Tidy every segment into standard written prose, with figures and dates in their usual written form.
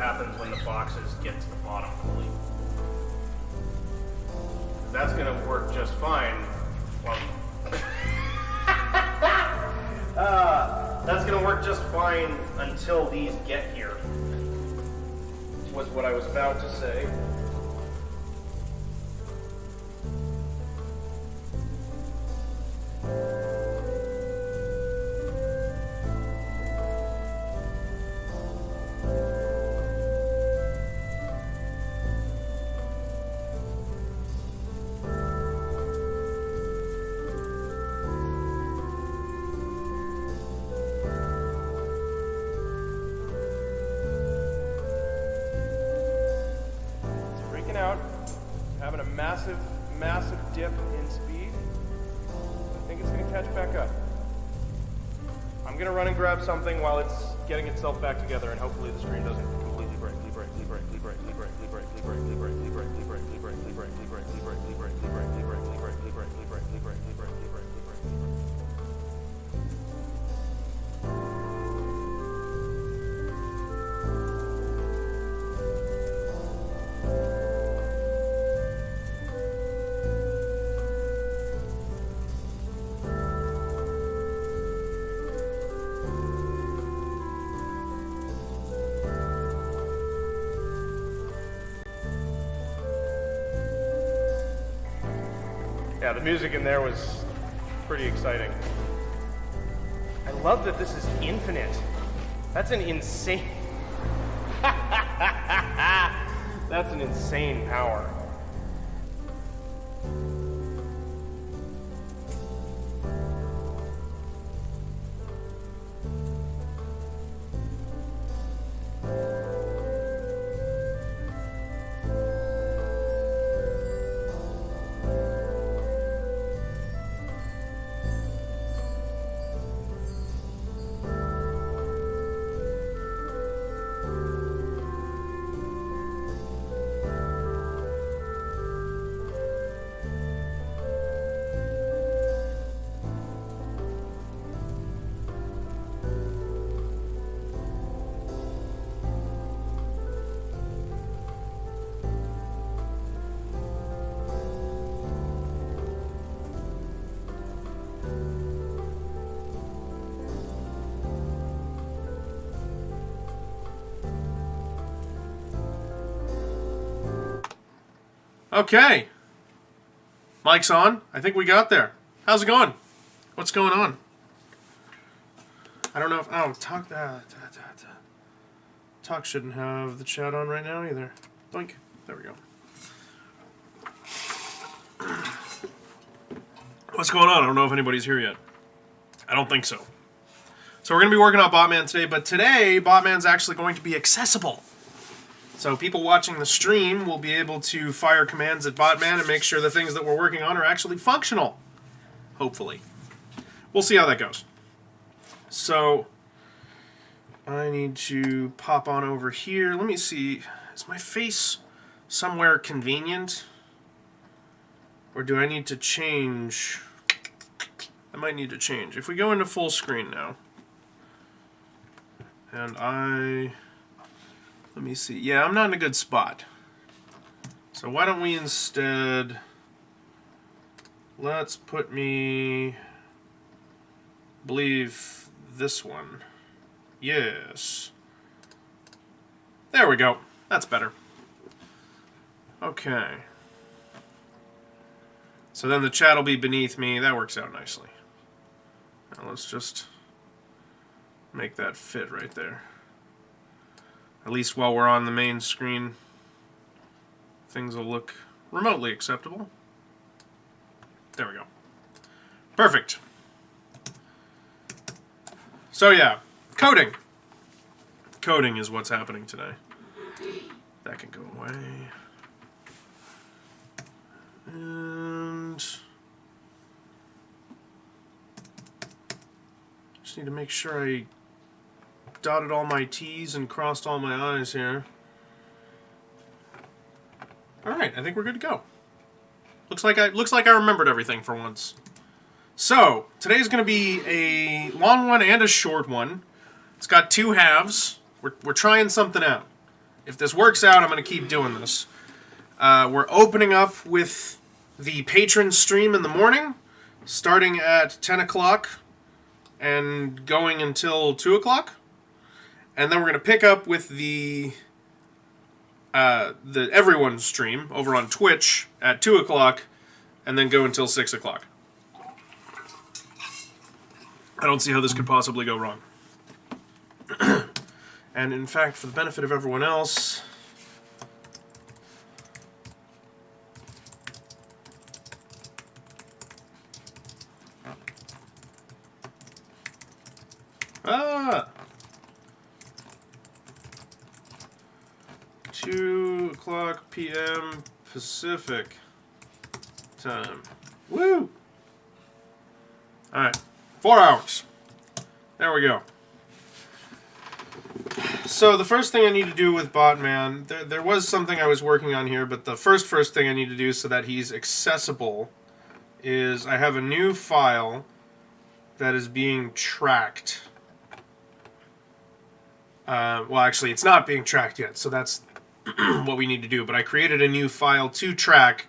happens when the boxes get to the bottom fully. That's going to work just fine. Well, that's going to work just fine until these get here, was what I was about to say. Out, having a massive dip in speed. I think it's going to catch back up. I'm going to run and grab something while it's getting itself back together, and hopefully the stream doesn't completely break. Yeah, the music in there was pretty exciting. I love that this is infinite. That's an insane... That's an insane power. Okay. Mic's on. I think we got there. How's it going? What's going on? I don't know if... Oh, Talk shouldn't have the chat on right now either. Boink. There we go. What's going on? I don't know if anybody's here yet. I don't think so. So we're going to be working on Botman today, but today Botman's actually going to be accessible. So people watching the stream will be able to fire commands at Botman and make sure the things that we're working on are actually functional. Hopefully. We'll see how that goes. So I need to pop on over here. Let me see. Is my face somewhere convenient? Or do I need to change? I might need to change. If we go into full screen now, and let me see. Yeah, I'm not in a good spot. So why don't we instead, let's put me, believe this one. Yes. There we go. That's better. Okay. So then the chat will be beneath me. That works out nicely. Now let's just make that fit right there. At least while we're on the main screen, things will look remotely acceptable. There we go. Perfect. So yeah, coding. Coding is what's happening today. That can go away. And just need to make sure I dotted all my T's and crossed all my I's here. Alright, I think we're good to go. Looks like I remembered everything for once. So, today's going to be a long one and a short one. It's got two halves. We're trying something out. if this works out, I'm going to keep doing this. We're opening up with the Patron stream in the morning, starting at 10 o'clock and going until 2 o'clock. And then we're going to pick up with the everyone stream over on Twitch at 2 o'clock and then go until 6 o'clock. I don't see how this could possibly go wrong. And in fact, for the benefit of everyone else... Ah! 2 o'clock p.m. Pacific time. Woo! Alright. 4 hours. There we go. So the first thing I need to do with Botman, there was something I was working on here, but the first thing I need to do so that he's accessible is I have a new file that is being tracked. Well, actually, it's not being tracked yet, so that's what we need to do. But I created a new file to track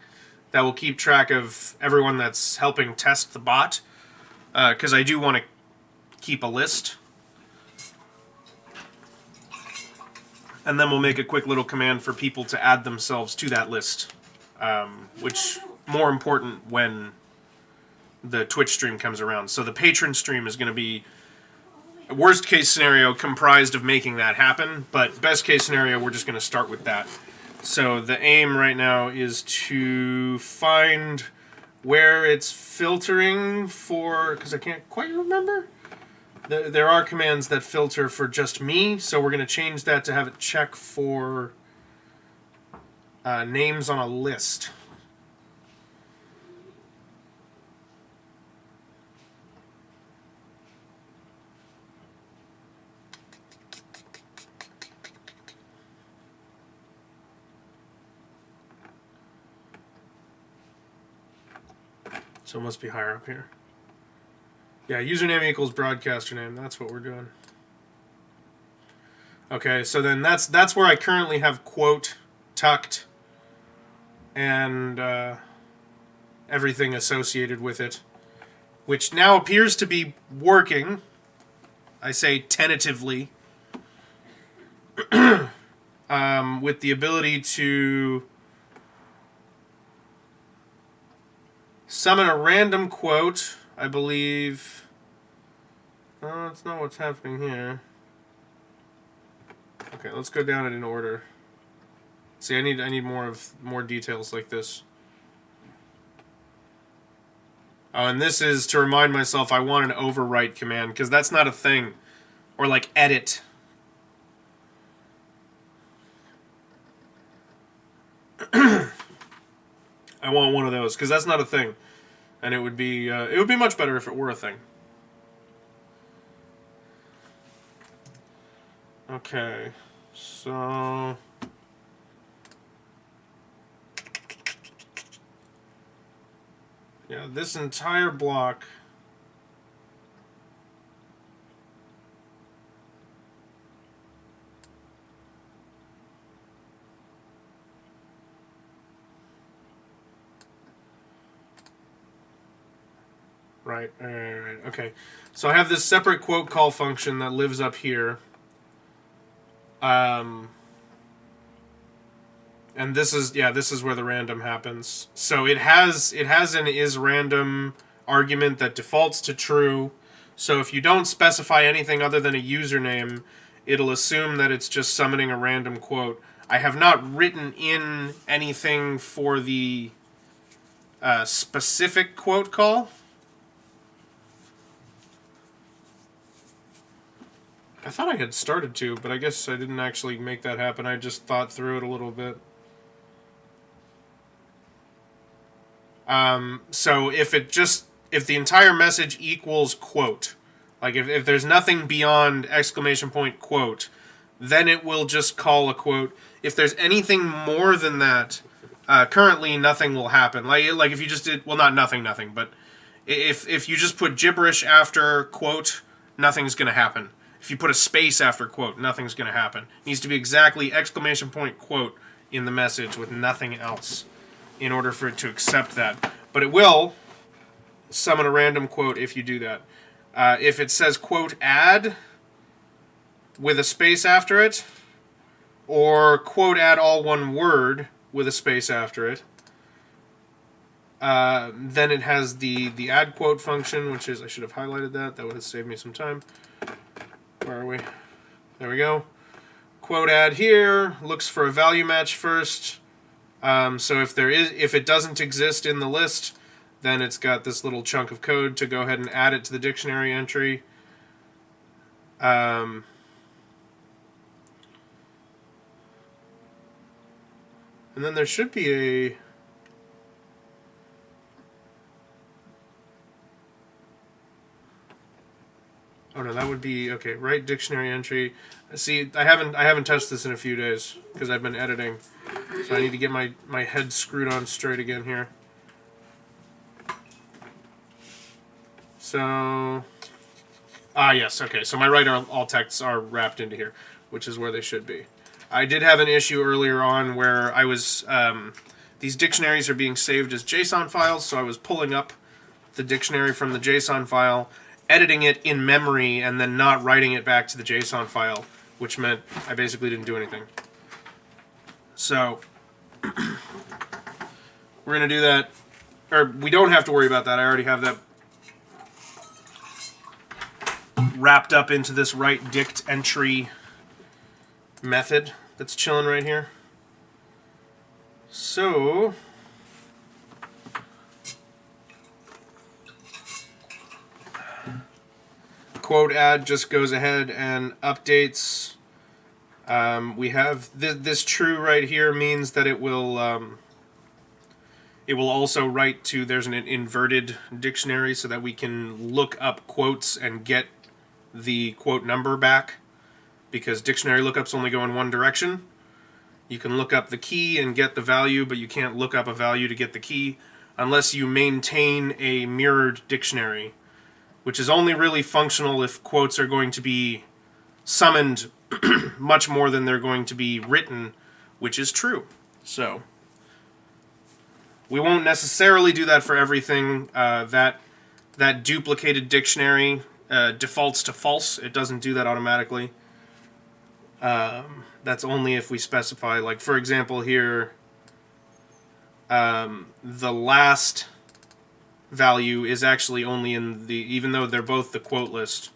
that will keep track of everyone that's helping test the bot, because I do want to keep a list. And then we'll make a quick little command for people to add themselves to that list, which more important when the Twitch stream comes around. So the Patron stream is going to be worst case scenario comprised of making that happen, but best case scenario we're just going to start with that. So the aim right now is to find where it's filtering for, because I can't quite remember. There are commands that filter for just me, so we're going to change that to have it check for names on a list. So it must be higher up here. Yeah, username equals broadcaster name. That's what we're doing. Okay, so then that's where I currently have quote tucked and everything associated with it, which now appears to be working. I say tentatively, with the ability to summon a random quote. I believe... No, that's not what's happening here. Okay, let's go down it in order. See, I need more details like this. Oh, and this is to remind myself I want an overwrite command, because that's not a thing. Or like edit. I want one of those, because that's not a thing. And it would be much better if it were a thing. Okay, so... yeah, this entire block... Right, okay. So I have this separate quote call function that lives up here. And this is where the random happens. So it has an isRandom argument that defaults to true. So if you don't specify anything other than a username, it'll assume that it's just summoning a random quote. I have not written in anything for the specific quote call. I thought I had started to, but I guess I didn't actually make that happen. I just thought through it a little bit. So if the entire message equals quote, like if there's nothing beyond exclamation point quote, then it will just call a quote. If there's anything more than that, currently nothing will happen. Like if you just did, well, not nothing, but if you just put gibberish after quote, nothing's going to happen. If you put a space after quote, nothing's going to happen. It needs to be exactly exclamation point quote in the message with nothing else in order for it to accept that. But it will summon a random quote if you do that. If it says quote add with a space after it, or quote add all one word with a space after it, then it has the add quote function, which is, I should have highlighted that. That would have saved me some time. Where are we? There we go. Quote add here looks for a value match first. So if it doesn't exist in the list, then it's got this little chunk of code to go ahead and add it to the dictionary entry. And then there should be a... Oh no, that would be okay. Write dictionary entry. See, I haven't touched this in a few days because I've been editing, so I need to get my head screwed on straight again here. So, yes, okay. So my write all texts are wrapped into here, which is where they should be. I did have an issue earlier on where I was these dictionaries are being saved as JSON files, so I was pulling up the dictionary from the JSON file, editing it in memory, and then not writing it back to the JSON file, which meant I basically didn't do anything. So we're going to do that, or we don't have to worry about that. I already have that wrapped up into this write dict entry method that's chilling right here. So quote add just goes ahead and updates. We have this true right here means that it will also write to, there's an inverted dictionary so that we can look up quotes and get the quote number back, because dictionary lookups only go in one direction. You can look up the key and get the value, but you can't look up a value to get the key unless you maintain a mirrored dictionary, which is only really functional if quotes are going to be summoned much more than they're going to be written, which is true. So we won't necessarily do that for everything. That duplicated dictionary defaults to false. It doesn't do that automatically. That's only if we specify, like for example here, the last value is actually only in the, even though they're both the quote list,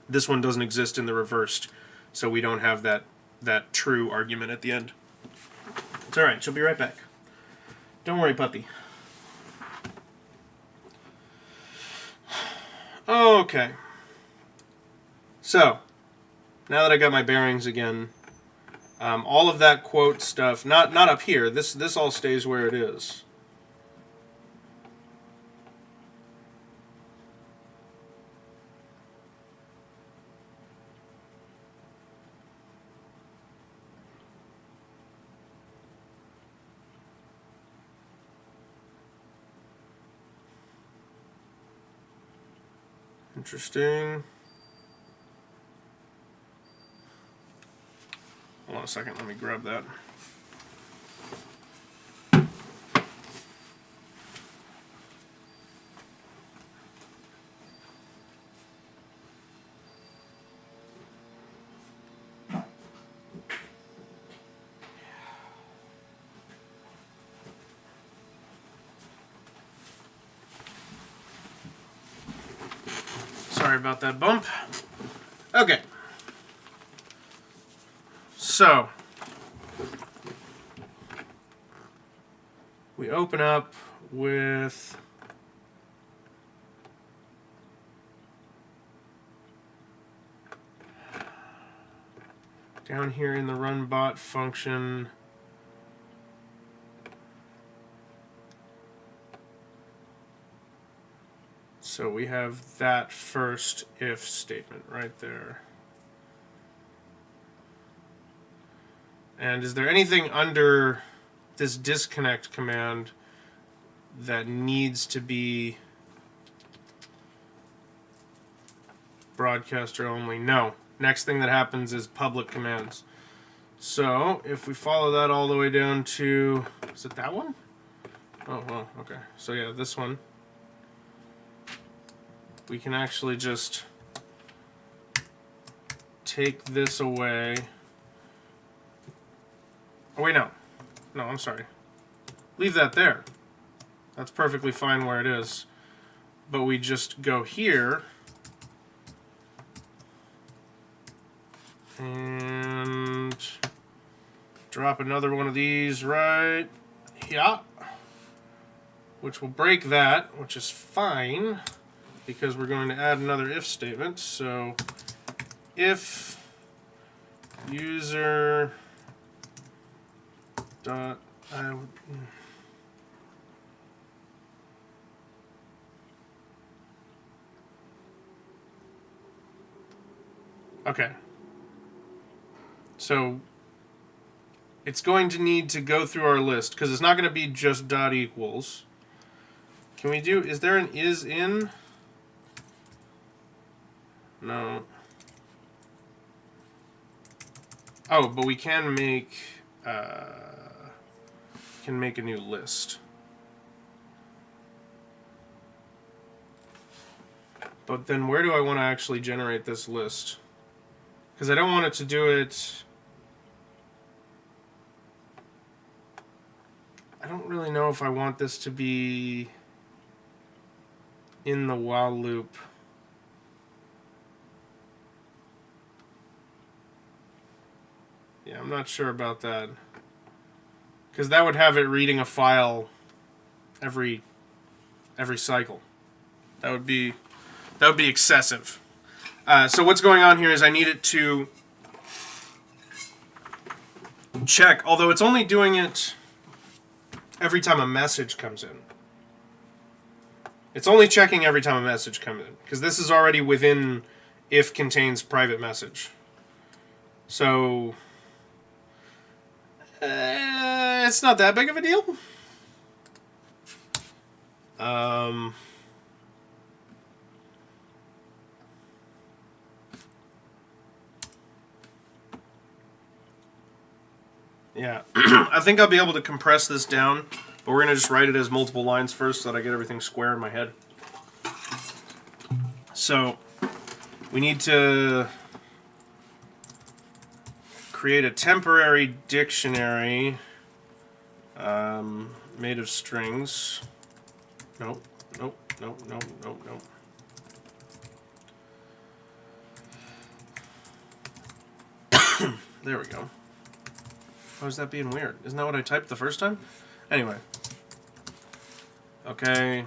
this one doesn't exist in the reversed, so we don't have that true argument at the end. It's alright, she'll be right back. Don't worry, puppy. Okay. So, now that I got my bearings again, all of that quote stuff, not up here, this all stays where it is. Interesting. Hold on a second, let me grab that. Sorry about that bump. Okay. So, we open up with down here in the run bot function. So we have that first if statement right there. And is there anything under this disconnect command that needs to be broadcaster only. No. Next thing that happens is public commands. So, if we follow that all the way down to... Is it that one? Oh, well, okay. So yeah, this one. We can actually just take this away. Oh, wait, no. No, I'm sorry. Leave that there. That's perfectly fine where it is. But we just go here. And drop another one of these right here. Which will break that, which is fine. Because we're going to add another if statement. So, if user dot okay. So it's going to need to go through our list because it's not going to be just dot equals. Can we do, is there an is in? No. Oh, but we can make a new list. But then where do I want to actually generate this list? Because I don't want it to do it... I don't really know if I want this to be in the while loop. Yeah, I'm not sure about that. Because that would have it reading a file every cycle. That would be excessive. So what's going on here is I need it to check, although it's only doing it every time a message comes in. It's only checking every time a message comes in, because this is already within if contains private message. So it's not that big of a deal. Yeah, I think I'll be able to compress this down, but we're going to just write it as multiple lines first so that I get everything square in my head. So, we need to create a temporary dictionary made of strings. Nope, nope, nope, nope, nope, nope. There we go. Why is that being weird? Isn't that what I typed the first time? Anyway. Okay.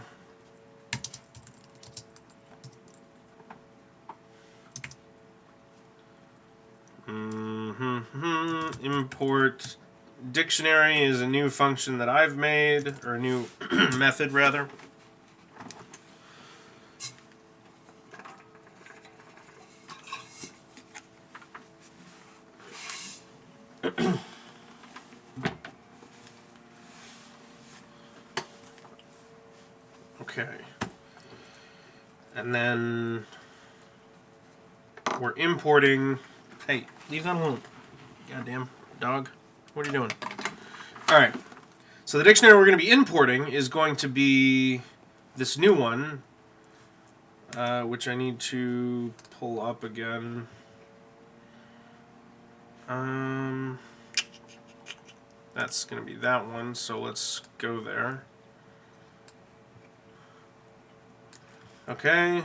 Import dictionary is a new function that I've made, or a new method rather. Okay. And then we're importing... Hey, leave that alone. Goddamn dog. What are you doing? Alright. So the dictionary we're going to be importing is going to be this new one, which I need to pull up again. That's going to be that one, so let's go there. Okay.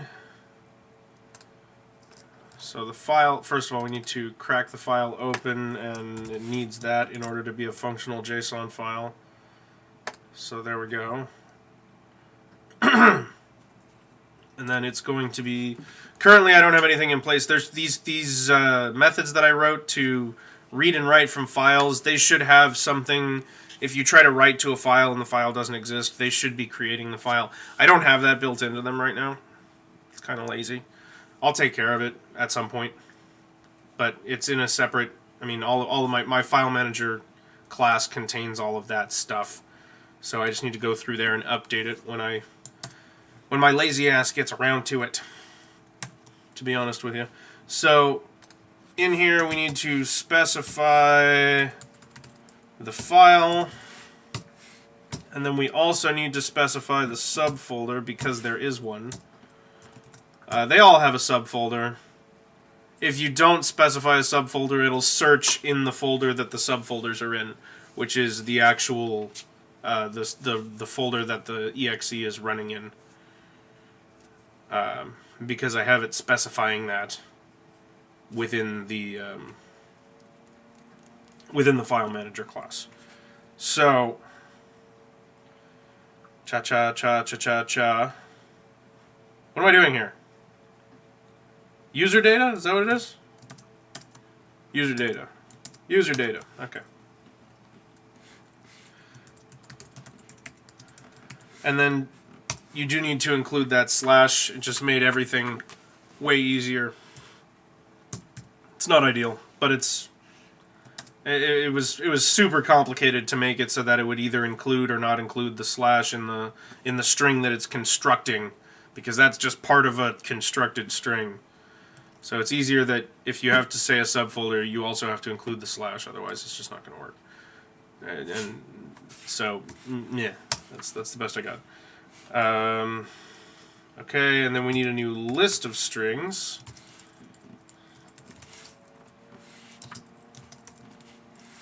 So the file, first of all, we need to crack the file open, and it needs that in order to be a functional JSON file. So there we go. And then it's going to be, currently I don't have anything in place. There's these methods that I wrote to read and write from files. They should have something. If you try to write to a file and the file doesn't exist, they should be creating the file. I don't have that built into them right now. It's kind of lazy. I'll take care of it at some point. But it's in a separate... I mean, all of my file manager class contains all of that stuff. So I just need to go through there and update it when my lazy ass gets around to it. to be honest with you. So in here we need to specify the file, and then we also need to specify the subfolder because there is one. They all have a subfolder. If you don't specify a subfolder, it'll search in the folder that the subfolders are in, which is the actual the folder that the exe is running in. Because I have it specifying that within the file manager class. So cha. What am I doing here? User data? Is that what it is? User data. User data. Okay. And then you do need to include that slash. It just made everything way easier. It's not ideal, but it was super complicated to make it so that it would either include or not include the slash in the string that it's constructing, because that's just part of a constructed string. So it's easier that if you have to say a subfolder, you also have to include the slash, otherwise it's just not going to work. And so, yeah, that's the best I got. Okay, and then we need a new list of strings.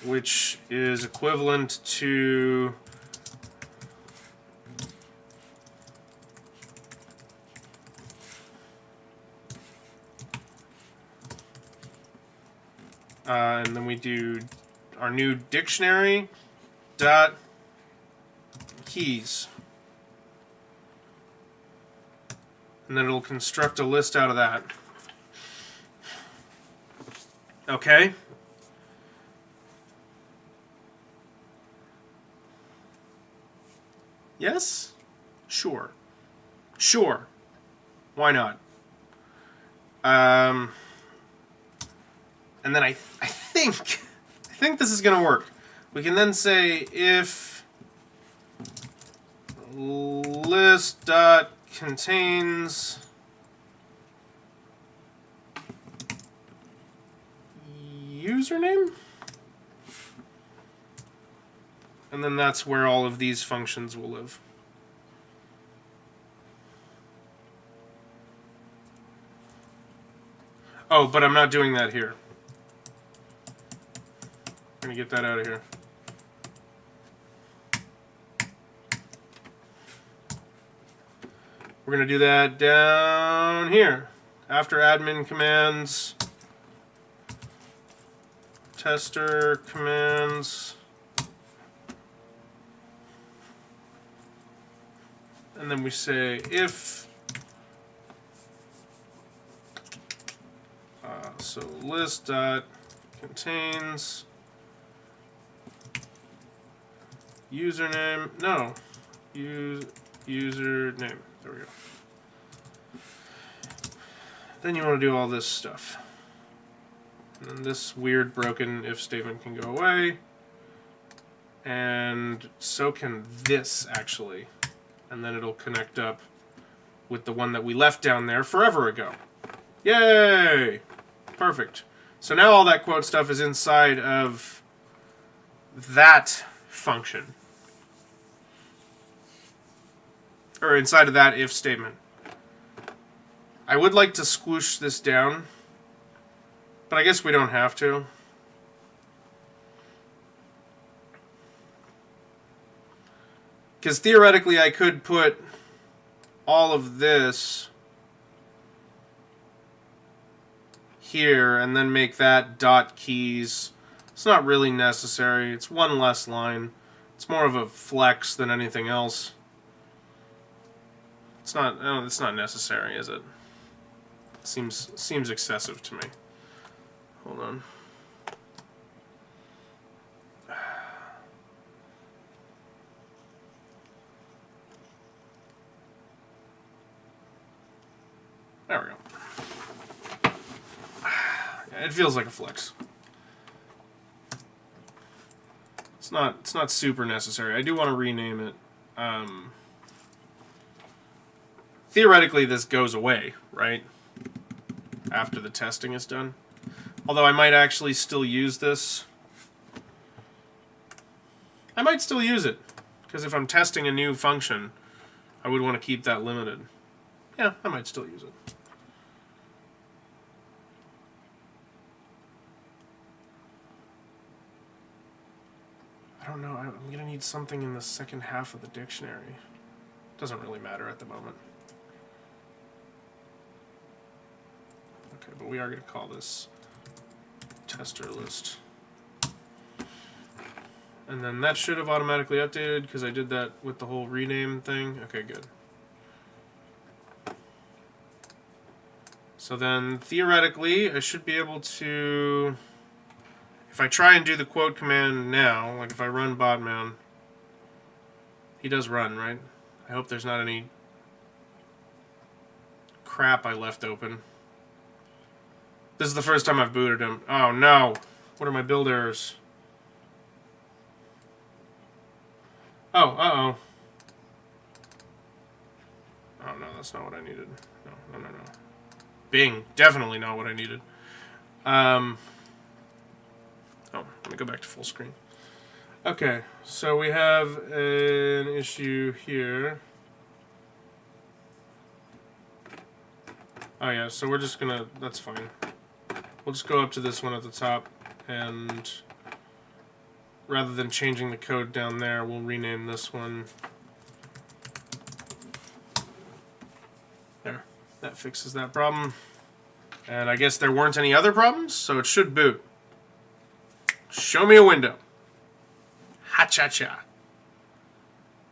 Which is equivalent to and then we do our new dictionary dot keys, and then it'll construct a list out of that. Okay. Yes? Sure. Sure. Why not? And then I think this is going to work. We can then say if list dot contains username, and then that's where all of these functions will live. Oh, but I'm not doing that here. I'm going to get that out of here. We're going to do that down here. After admin commands, tester commands, and then we say if, so list dot contains username, no, username, there we go. Then you want to do all this stuff. And then this weird broken if statement can go away. And so can this, actually. And then it'll connect up with the one that we left down there forever ago. Yay! Perfect. So now all that quote stuff is inside of that function. Or inside of that if statement. I would like to squoosh this down, but I guess we don't have to. Because theoretically I could put all of this here and then make that dot keys. It's not really necessary. It's one less line. It's more of a flex than anything else. It's not necessary, is it? Seems excessive to me. Hold on. There we go. It feels like a flex. It's not super necessary. I do want to rename it. Theoretically, this goes away, right? after the testing is done. Although I might actually still use this. I might still use it, because if I'm testing a new function, I would want to keep that limited. Yeah, I might still use it. I don't know, I'm going to need something in the second half of the dictionary. Doesn't really matter at the moment. Okay, but we are going to call this tester list. And then that should have automatically updated because I did that with the whole rename thing. Okay, good. So then theoretically I should be able to, if I try and do the quote command now, like if I run botman, he does run, right? I hope there's not any crap I left open. This is the first time I've booted him. Oh no! What are my build errors? Oh, uh-oh. Oh no, that's not what I needed. No. Bing, definitely not what I needed. Oh, let me go back to full screen. Okay, so we have an issue here. Oh yeah, so we're just gonna, that's fine. We'll just go up to this one at the top, and rather than changing the code down there, we'll rename this one. There, that fixes that problem. And I guess there weren't any other problems, so it should boot. Show me a window. Ha-cha-cha.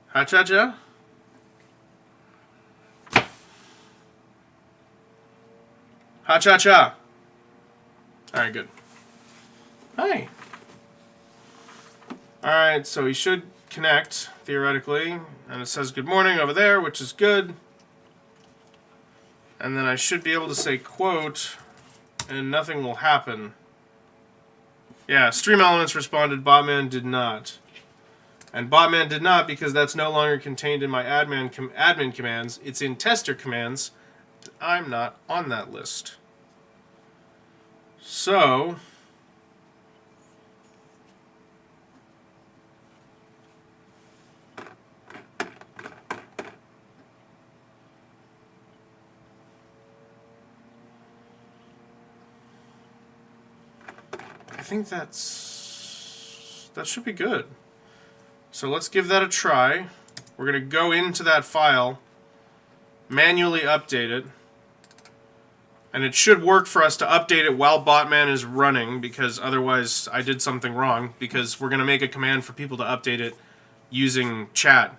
Ha-cha-cha? Ha-cha-cha. Alright, good. Hi. Alright, so he should connect, theoretically. And it says good morning over there, which is good. And then I should be able to say quote, and nothing will happen. Yeah, Stream Elements responded, botman did not. And botman did not because that's no longer contained in my admin commands. It's in tester commands. I'm not on that list. So I think that should be good. So let's give that a try. We're going to go into that file, manually update it, and it should work for us to update it while botman is running, because otherwise I did something wrong, because we're going to make a command for people to update it using chat.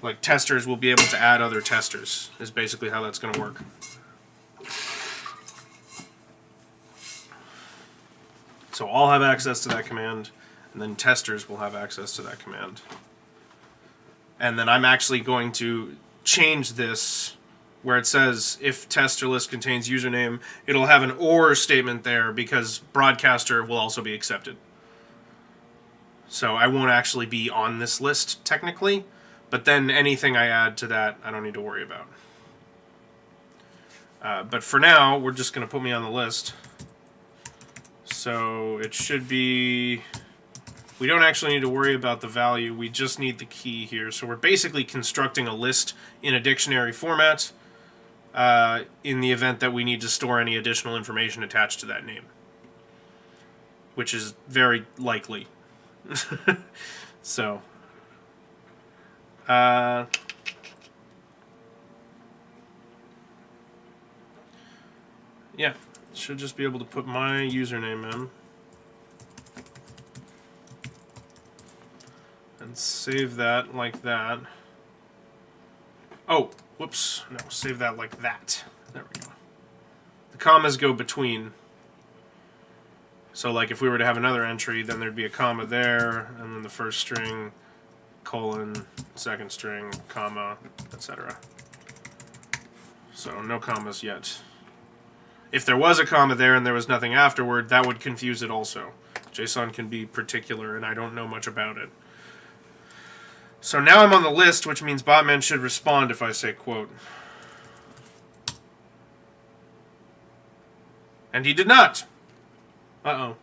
Like testers will be able to add other testers, is basically how that's going to work. So I'll have access to that command, and then testers will have access to that command. And then I'm actually going to change this where it says if tester list contains username, it'll have an or statement there because broadcaster will also be accepted. So I won't actually be on this list technically, but then anything I add to that I don't need to worry about. But for now, we're just going to put me on the list. So it should be, we don't actually need to worry about the value, we just need the key here. So we're basically constructing a list in a dictionary format in the event that we need to store any additional information attached to that name, which is very likely. So yeah, should just be able to put my username in and save that like that. Oh, whoops, no, save that like that. There we go. The commas go between. So like if we were to have another entry, then there'd be a comma there, and then the first string, colon, second string, comma, etc. So no commas yet. If there was a comma there and there was nothing afterward, that would confuse it also. JSON can be particular, and I don't know much about it. So now I'm on the list, which means botman should respond if I say quote. And he did not. Uh-oh.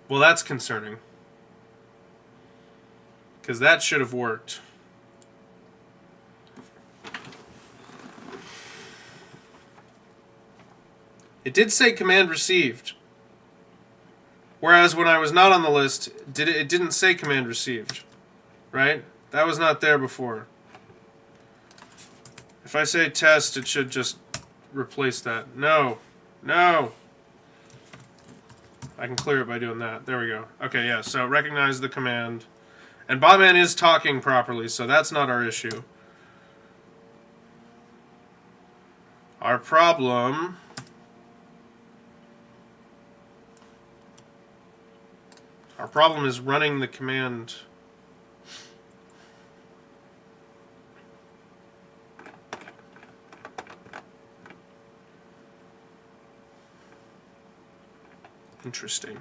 Well, that's concerning. Because that should have worked. It did say command received. Whereas when I was not on the list, it didn't say command received. Right? That was not there before. If I say test, it should just replace that. No. No. I can clear it by doing that. There we go. Okay, yeah, so recognize the command. And botman is talking properly, so that's not our issue. Our problem... Our problem is running the command. Interesting.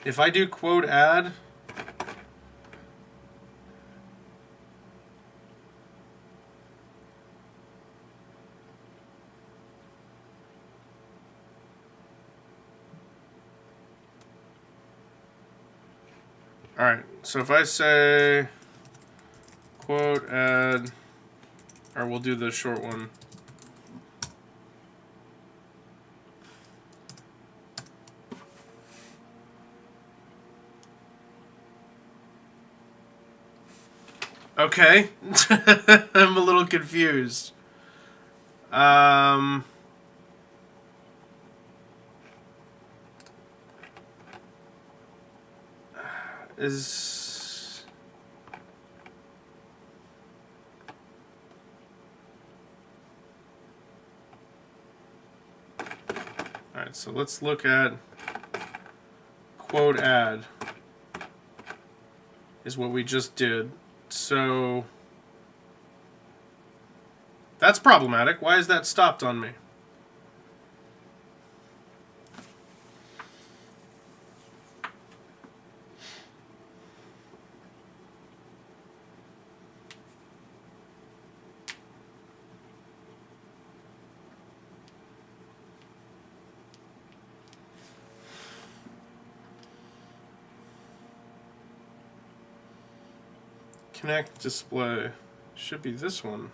If I do quote add, alright, so if I say quote add, or we'll do the short one. Okay. I'm a little confused. Is... Alright, so let's look at quote add is what we just did. So that's problematic. Why is that stopped on me? Connect display should be this one.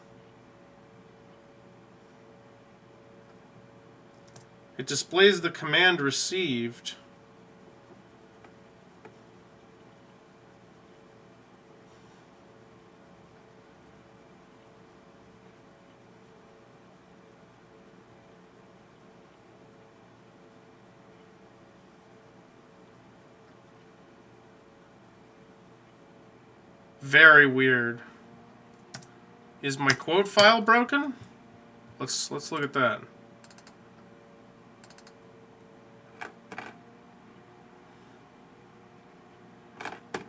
It displays the command received. Very weird. Is my quote file broken? Let's look at that.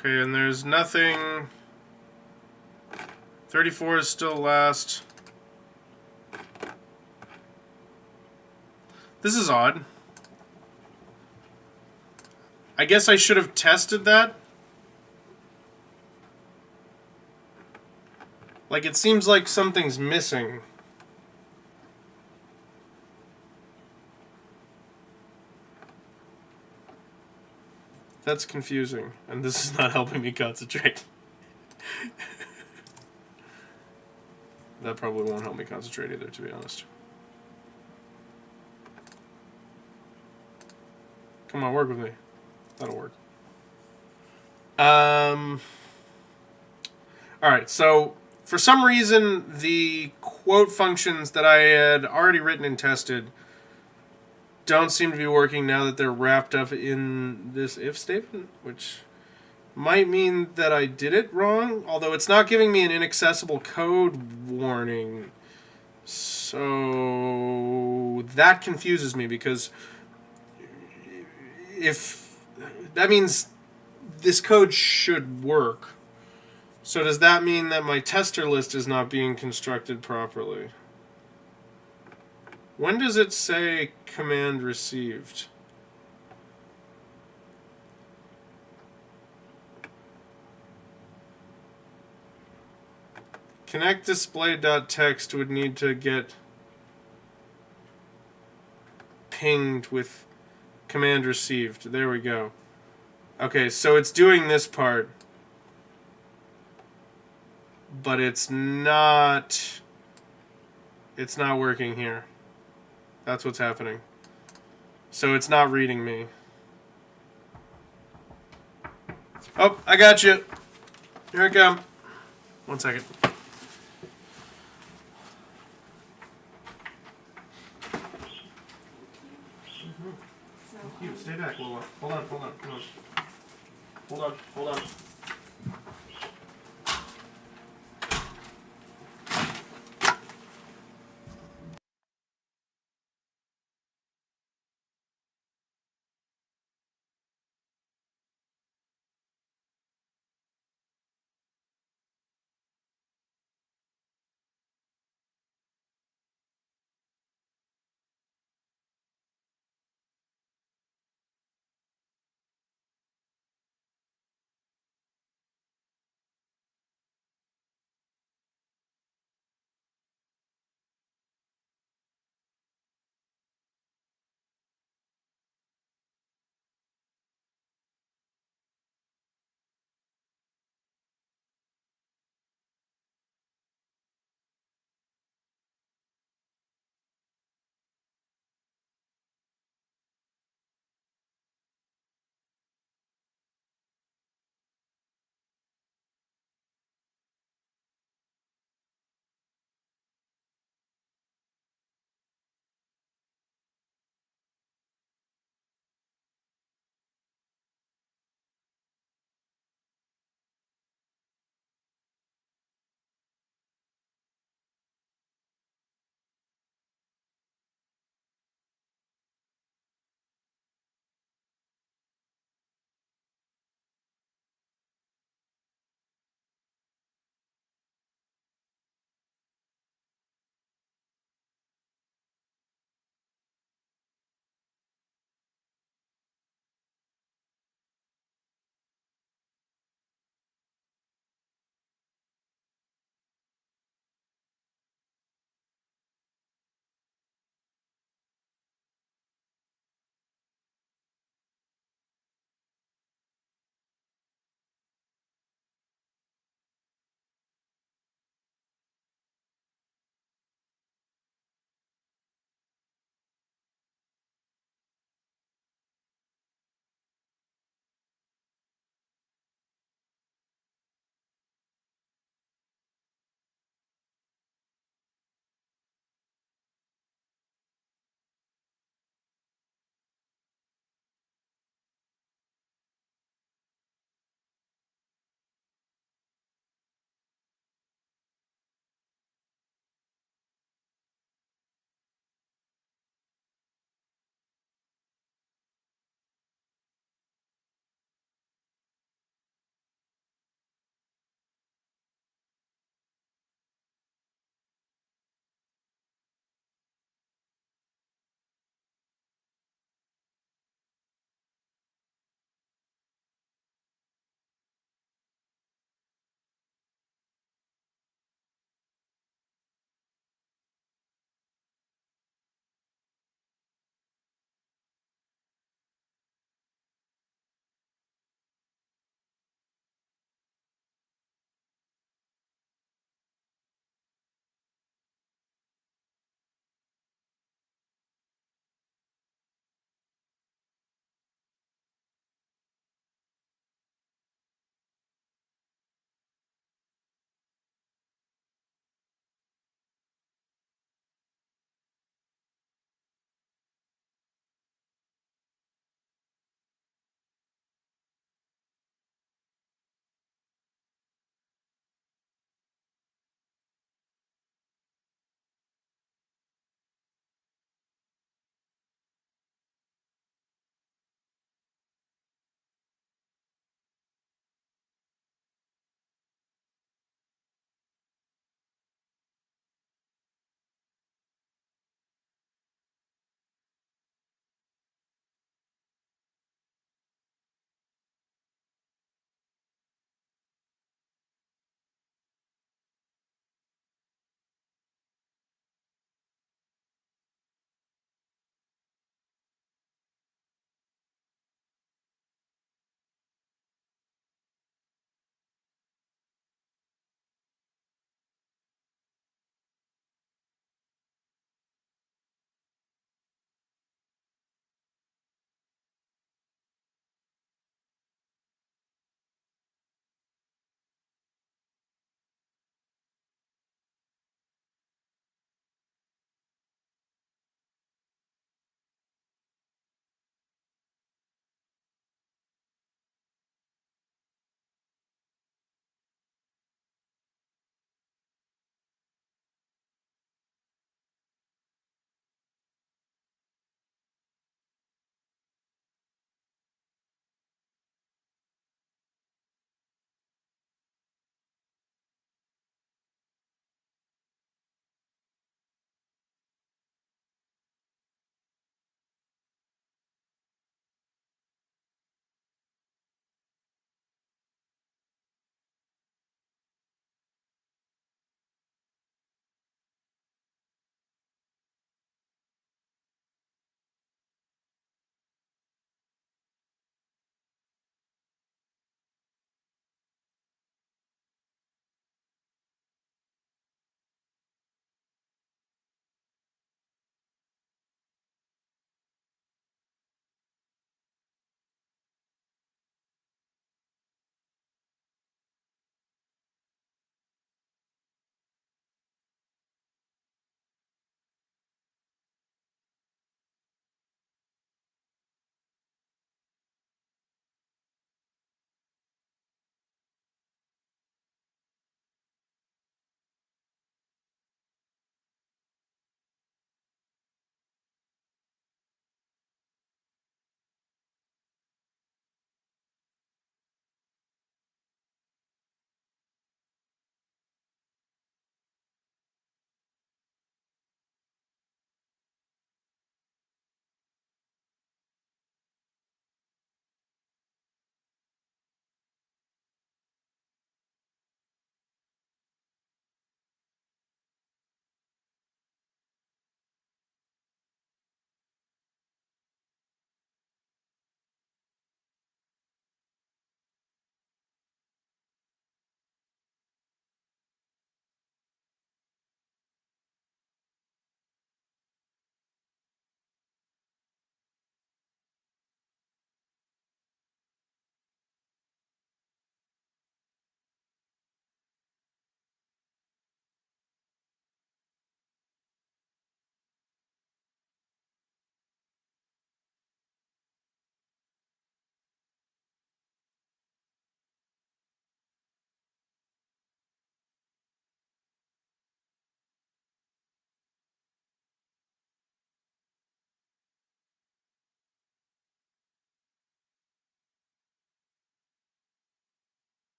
Okay, and there's nothing. 34 is still last. This is odd. I guess I should have tested that. Like, it seems like something's missing. That's confusing, and this is not helping me concentrate. That probably won't help me concentrate either, to be honest. Come on, work with me. That'll work. Alright, so for some reason, the quote functions that I had already written and tested don't seem to be working now that they're wrapped up in this if statement, which might mean that I did it wrong, although it's not giving me an inaccessible code warning. So that confuses me, because if that means this code should work. So does that mean that my tester list is not being constructed properly? When does it say command received? Connect display.txt would need to get pinged with command received. There we go. Okay, so it's doing this part, but it's not working here. That's what's happening. So it's not reading me. Oh, I got you. Here I come. 1 second. Thank you. Stay back, Lola. Hold on. Come on. Hold on.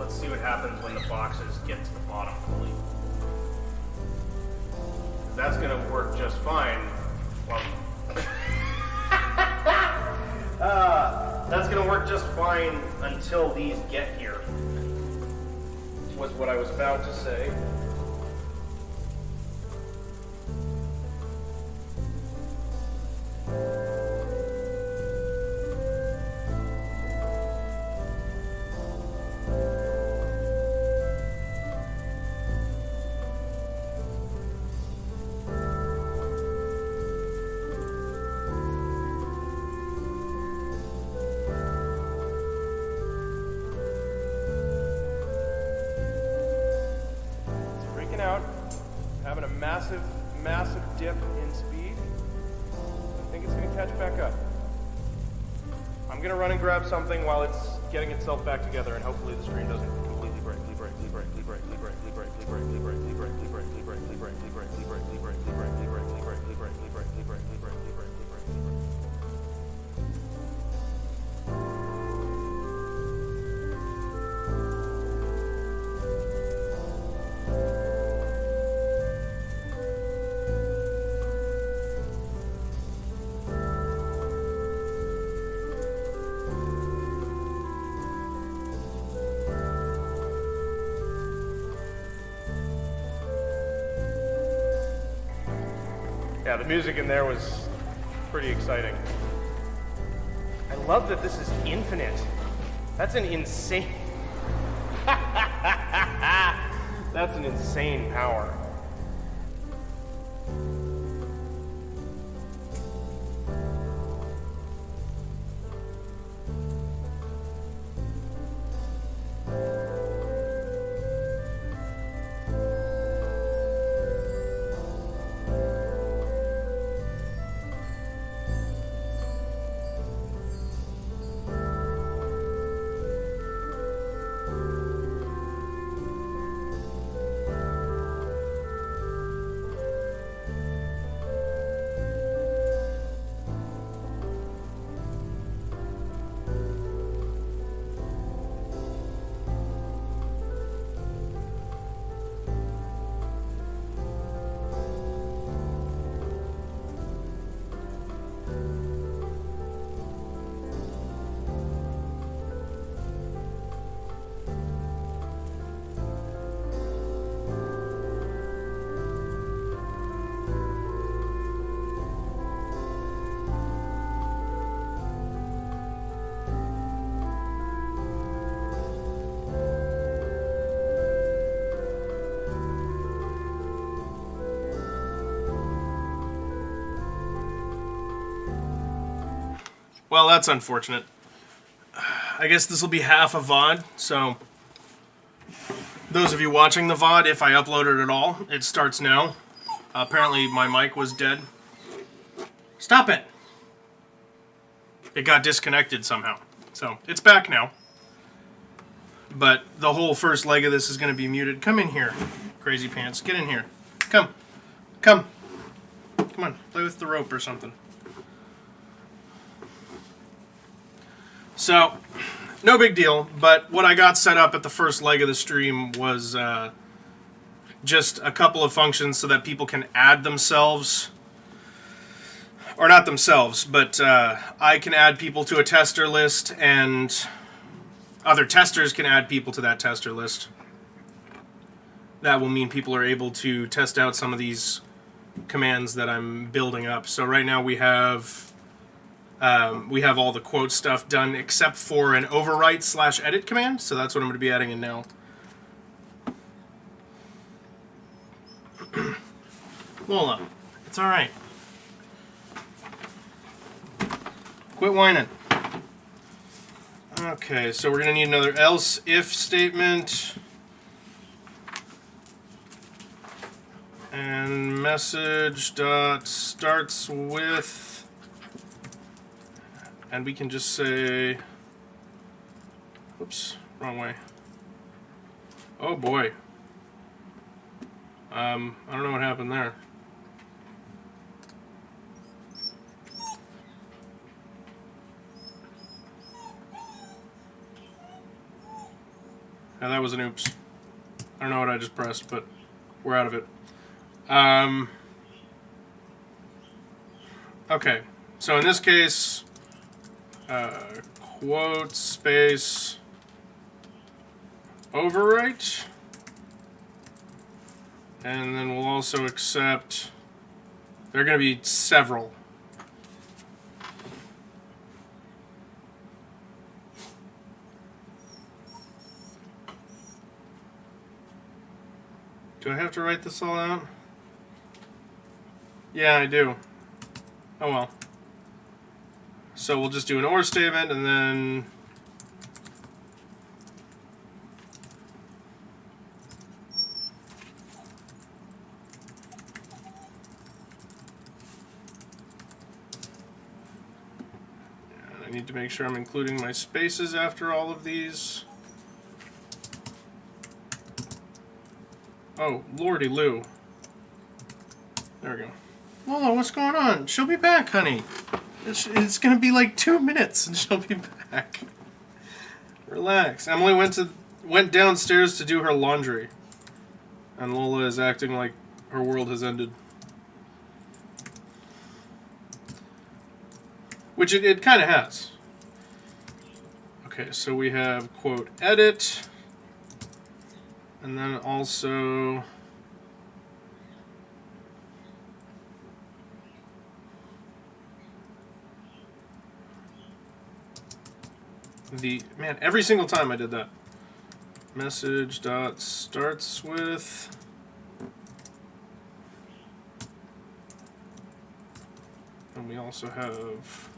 See what happens when the boxes get to the bottom fully. That's going to work just fine. Well, that's going to work just fine until these get here. Was what I was about to say. Out, having a massive dip in speed. I think it's going to catch back up. I'm going to run and grab something while it's getting itself back together, and hopefully the stream doesn't completely break. Yeah, the music in there was pretty exciting. I love that this is infinite. That's an insane... That's an insane power. Well, that's unfortunate. I guess this will be half a VOD, so those of you watching the VOD, if I upload it at all, it starts now. Apparently my mic was dead. Stop it! It got disconnected somehow. So, it's back now. But the whole first leg of this is going to be muted. Come in here, crazy pants. Get in here. Come. Come. Come on, play with the rope or something. So, no big deal, but what I got set up at the first leg of the stream was just a couple of functions so that people can add themselves, or not themselves, but I can add people to a tester list, and other testers can add people to that tester list. That will mean people are able to test out some of these commands that I'm building up. So right now we have all the quote stuff done except for an overwrite/edit command, so that's what I'm going to be adding in now. Lola, it's alright. Quit whining. Okay, so we're going to need another else if statement. And message dot starts with, and we can just say, oops, wrong way. Oh boy. I don't know what happened there. Yeah, that was an oops. I don't know what I just pressed, but we're out of it. Okay, so in this case, quote space overwrite, and then we'll also accept, there are going to be several. Do I have to write this all out? Yeah, I do. Oh well. So we'll just do an OR statement and then I need to make sure I'm including my spaces after all of these. Oh, lordy Lou. There we go. Lola, what's going on? She'll be back, honey. It's gonna be like 2 minutes and she'll be back. Relax. Emily went downstairs to do her laundry. And Lola is acting like her world has ended. Which it kind of has. Okay, so we have quote edit. And then also man, every single time I did that. Message dot starts with, and we also have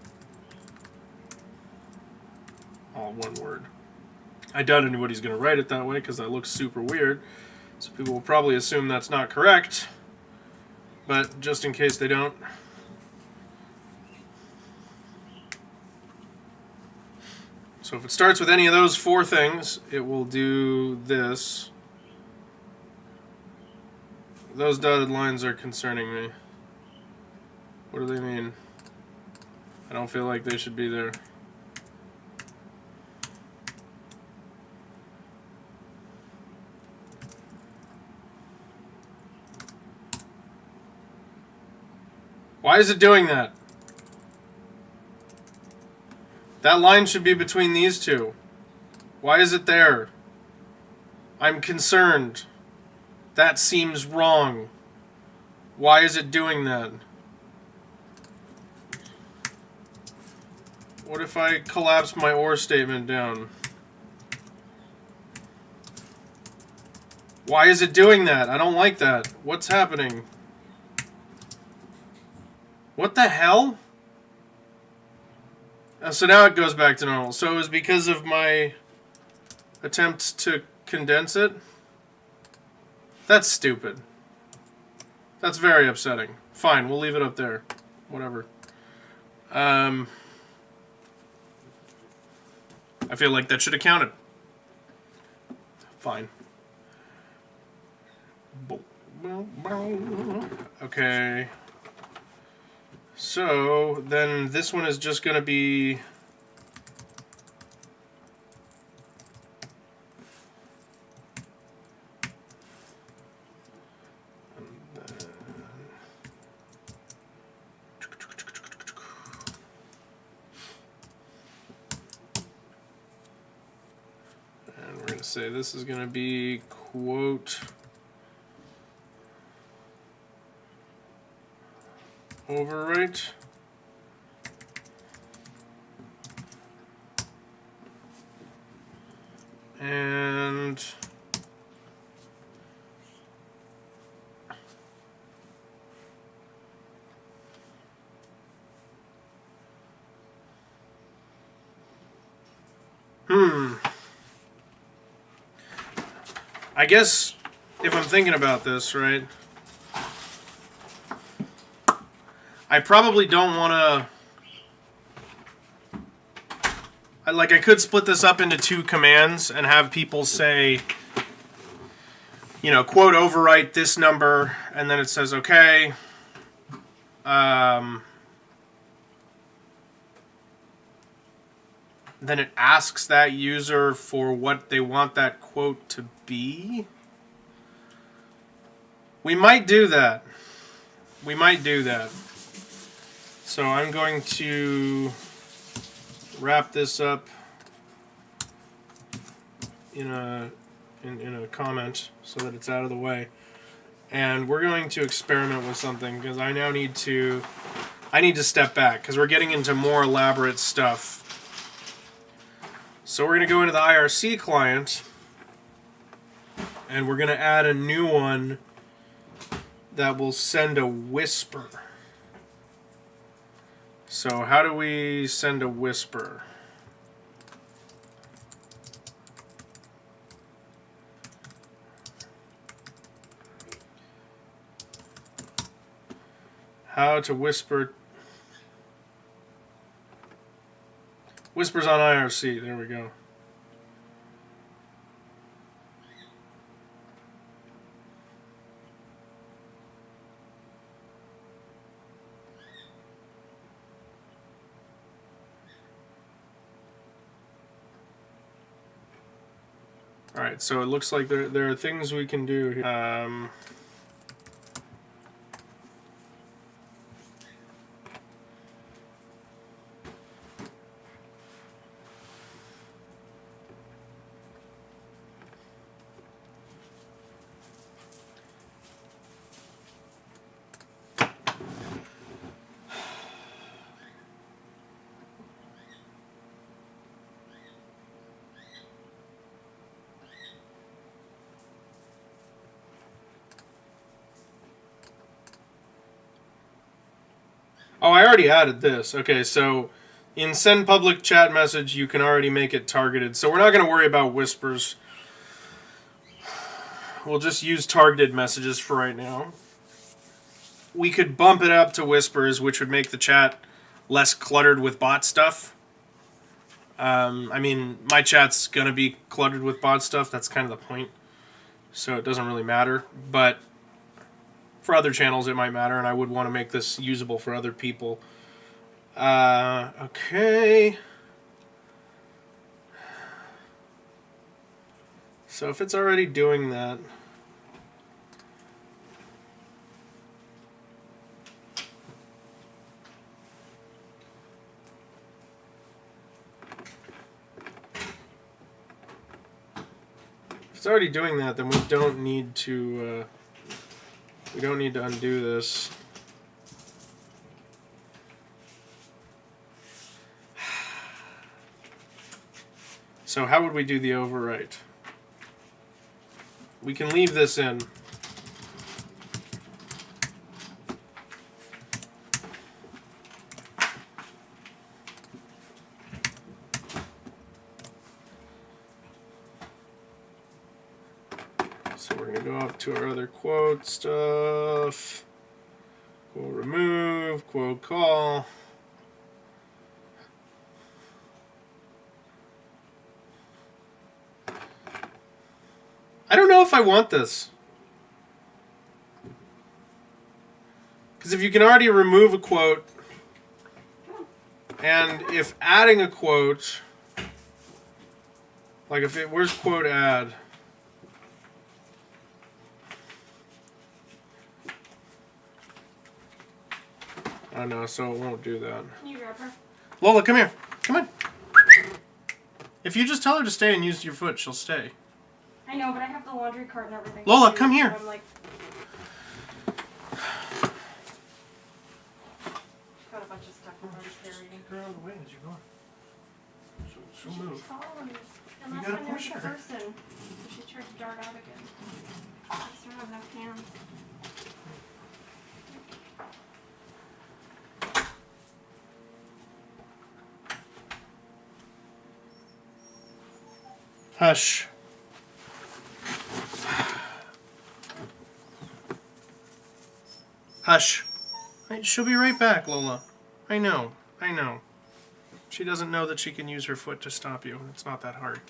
all one word. I doubt anybody's going to write it that way because that looks super weird. So people will probably assume that's not correct. But just in case they don't. So if it starts with any of those 4 things, it will do this. Those dotted lines are concerning me. What do they mean? I don't feel like they should be there. Why is it doing that? That line should be between these two. Why is it there? I'm concerned. That seems wrong. Why is it doing that? What if I collapse my OR statement down? Why is it doing that? I don't like that. What's happening? What the hell? So now it goes back to normal. So it was because of my attempt to condense it? That's stupid. That's very upsetting. Fine, we'll leave it up there. Whatever. I feel like that should have counted. Fine. Okay. So, then this one is just going to be... And we're going to say this is going to be quote... overwrite. And I guess if I'm thinking about this, right? I probably don't want to... Like, I could split this up into 2 commands and have people say, you know, quote overwrite this number, and then it says, okay. Then it asks that user for what they want that quote to be. We might do that. We might do that. So I'm going to wrap this up in a comment so that it's out of the way. And we're going to experiment with something because I need to step back because we're getting into more elaborate stuff. So we're going to go into the IRC client and we're going to add a new one that will send a whisper. So how do we send a whisper? How to whisper. Whispers on IRC. There we go. All right, so it looks like there are things we can do here. Oh, I already added this. Okay, so in send public chat message, you can already make it targeted. So we're not going to worry about whispers. We'll just use targeted messages for right now. We could bump it up to whispers, which would make the chat less cluttered with bot stuff. I mean, my chat's going to be cluttered with bot stuff. That's kind of the point. So it doesn't really matter. But for other channels, it might matter, and I would want to make this usable for other people. Okay. So if it's already doing that... If it's already doing that, then we don't need to undo this. So how would we do the overwrite? We can leave this in. So we're going to go up to our other quote stuff. Quote remove, quote call. I don't know if I want this. Because if you can already remove a quote, and if adding a quote, like if it, where's quote add? I don't know, so it won't do that. Can you grab her? Lola, come here. Come on. If you just tell her to stay and use your foot, she'll stay. I know, but I have the laundry cart and everything. Lola, come here. I'm like... Got a bunch of stuff I'm already carrying. Get her out of the way as you're going. She'll move. And You last gotta time there was push a her. person. So she tried to dart out again. I just don't have enough hands. Hush. Hush. She'll be right back, Lola. I know. I know. She doesn't know that she can use her foot to stop you. It's not that hard.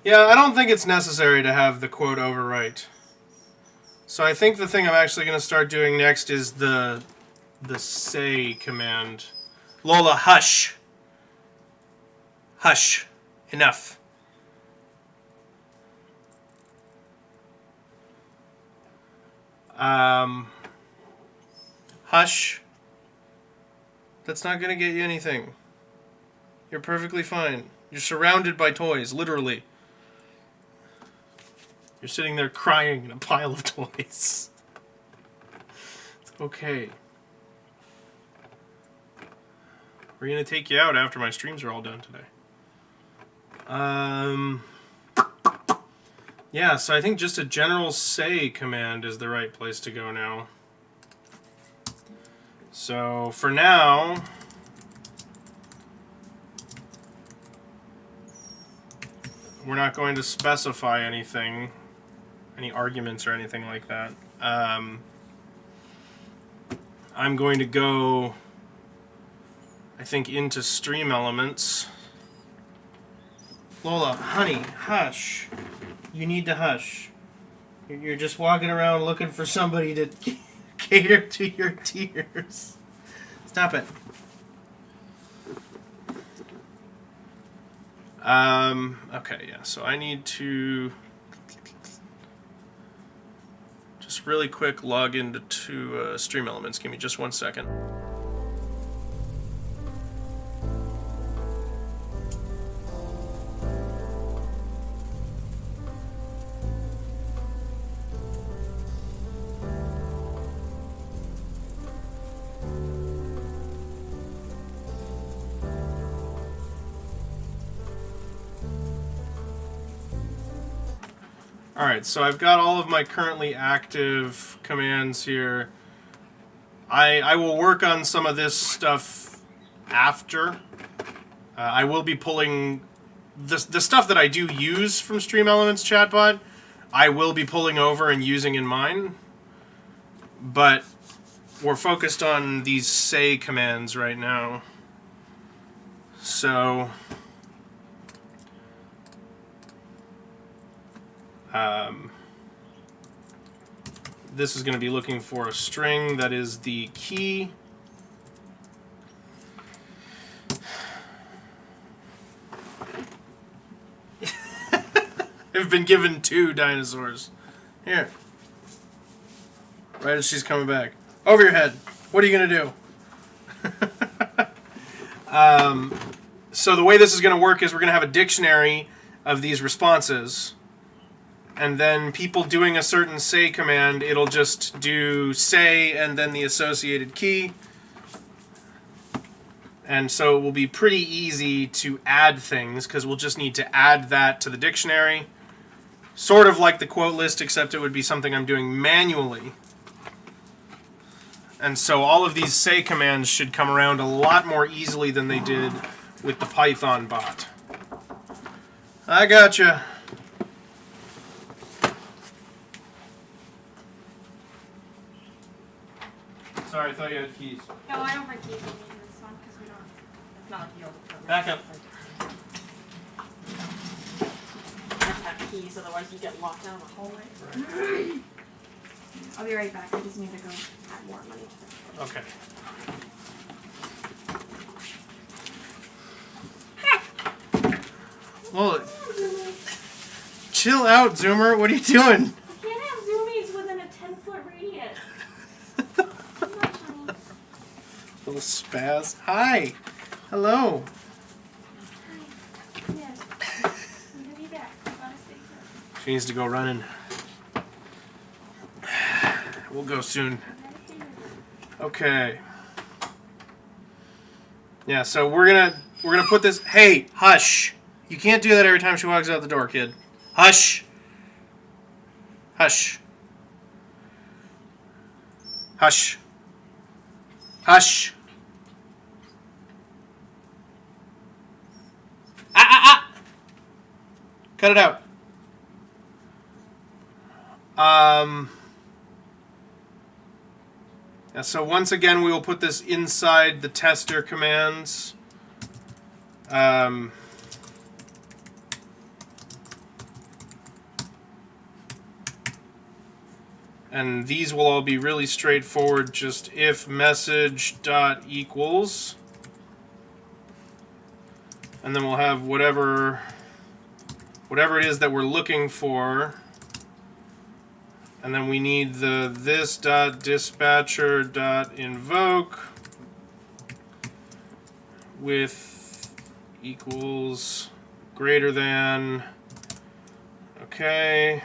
Yeah, I don't think it's necessary to have the quote overwrite. So I think the thing I'm actually going to start doing next is the say command. Lola, hush. Hush. Enough. Hush. That's not going to get you anything. You're perfectly fine. You're surrounded by toys, literally. You're sitting there crying in a pile of toys. It's okay. We're going to take you out after my streams are all done today. Yeah, so I think just a general say command is the right place to go now. So for now, we're not going to specify anything, any arguments or anything like that. I'm going to go, I think, into stream elements. Lola, honey, hush. You need to hush. You're just walking around looking for somebody to cater to your tears. Stop it. Okay, yeah, so I need to just really quick log into stream elements. Give me just 1 second. Alright, so I've got all of my currently active commands here. I will work on some of this stuff after. I will be pulling the stuff that I do use from Stream Elements Chatbot, I will be pulling over and using in mine. But we're focused on these say commands right now. So this is going to be looking for a string that is the key. I've been given 2 dinosaurs. Here. Right as she's coming back. Over your head. What are you going to do? So the way this is going to work is we're going to have a dictionary of these responses. And then people doing a certain say command, it'll just do say and then the associated key. And so it will be pretty easy to add things, because we'll just need to add that to the dictionary. Sort of like the quote list, except it would be something I'm doing manually. And so all of these say commands should come around a lot more easily than they did with the Python bot. I gotcha. Sorry, I thought you had keys. No, I don't bring keys with me in this one because we don't. It's not like the old program. Back up. I have to have keys, otherwise you get locked down the hallway. I'll be right back. I just need to go add more money to this. Okay. Well, chill out, Zoomer. What are you doing? You can't have zoomies within a 10-foot radius. Little spaz. Hi. Hello. Hi. Yes. I'm gonna be back. I gotta stay here. She needs to go running. We'll go soon. Okay. Yeah, so we're gonna put this. Hey, hush! You can't do that every time she walks out the door, kid. Hush. Hush. Hush. Hush. Ah, ah, ah! Cut it out. Yeah, so once again, we will put this inside the tester commands. And these will all be really straightforward. Just if message dot equals, and then we'll have whatever it is that we're looking for. And then we need the this dot dispatcher dot invoke with equals greater than. Okay.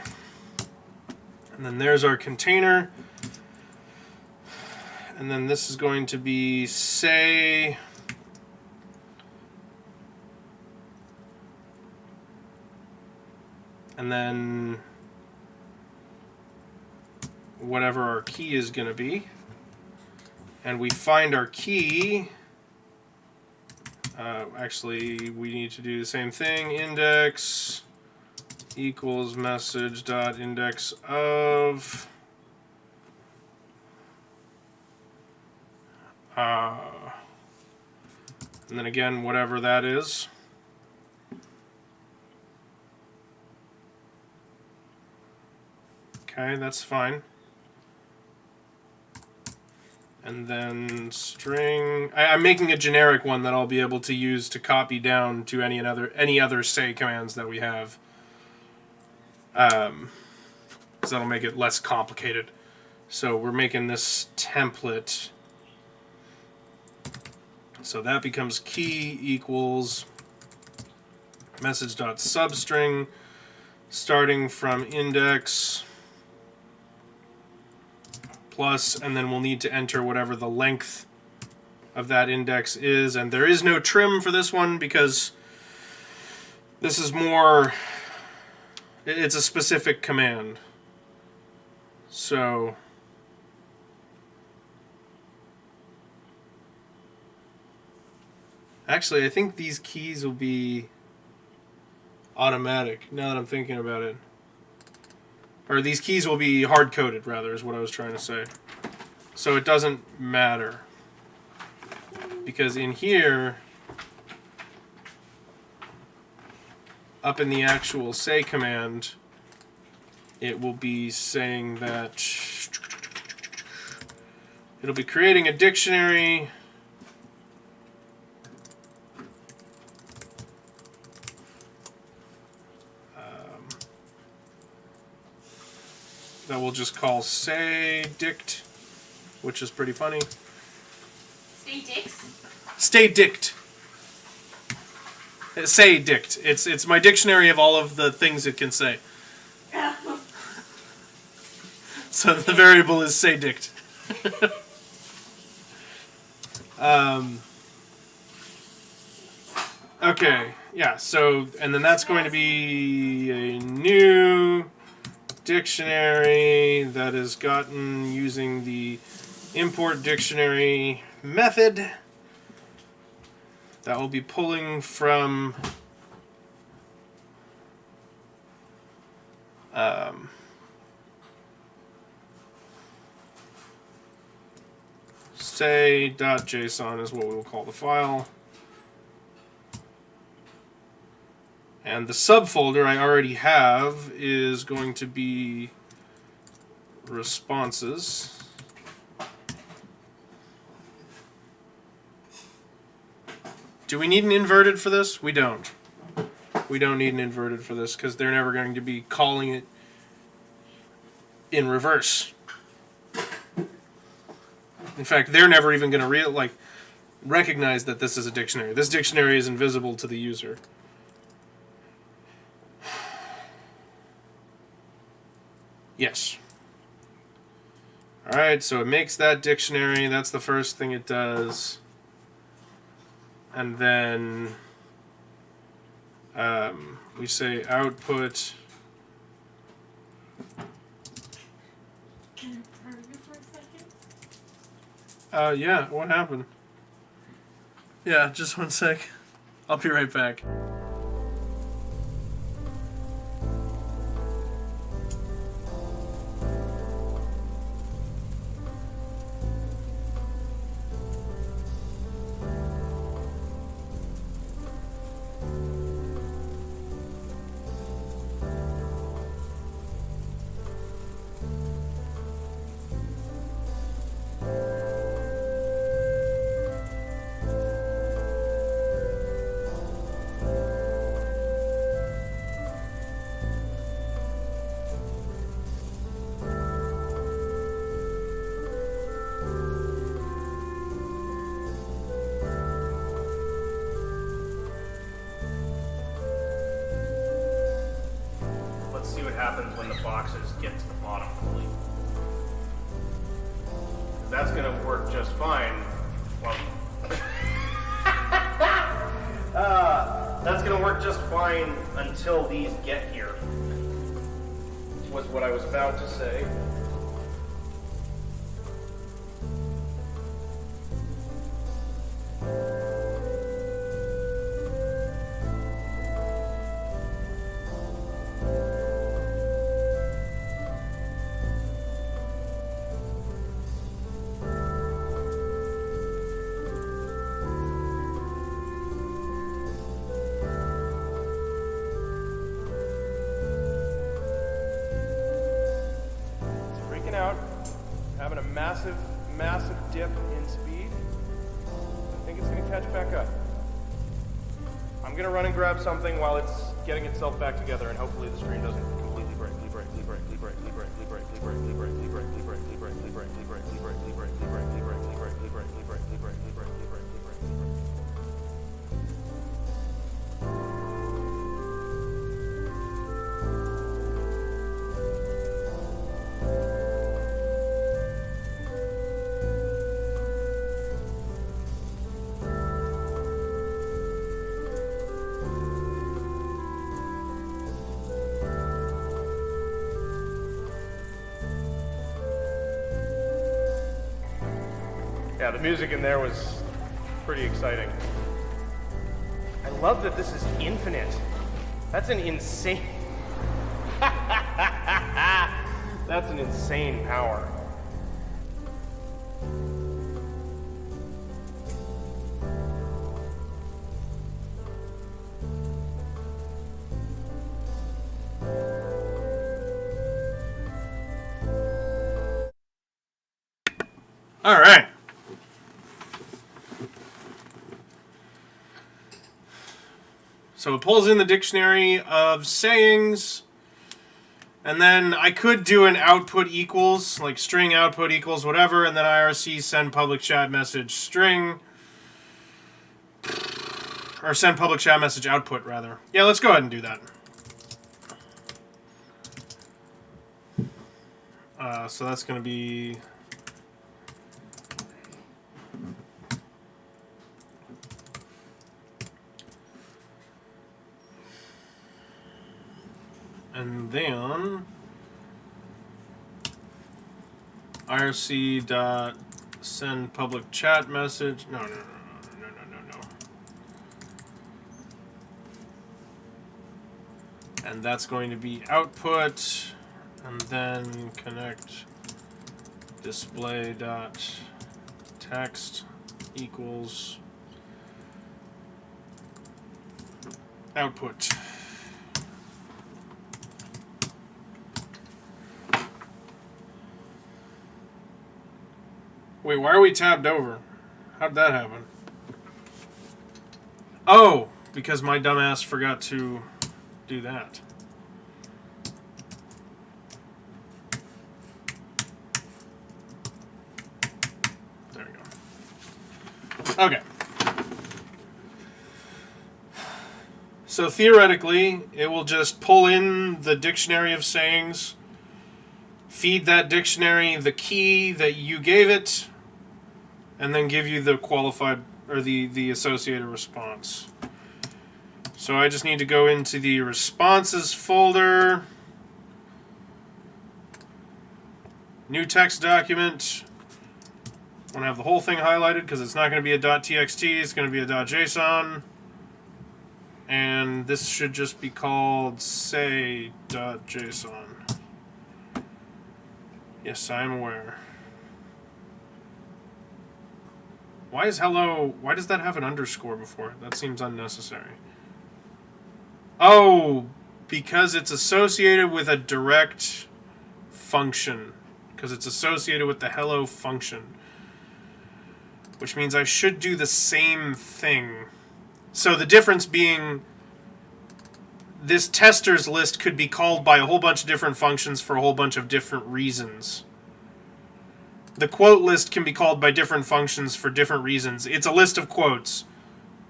And then there's our container. And then this is going to be say and then whatever our key is going to be. And we find our key. Actually, we need to do the same thing. Index equals message dot index of and then again whatever that is. Okay, that's fine. And then string. I'm making a generic one that I'll be able to use to copy down to any other say commands that we have. So that'll make it less complicated. So we're making this template. So that becomes key equals message.substring starting from index plus, and then we'll need to enter whatever the length of that index is. And there is no trim for this one because this is more... It's a specific command. So actually, I think these keys will be automatic now that I'm thinking about it. Or these keys will be hard-coded, rather, is what I was trying to say. So it doesn't matter. Because in here, up in the actual say command, it will be saying that it'll be creating a dictionary that we'll just call say dict, which is pretty funny. Stay dicks? Stay dict. Say dict. It's my dictionary of all of the things it can say. So the variable is say dict. Okay, yeah, so, and then that's going to be a new dictionary that is gotten using the import dictionary method that will be pulling from say.json is what we will call the file. And the subfolder I already have is going to be responses. Do we need an inverted for this? We don't. We don't need an inverted for this because they're never going to be calling it in reverse. In fact, they're never even going to recognize that this is a dictionary. This dictionary is invisible to the user. Yes. Alright, so it makes that dictionary. That's the first thing it does. And then we say output. Can I turn you for a second? Yeah, what happened? Yeah, just one sec. I'll be right back. happens when the boxes get to the bottom fully. That's going to work just fine. Well, that's going to work just fine until these get here, was what I was about to say. Out, having a massive dip in speed. I think it's going to catch back up. I'm going to run and grab something while it's getting itself back together, and hopefully the screen doesn't completely break. Yeah, the music in there was pretty exciting. I love that this is infinite. That's an insane... That's an insane power. All right. So it pulls in the dictionary of sayings, and then I could do an output equals, like string output equals whatever, and then IRC send public chat message string, or send public chat message output, rather. Yeah, let's go ahead and do that. So that's going to be... And then IRC dot send public chat message. No. And that's going to be output, and then connect display dot text equals output. Wait, why are we tabbed over? How'd that happen? Oh, because my dumbass forgot to do that. There we go. Okay. So theoretically, it will just pull in the dictionary of sayings, feed that dictionary the key that you gave it, and then give you the qualified or the associated response. So I just need to go into the responses folder, new text document. I want to have the whole thing highlighted because it's not going to be a .txt, it's going to be a .json. And this should just be called say.json. Yes, I am aware. Why is hello... Why does that have an underscore before it? That seems unnecessary. Oh, because it's associated with a direct function. Because it's associated with the hello function. Which means I should do the same thing. So the difference being... This testers list could be called by a whole bunch of different functions for a whole bunch of different reasons. The quote list can be called by different functions for different reasons. It's a list of quotes.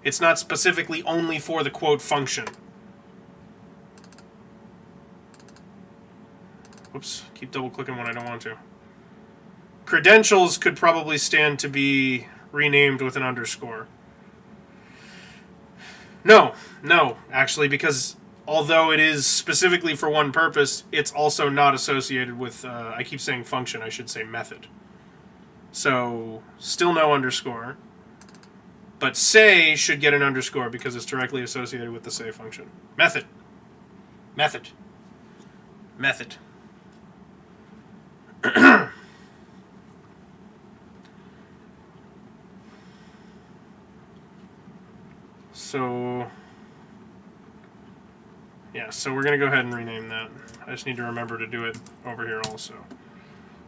It's not specifically only for the quote function. Whoops, keep double clicking when I don't want to. Credentials could probably stand to be renamed with an underscore. No, actually, because although it is specifically for one purpose, it's also not associated with, I keep saying function, I should say method. So, still no underscore. But say should get an underscore because it's directly associated with the say function. Method. So, yeah, so we're going to go ahead and rename that. I just need to remember to do it over here also.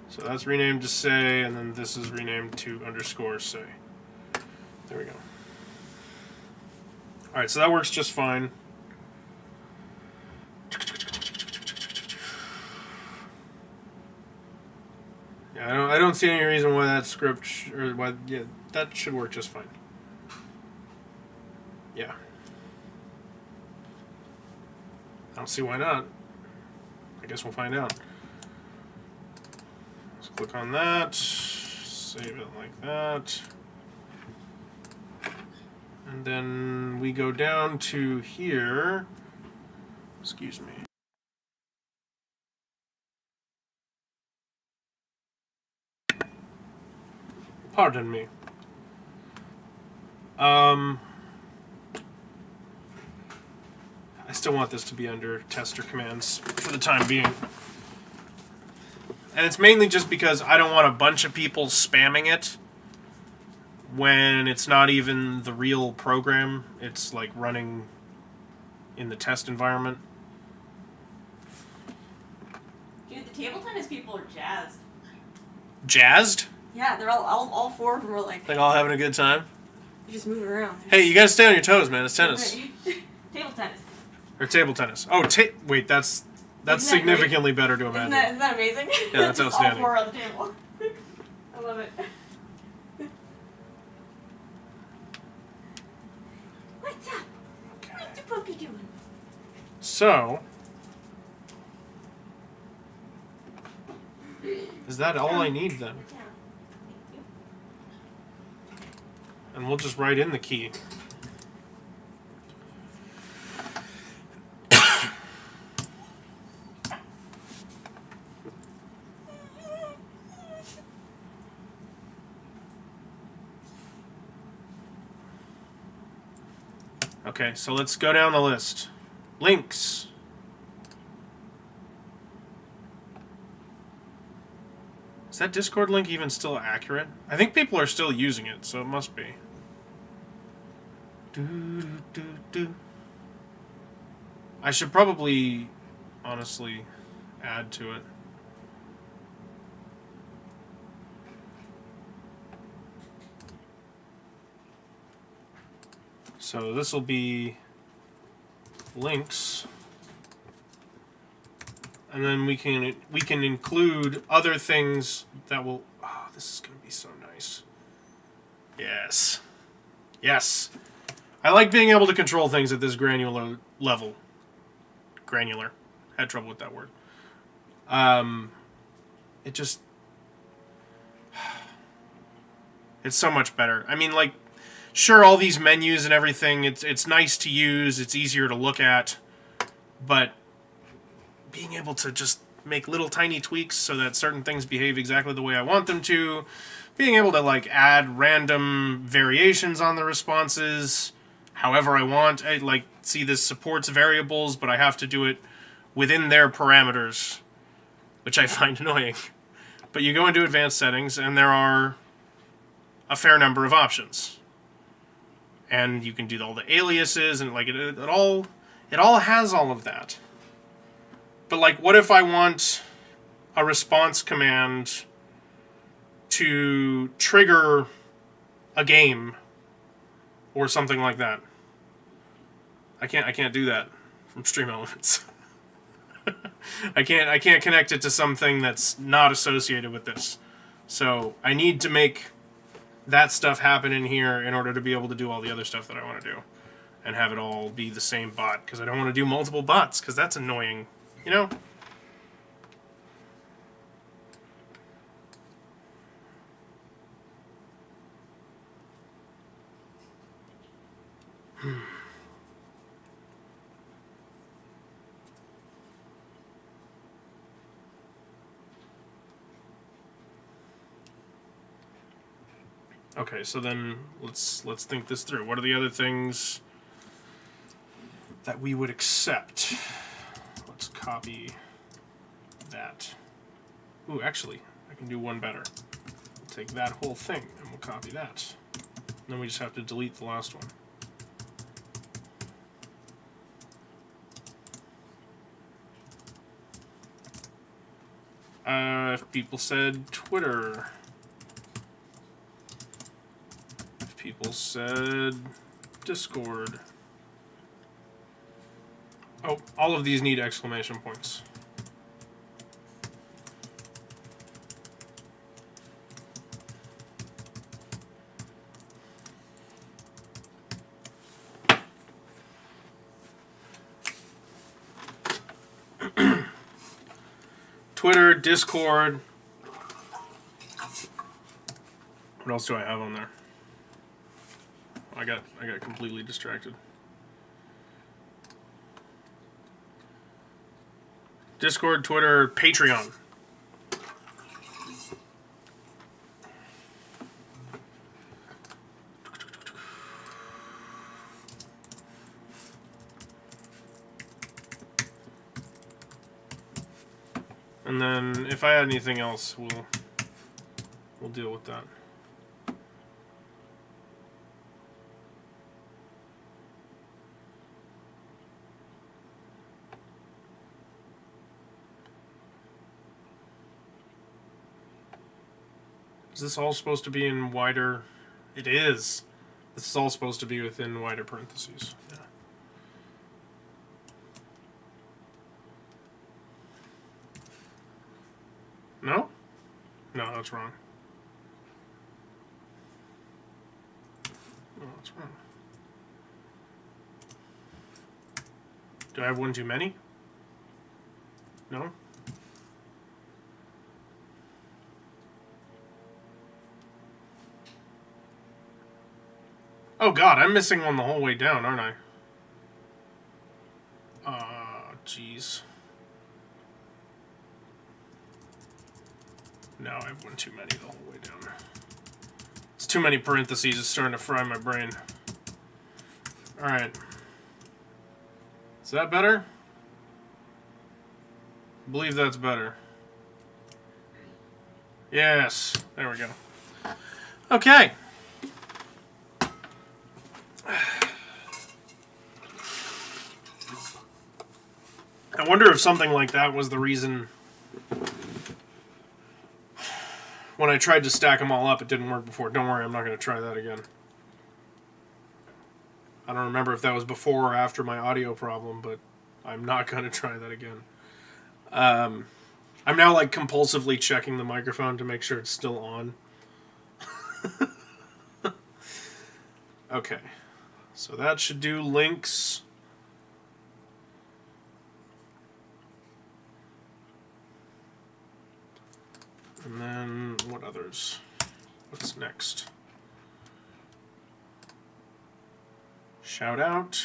So that's renamed to say, and then this is renamed to underscore say. There we go. Alright, so that works just fine. Yeah, I don't see any reason why that script that should work just fine. Yeah. I don't see why not. I guess we'll find out. Let's click on that. Save it like that. And then we go down to here. Excuse me. Pardon me. I still want this to be under tester commands for the time being. And it's mainly just because I don't want a bunch of people spamming it when it's not even the real program. It's like running in the test environment. Dude, the table tennis people are jazzed. Jazzed? Yeah, they're all four of them are like... Like all having a good time? You just move it around. Hey, you gotta stay on your toes, man. It's tennis. Table tennis. Or table tennis. Oh, wait, that's significantly better to imagine. Isn't that amazing? Yeah, that's outstanding. All four on the table. I love it. What's up? Okay. What's the puppy doing? So, is that all I need then? Yeah. Thank you. And we'll just write in the key. Okay, so let's go down the list. Links. Is that Discord link even still accurate? I think people are still using it, so it must be. I should probably, honestly, add to it. So this will be links, and then we can include other things that will. Oh, this is going to be so nice. Yes, yes. I like being able to control things at this granular level. Granular. Had trouble with that word. It just. It's so much better. I mean, like. Sure, all these menus and everything, it's nice to use, it's easier to look at, but being able to just make little tiny tweaks so that certain things behave exactly the way I want them to, being able to like add random variations on the responses however I want. I like see this supports variables, but I have to do it within their parameters, which I find annoying. But you go into advanced settings and there are a fair number of options. And you can do all the aliases and like it all has all of that. But like, what if I want a response command to trigger a game or something like that? I can't do that from Stream Elements. I can't connect it to something that's not associated with this. So I need to make that stuff happen in here in order to be able to do all the other stuff that I want to do and have it all be the same bot, because I don't want to do multiple bots because that's annoying, you know? Okay, so then let's think this through. What are the other things that we would accept? Let's copy that. Ooh, actually, I can do one better. We'll take that whole thing and we'll copy that. And then we just have to delete the last one. If people said Twitter. If people said Discord. Oh, all of these need exclamation points. Twitter, Discord. What else do I have on there? I got completely distracted. Discord, Twitter, Patreon. And then if I add anything else, we'll deal with that. Is this all supposed to be in wider? It is. This is all supposed to be within wider parentheses. Yeah. No? No, that's wrong. No, that's wrong. Do I have one too many? No? Oh god, I'm missing one the whole way down, aren't I? Jeez. No, I have one too many the whole way down. It's too many parentheses, it's starting to fry my brain. Alright. Is that better? I believe that's better. Yes, there we go. Okay. I wonder if something like that was the reason when I tried to stack them all up, it didn't work before. Don't worry, I'm not going to try that again. I don't remember if that was before or after my audio problem, but I'm not going to try that again. I'm now like compulsively checking the microphone to make sure it's still on. Okay, so that should do links. And then what others? What's next? Shout out.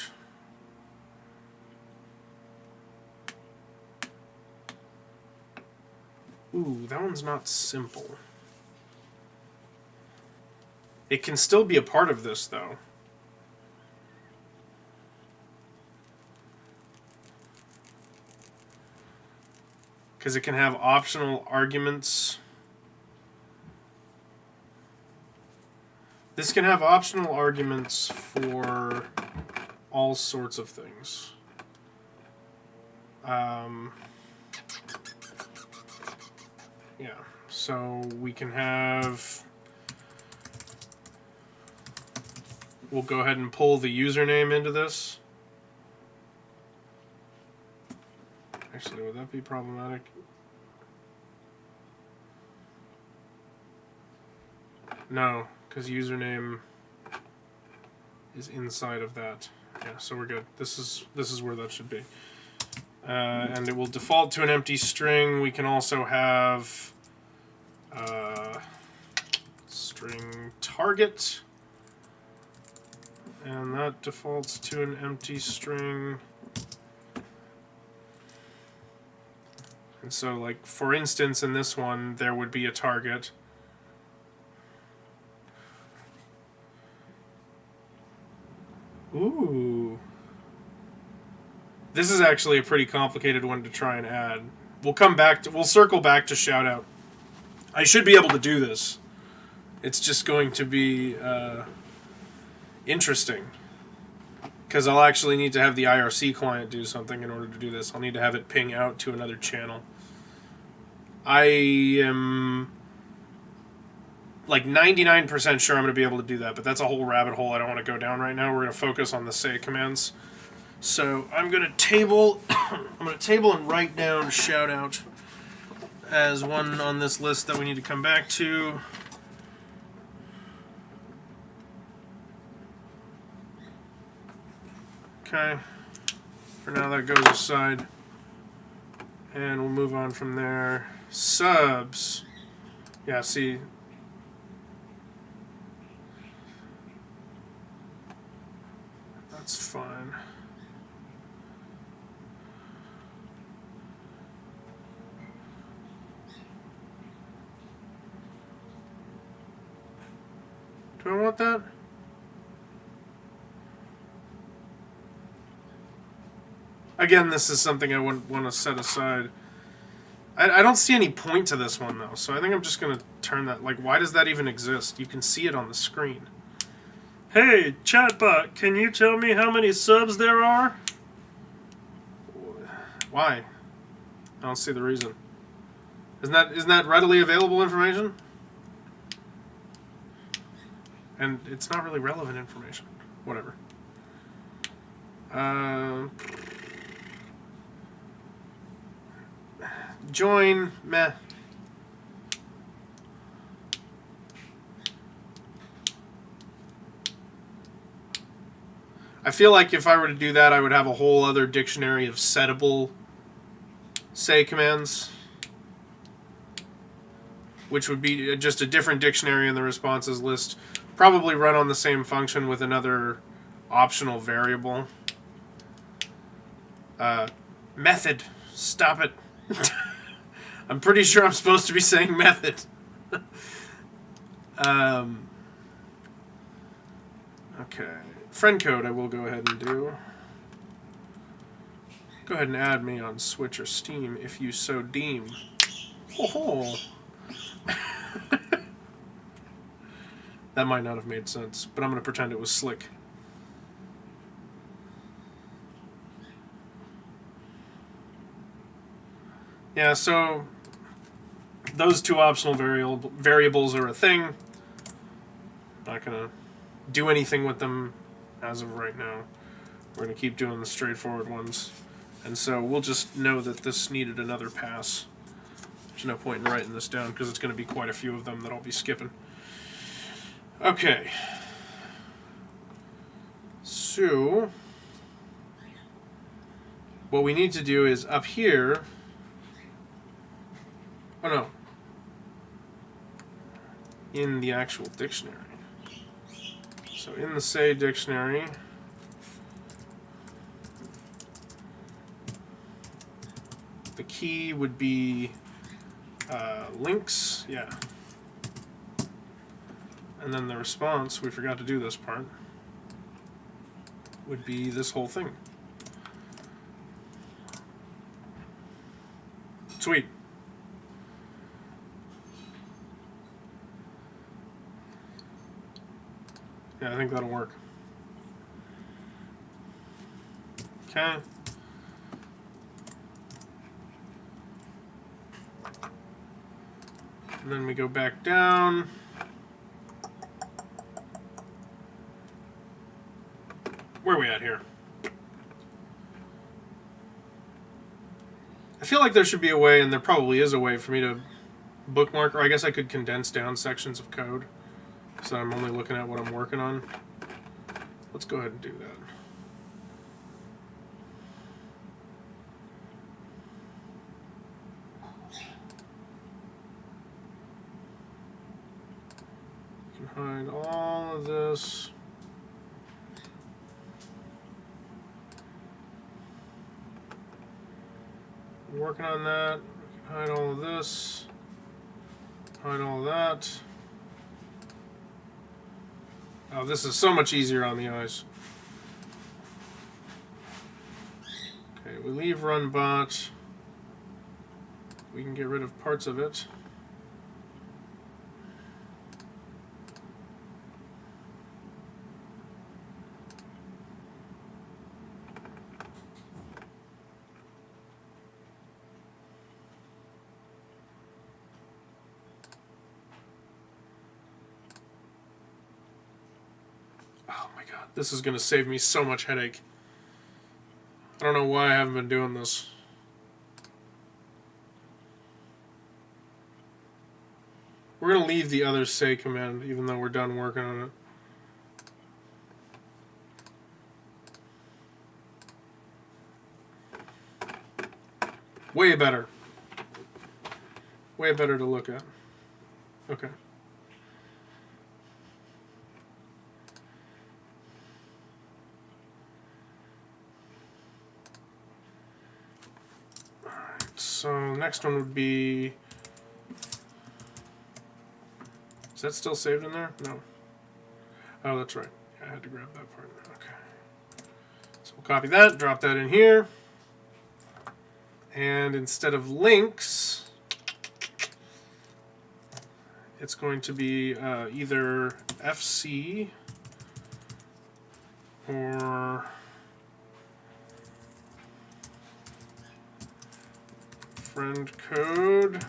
Ooh, that one's not simple. It can still be a part of this, though. Because it can have optional arguments. This can have optional arguments for all sorts of things. Yeah, so we can have... We'll go ahead and pull the username into this. Actually, would that be problematic? No, because username is inside of that. Yeah, so we're good. This is where that should be. And it will default to an empty string. We can also have string target. And that defaults to an empty string. And so, like, for instance, in this one, there would be a target. This is actually a pretty complicated one to try and add. We'll circle back to shout out. I should be able to do this. It's just going to be interesting. Because I'll actually need to have the IRC client do something in order to do this. I'll need to have it ping out to another channel. I am like 99% sure I'm going to be able to do that, but that's a whole rabbit hole I don't want to go down right now. We're going to focus on the say commands. So I'm going to table and write down shout out as one on this list that we need to come back to. Okay, for now that goes aside, and we'll move on from there. Subs, yeah, see, that's fine. Do I want that? Again, this is something I wouldn't want to set aside. I don't see any point to this one, though, so I think I'm just going to turn that. Like, why does that even exist? You can see it on the screen. Hey, chatbot, can you tell me how many subs there are? Why? I don't see the reason. Isn't that readily available information? And it's not really relevant information. Whatever. Join, meh. I feel like if I were to do that, I would have a whole other dictionary of settable say commands, which would be just a different dictionary in the responses list, probably run on the same function with another optional variable. Method. Stop it. I'm pretty sure I'm supposed to be saying method. Okay. Friend code I will go ahead and do. Go ahead and add me on Switch or Steam if you so deem. Oh. That might not have made sense, but I'm going to pretend it was slick. Yeah, so those two optional variables are a thing. Not going to do anything with them as of right now. We're going to keep doing the straightforward ones. And so we'll just know that this needed another pass. There's no point in writing this down because it's going to be quite a few of them that I'll be skipping. Okay. So what we need to do is up here. Oh no. In the actual dictionary. So in the say dictionary, the key would be links, yeah. And then the response, we forgot to do this part, would be this whole thing. Sweet. Yeah, I think that'll work. Okay. And then we go back down. Where are we at here? I feel like there should be a way, and there probably is a way for me to bookmark, or I guess I could condense down sections of code so that I'm only looking at what I'm working on. Let's go ahead and do that. You can hide all of this. Working on that. We can hide all of this. Hide all of that. Oh, this is so much easier on the eyes. Okay, we leave run bot. We can get rid of parts of it. Oh my god, this is going to save me so much headache. I don't know why I haven't been doing this. We're going to leave the other say command, even though we're done working on it. Way better. Way better to look at. Okay. So next one would be, is that still saved in there? No. Oh, that's right. I had to grab that part. Okay. So we'll copy that, drop that in here. And instead of links, it's going to be either FC or friend code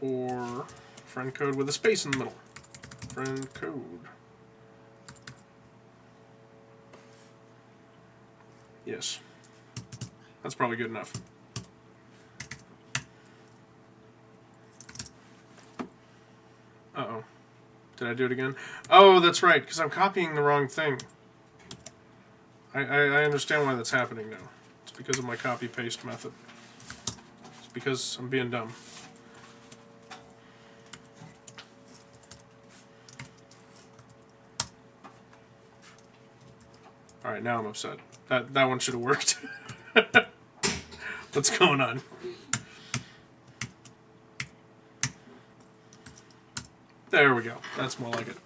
or friend code with a space in the middle. Friend code. Yes. That's probably good enough. Uh-oh. Did I do it again? Oh, that's right, because I'm copying the wrong thing. I understand why that's happening now. It's because of my copy-paste method. It's because I'm being dumb. Alright, now I'm upset. That one should have worked. What's going on? There we go. That's more like it.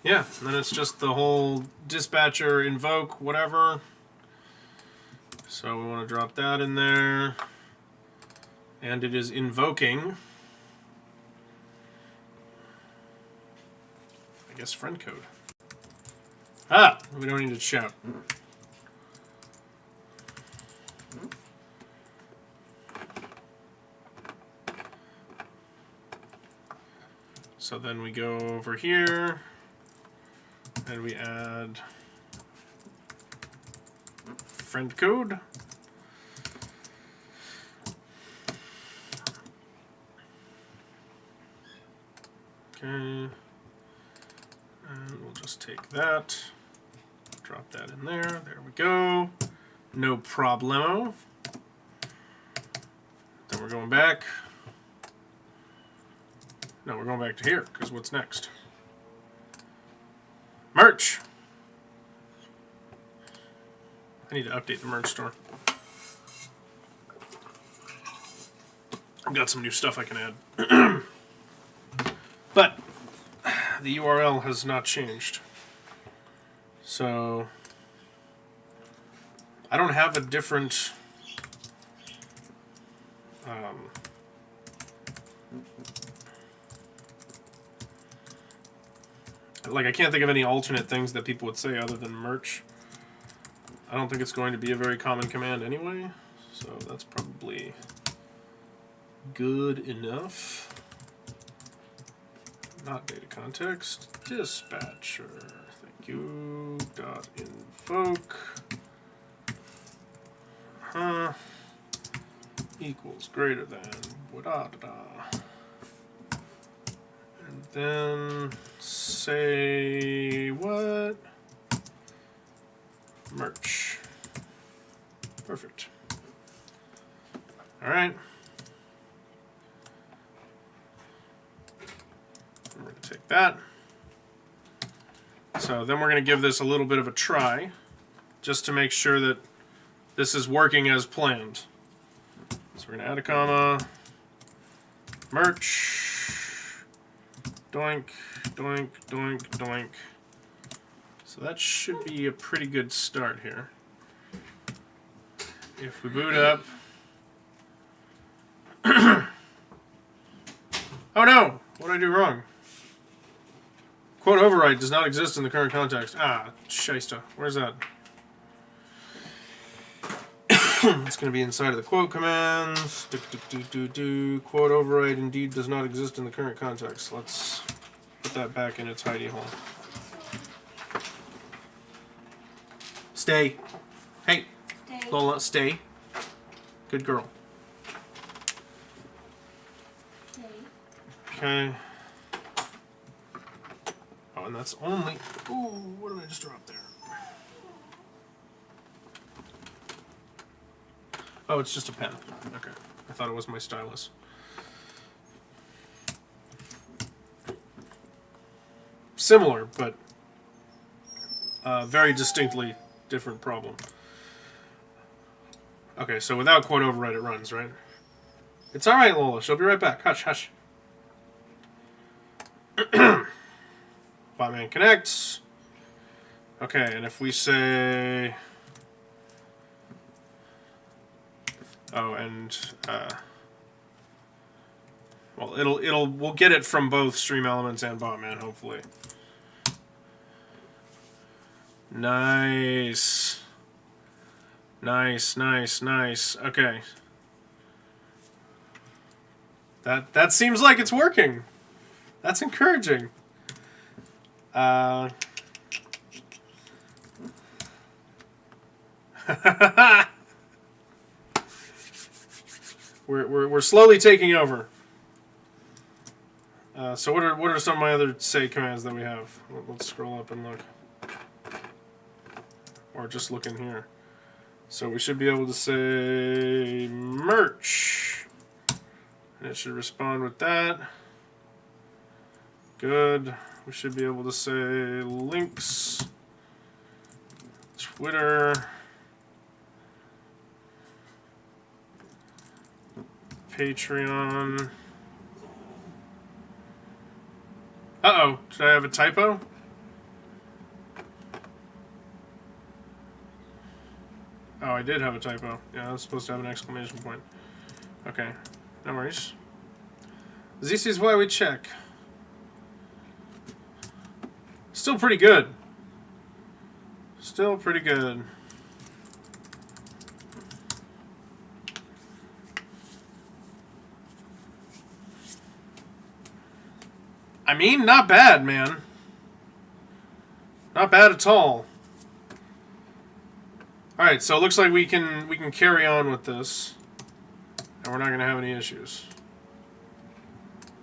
Yeah, and then it's just the whole dispatcher, invoke, whatever. So we want to drop that in there. And it is invoking, I guess, friend code. Ah, we don't need to shout. So then we go over here. And we add friend code. Okay. And we'll just take that, drop that in there. There we go. No problemo. Then we're going back. No, we're going back to here, because what's next? Merch! I need to update the merch store. I've got some new stuff I can add. But the URL has not changed. So I don't have a different like, I can't think of any alternate things that people would say other than merch. I don't think it's going to be a very common command anyway, so that's probably good enough. Not data context, dispatcher, thank you, dot invoke, equals greater than, da-da-da. And then say what? Merch. Perfect. All right. We're going to take that. So then we're going to give this a little bit of a try, just to make sure that this is working as planned. So we're going to add a comma, merch, doink, doink, doink, doink. So that should be a pretty good start here. If we boot up... Oh no! What did I do wrong? Quote override does not exist in the current context. Ah, shysta. Where's that? It's going to be inside of the quote commands. Quote override indeed does not exist in the current context. Let's put that back in its hidey hole. Stay. Hey. Stay. Lola, stay. Good girl. Stay. Okay. Oh, and that's only... Ooh, what did I just drop there? Oh, it's just a pen. Okay. I thought it was my stylus. Similar, but very distinctly different problem. Okay, so without quote override it runs, right? It's alright, Lola. She'll be right back. Hush, hush. Botman connects. Okay, and if we say... Oh, and well, we'll get it from both Stream Elements and Botman, hopefully. Nice. Nice, nice, nice. Okay. That seems like it's working. That's encouraging. We're slowly taking over. So what are some of my other say commands that we have? Let's scroll up and look, or just look in here. So we should be able to say merch, and it should respond with that. Good. We should be able to say links, Twitter, Patreon. Uh-oh, did I have a typo? Oh, I did have a typo. Yeah, I was supposed to have an exclamation point. Okay, no worries. This is why we check. Still pretty good. Still pretty good. I mean, not bad, man. Not bad at all. Alright, so it looks like we can carry on with this. And we're not going to have any issues.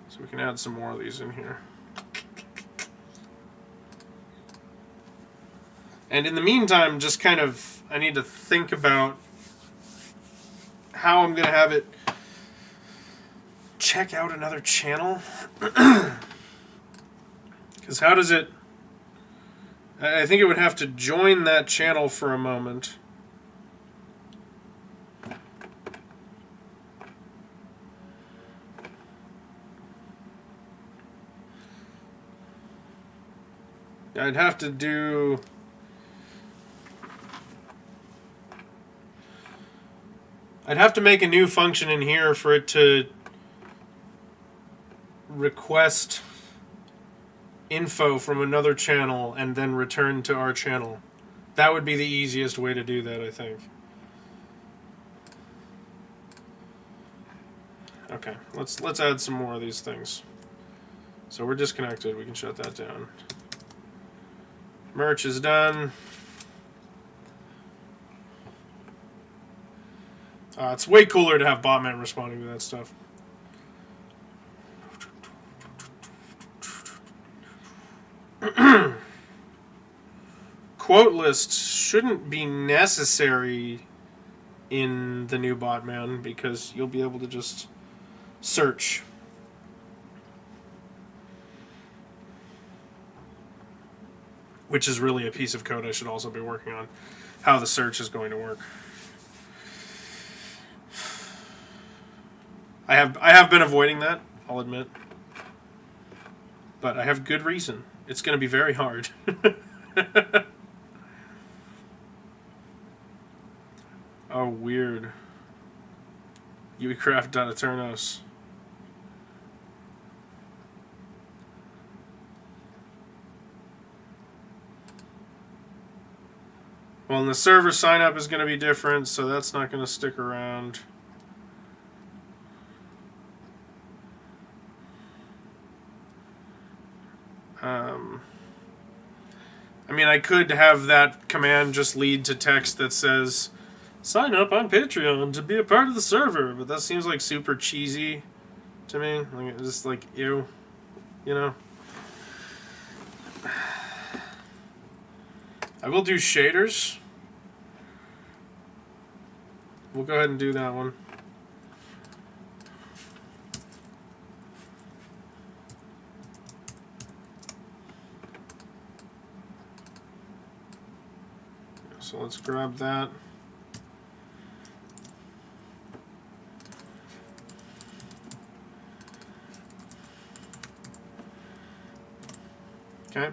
So we can add some more of these in here. And in the meantime, just kind of, I need to think about how I'm going to have it check out another channel. Because how does it... I think it would have to join that channel for a moment. I'd have to do... I'd have to make a new function in here for it to request info from another channel and then return to our channel. That would be the easiest way to do that, I think. Okay, let's add some more of these things. So we're disconnected. We can shut that down. Merch is done. It's way cooler to have Botman responding to that stuff. Quote lists shouldn't be necessary in the new Botman because you'll be able to just search. which is really a piece of code I should also be working on, how the search is going to work. I have been avoiding that, I'll admit. But I have good reason. It's going to be very hard. Oh, weird. Uecraft.Eternos. Well, and the server sign-up is going to be different, so that's not going to stick around. I mean, I could have that command just lead to text that says, sign up on Patreon to be a part of the server, but that seems like super cheesy to me. Like, it's just like, ew, you know? I will do shaders. We'll go ahead and do that one. So let's grab that. Okay.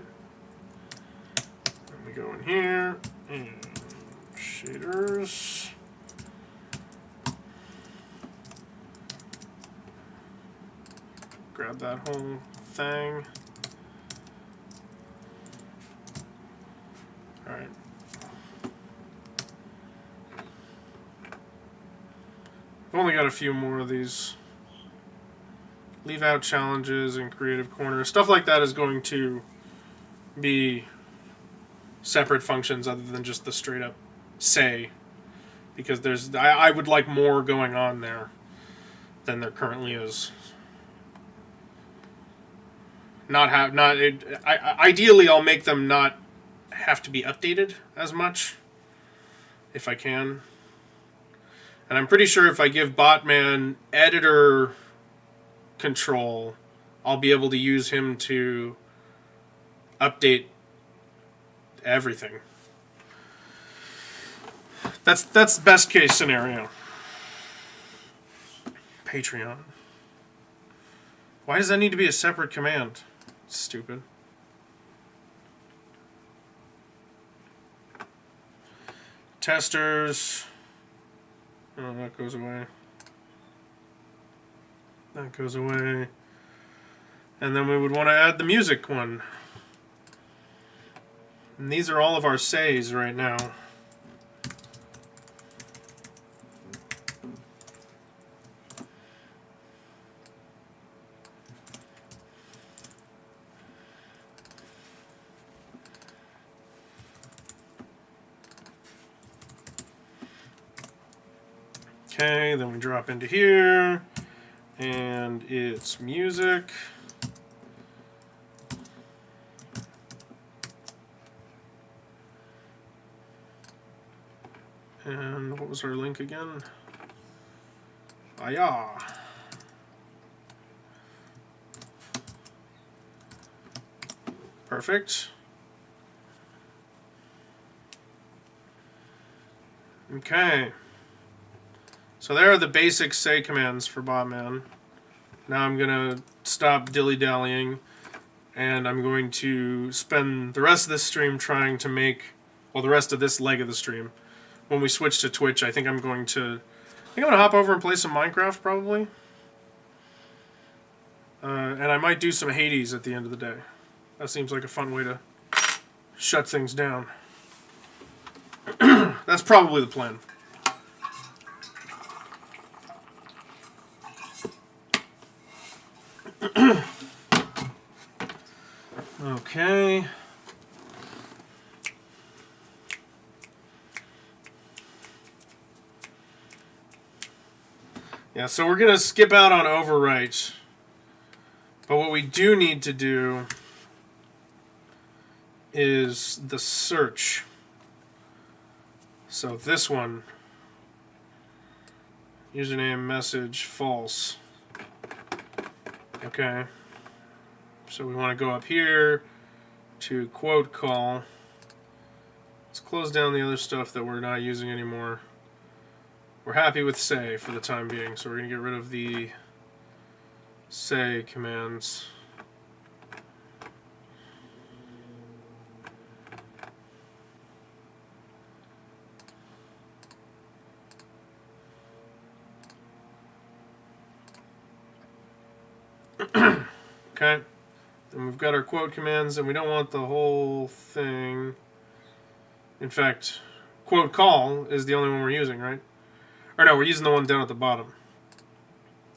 Let me go in here and shaders. Grab that whole thing. All right. I've only got a few more of these. Leave out challenges and creative corner. Stuff like that is going to be separate functions other than just the straight up say. Because I would like more going on there than there currently is. Ideally, I'll make them not have to be updated as much, if I can. And I'm pretty sure if I give Botman editor control, I'll be able to use him to update everything. That's best case scenario. Patreon. Why does that need to be a separate command? Stupid. Testers. Oh, that goes away. That goes away. And then we would want to add the music one. And these are all of our says right now. Okay, then we drop into here, and it's music. And what was our link again? Ah, yeah. Perfect. Okay. So there are the basic say commands for Botman. Now I'm going to stop dilly-dallying, and I'm going to spend the rest of this stream trying to make, well, the rest of this leg of the stream. When we switch to Twitch, I think I'm going to hop over and play some Minecraft, probably. And I might do some Hades at the end of the day. That seems like a fun way to shut things down. That's probably the plan. Okay. Yeah, so we're going to skip out on overwrite. But what we do need to do is the search. So this one, username, message, false. Okay. So we want to go up here to quote call. Let's close down the other stuff that we're not using anymore. We're happy with say for the time being, so we're going to get rid of the say commands. Okay, then we've got our quote commands, and we don't want the whole thing. In fact, quote call is the only one we're using, right? Or no, we're using the one down at the bottom.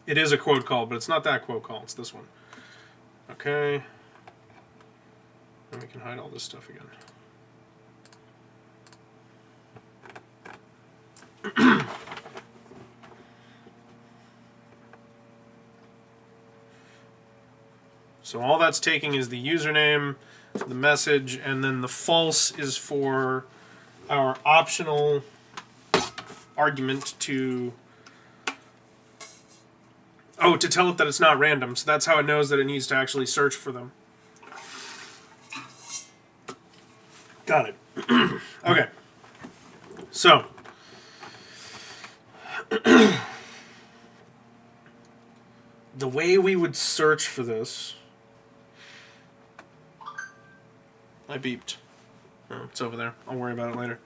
It is a quote call, but it's not that quote call, it's this one. Okay. Then we can hide all this stuff again. So all that's taking is the username, the message, and then the false is for our optional argument to tell it that it's not random. So that's how it knows that it needs to actually search for them. Got it. Okay. So the way we would search for this, I beeped. Oh, it's over there. I'll worry about it later.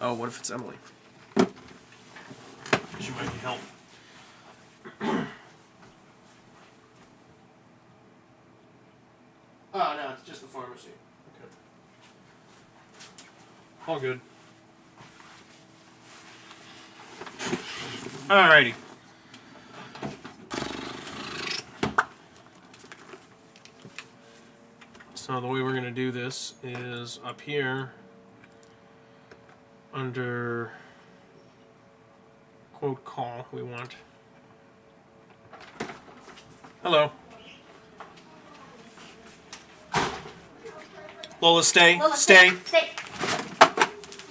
Oh, what if it's Emily? She might need help. Oh, no, it's just the pharmacy. Okay. All good. Alrighty. So the way we're going to do this is up here under quote call we want. Hello. Lola, stay. Lola, stay. Stay.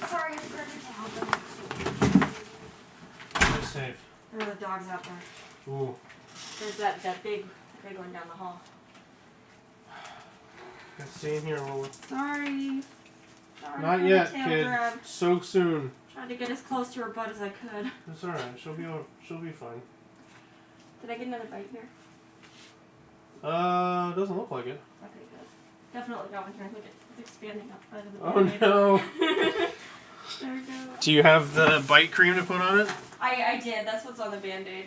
Sorry, I forgot to help them. Stay safe. There are the dogs out there. Ooh. There's that big one down the hall. Stay in here, Lola. Sorry. Not for yet, the tail kid. grab. So soon. Tried to get as close to her butt as I could. It's alright. She'll be fine. Did I get another bite here? Doesn't look like it. Okay, good. Definitely got one here. Look, it's expanding up out of the Oh band-aid. no. There we go. Do you have the bite cream to put on it? I did. That's what's on the band-aid.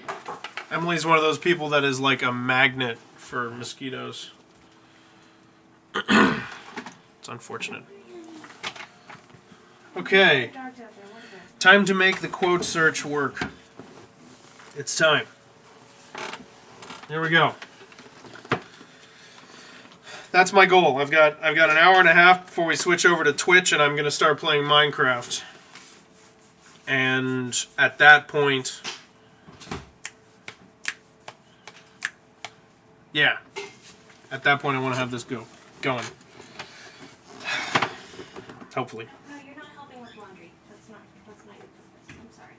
Emily's one of those people that is like a magnet for mosquitoes. It's unfortunate. Okay. Dogs out there. What are they? Time to make the quote search work. It's time. Here we go. That's my goal. I've got an hour and a half before we switch over to Twitch, and I'm going to start playing Minecraft. And at that point, yeah, at that point I want to have this going. Hopefully. No, you're not helping with laundry. That's not your purpose. I'm sorry.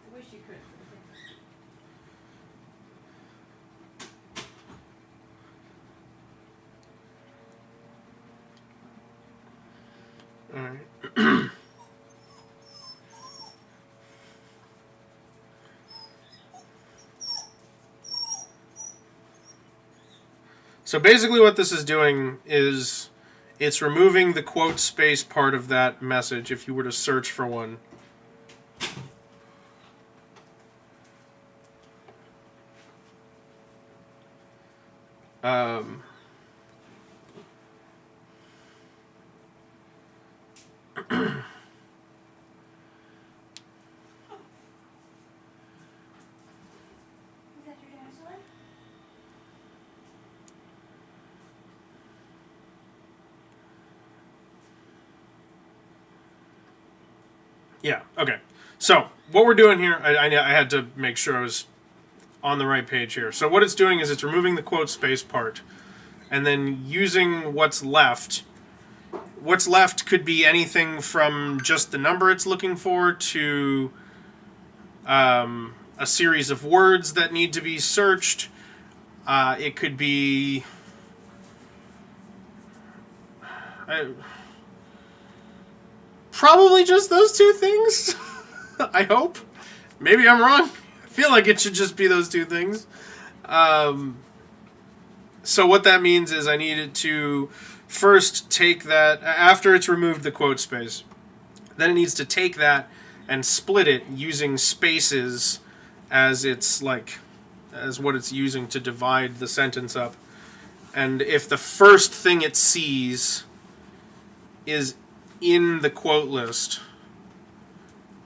I wish you could. Alright. So basically what this is doing is it's removing the quote space part of that message if you were to search for one. Is that your dad's one? Yeah, okay. So, what we're doing here, I had to make sure I was on the right page here. So what it's doing is it's removing the quote space part and then using what's left. What's left could be anything from just the number it's looking for to a series of words that need to be searched. It could be Probably just those two things. I hope. Maybe I'm wrong. I feel like it should just be those two things. So what that means is I needed to first take that, after it's removed the quote space, then it needs to take that and split it using spaces as it's like, as what it's using to divide the sentence up. And if the first thing it sees is in the quote list,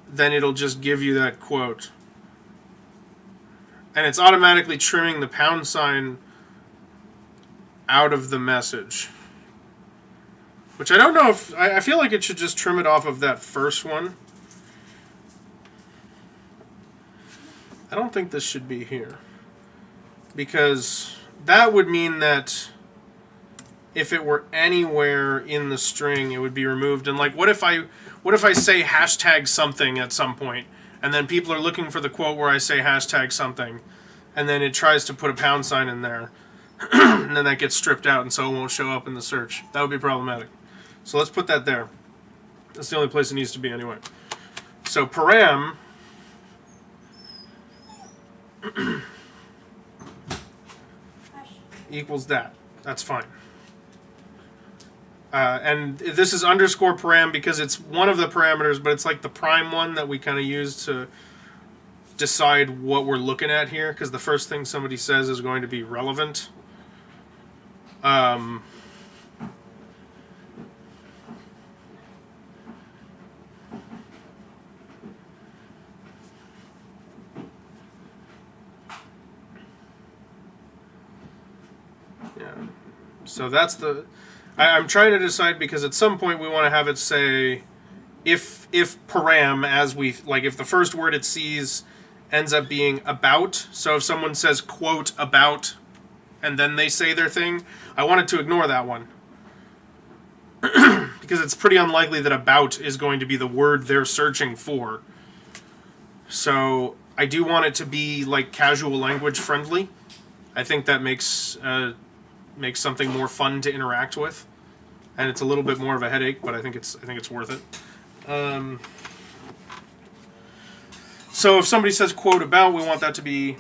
then it'll just give you that quote. And it's automatically trimming the pound sign out of the message. Which I don't know if... I feel like it should just trim it off of that first one. I don't think this should be here. Because that would mean that if it were anywhere in the string, it would be removed. And like, what if I say hashtag something at some point, and then people are looking for the quote where I say hashtag something, and then it tries to put a pound sign in there, and then that gets stripped out, and so it won't show up in the search. That would be problematic. So let's put that there. That's the only place it needs to be anyway. So param equals that. That's fine. And this is underscore param because it's one of the parameters, but it's like the prime one that we kind of use to decide what we're looking at here, because the first thing somebody says is going to be relevant. Yeah. So that's the... I'm trying to decide because at some point we want to have it say if param, as we like, if the first word it sees ends up being about. So if someone says quote about and then they say their thing, I want it to ignore that one. Because it's pretty unlikely that about is going to be the word they're searching for. So I do want it to be like casual language friendly. I think that makes something more fun to interact with, and it's a little bit more of a headache, but I think it's worth it. So if somebody says quote about, we want that to be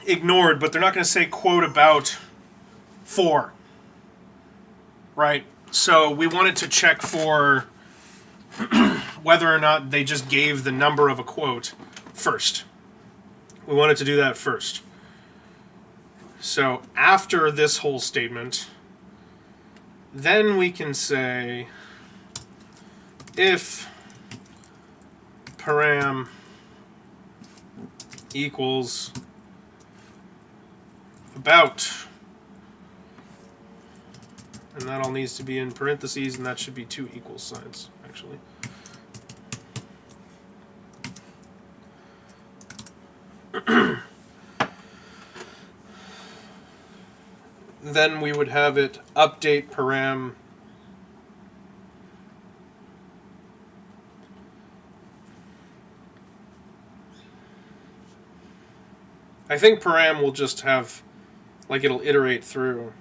ignored, but they're not going to say quote about for, right? So we wanted to check for whether or not they just gave the number of a quote first. We wanted to do that first. So after this whole statement, then we can say if param equals about, and that all needs to be in parentheses, and that should be 2 equal signs, actually. Then we would have it update param I think param will just have, like, it'll iterate through.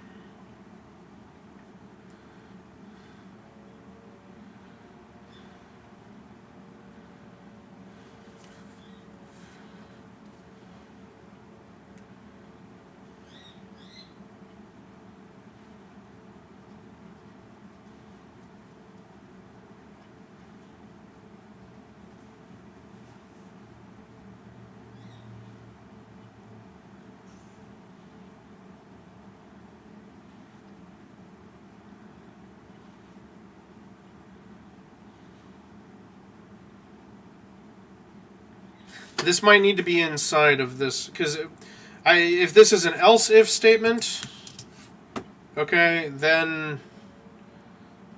This might need to be inside of this, because if this is an else-if statement, okay, then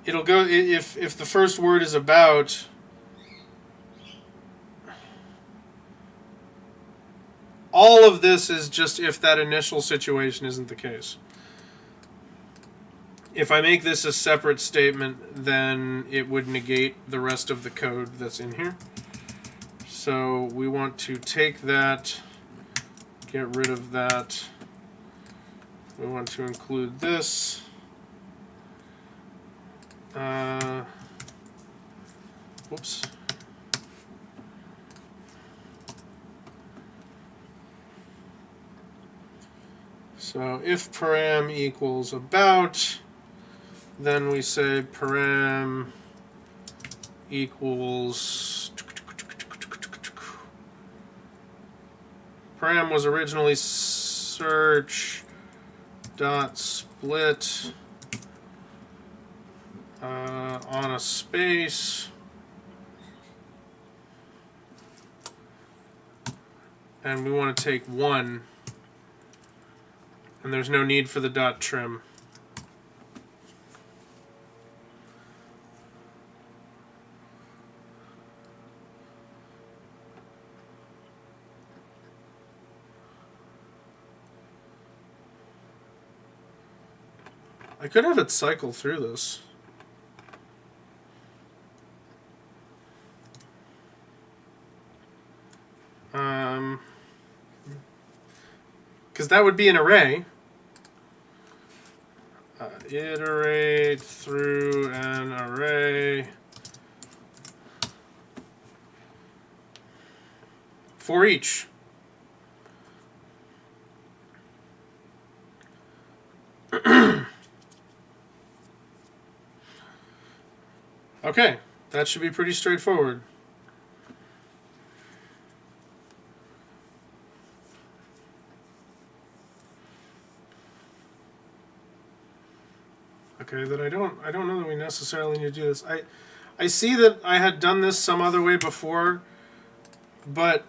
it'll go, if the first word is about, all of this is just if that initial situation isn't the case. If I make this a separate statement, then it would negate the rest of the code that's in here. So we want to take that, get rid of that. We want to include this, Whoops. So if param equals about, then we say param equals. Param was originally search dot split on a space, and we want to take 1, and there's no need for the dot trim. I could have it cycle through this. Because that would be an array. Iterate through an array for each. Okay, that should be pretty straightforward. Okay, that I don't know that we necessarily need to do this. I see that I had done this some other way before, but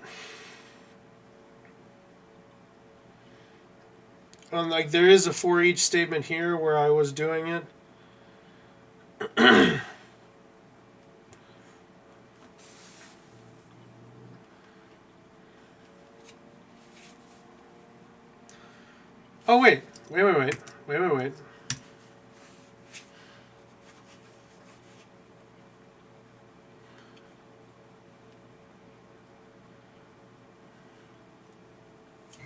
like there is a for each statement here where I was doing it. Oh wait.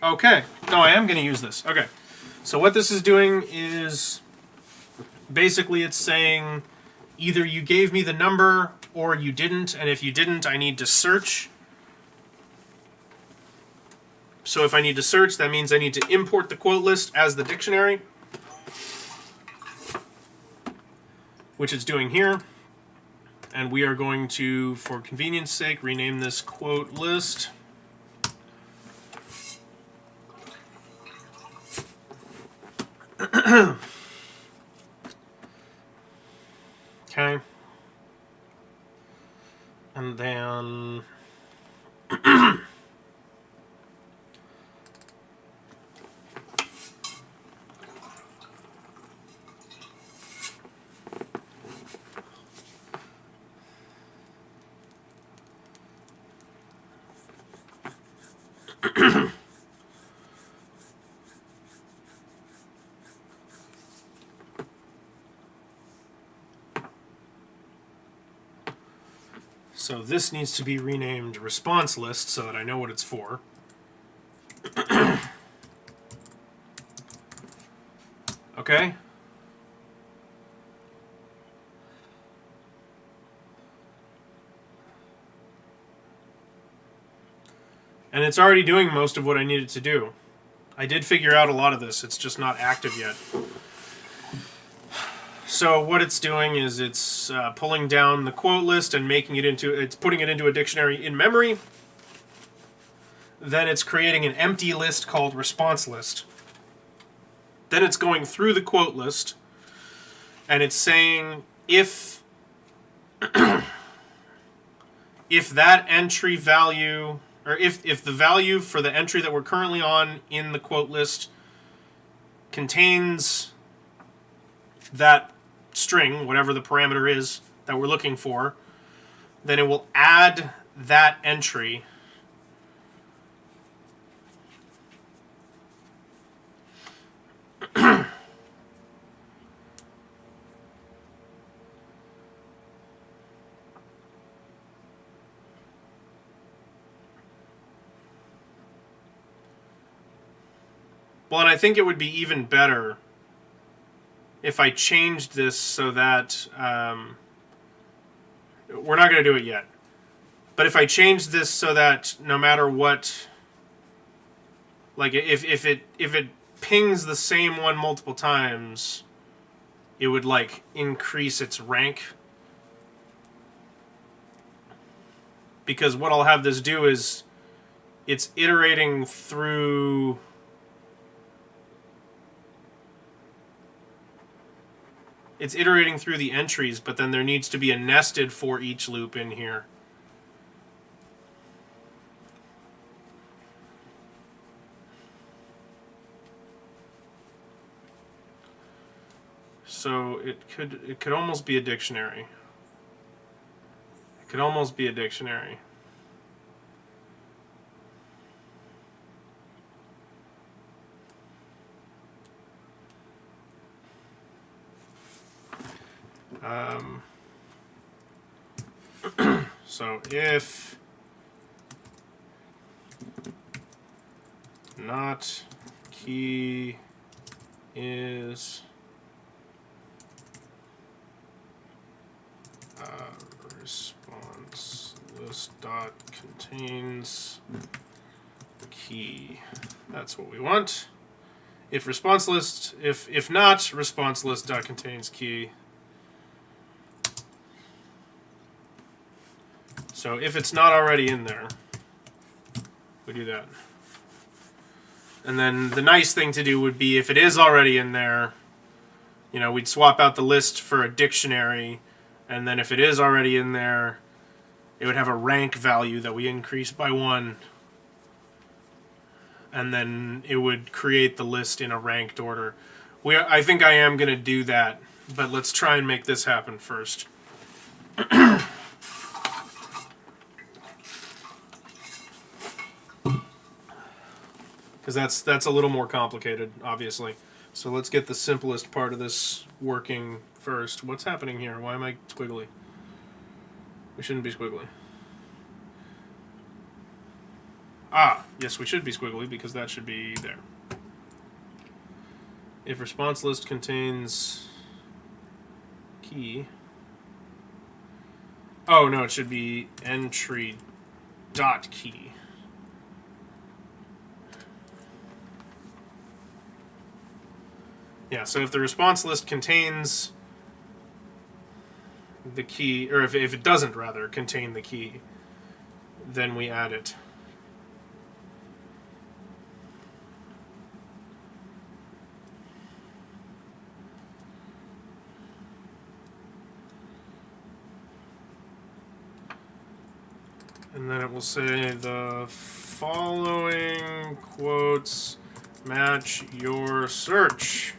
Okay. No, I am going to use this. Okay. So what this is doing is basically it's saying either you gave me the number or you didn't, and if you didn't, I need to search. So if I need to search, that means I need to import the quote list as the dictionary, which it's doing here. And we are going to, for convenience sake, rename this quote list. Okay. And then so this needs to be renamed response list so that I know what it's for. Okay. And it's already doing most of what I needed to do. I did figure out a lot of this. It's just not active yet. So what it's doing is it's pulling down the quote list and making it into, it's putting it into a dictionary in memory. Then it's creating an empty list called response list. Then it's going through the quote list and it's saying if that entry value, or if the value for the entry that we're currently on in the quote list contains that string, whatever the parameter is that we're looking for, then it will add that entry well, and I think it would be even better if I changed this so that we're not going to do it yet. But if I change this so that no matter what, like if it pings the same one multiple times, it would like increase its rank. Because what I'll have this do is it's iterating through the entries, but then there needs to be a nested for each loop in here. So it could almost be a dictionary. It could almost be a dictionary. So if not key is response list dot contains key. That's what we want. If response list, if not response list dot contains key. So if it's not already in there, we do that. And then the nice thing to do would be if it is already in there, you know, we'd swap out the list for a dictionary, and then if it is already in there, it would have a rank value that we increase by 1. And then it would create the list in a ranked order. I think I am going to do that, but let's try and make this happen first. Because that's a little more complicated, obviously. So let's get the simplest part of this working first. What's happening here? Why am I squiggly? We shouldn't be squiggly. Ah, yes, we should be squiggly because that should be there. If response list contains key. Oh, no, it should be entry dot key. Yeah, so if the response list contains the key, or if it doesn't, rather, contain the key, then we add it. And then it will say the following quotes match your search.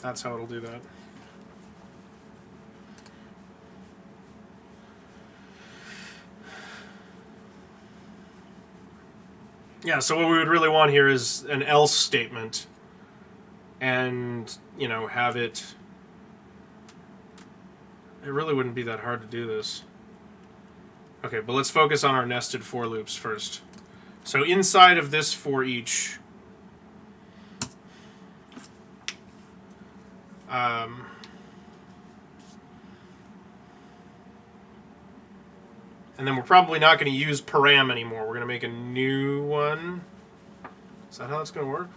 That's how it'll do that. Yeah, so what we would really want here is an else statement. And, you know, have it... It really wouldn't be that hard to do this. Okay, but let's focus on our nested for loops first. So inside of this for each... and then we're probably not going to use param anymore. We're going to make a new one. Is that how it's going to work?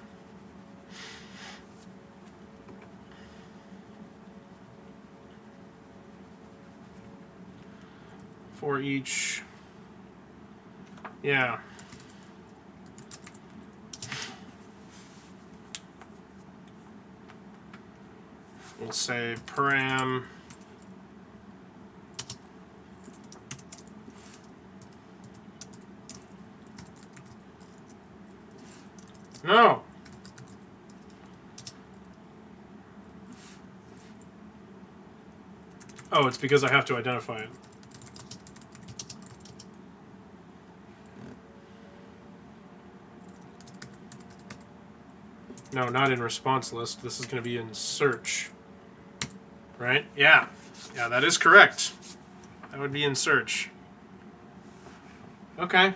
For each... Yeah. We'll say param no. Oh, it's because I have to identify it. No, not in response list. This is going to be in search. Right? Yeah. Yeah, that is correct. That would be in search. Okay.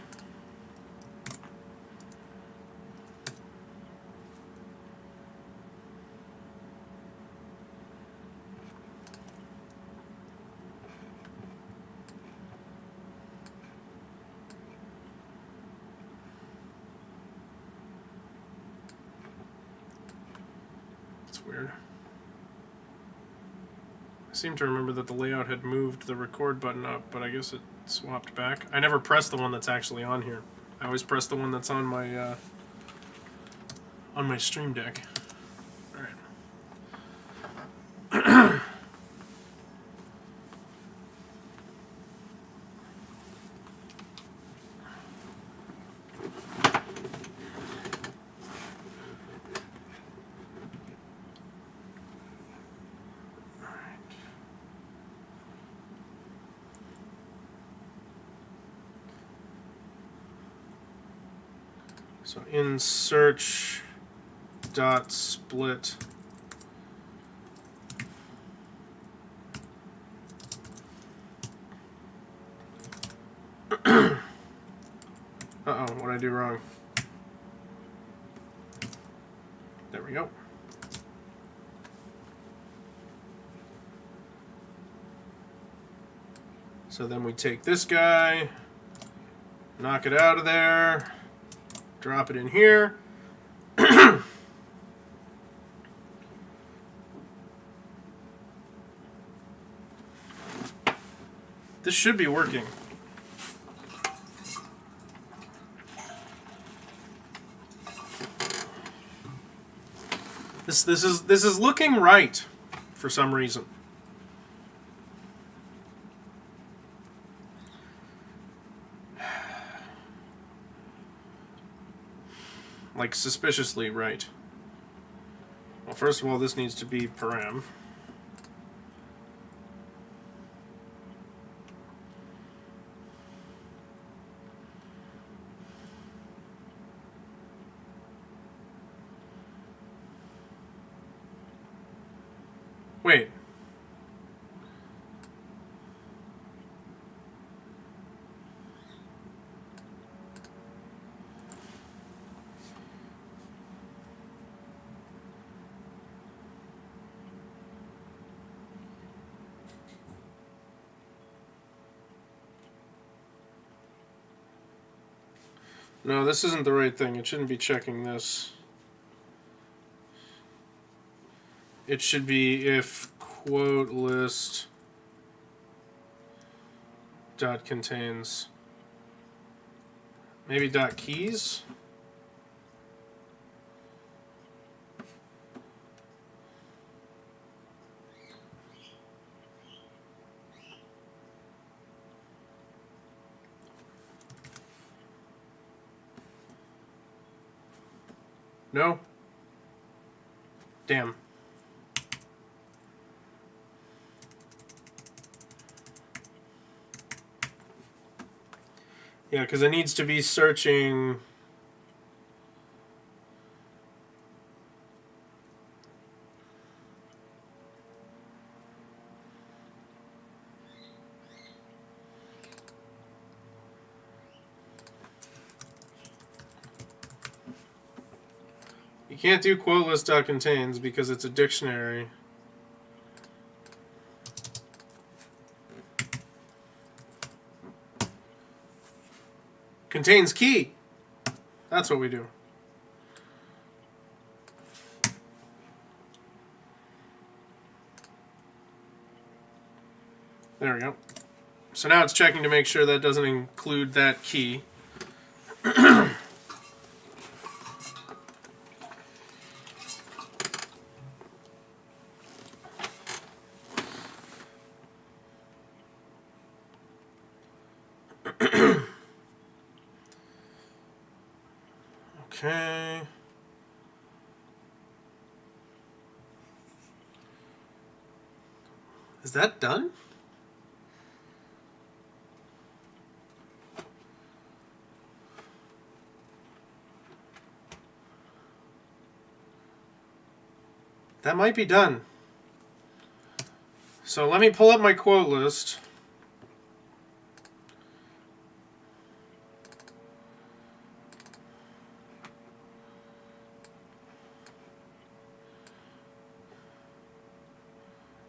weird. I seem to remember that the layout had moved the record button up, but I guess it swapped back. I never press the one that's actually on here. I always press the one that's on my Stream Deck. All right. So in search dot split. Uh-oh, what'd I do wrong? There we go. So then we take this guy, knock it out of there, drop it in here. This should be working. This is looking right for some reason. Like suspiciously right. Well, first of all, this needs to be param. Wait. No, this isn't the right thing. It shouldn't be checking this. It should be if quote list dot contains maybe dot keys. No? Damn. Yeah, because it needs to be searching. You can't do quote list dot contains because it's a dictionary. Contains key. That's what we do. There we go. So now it's checking to make sure that doesn't include that key. Okay. Is that done? That might be done. So let me pull up my quote list.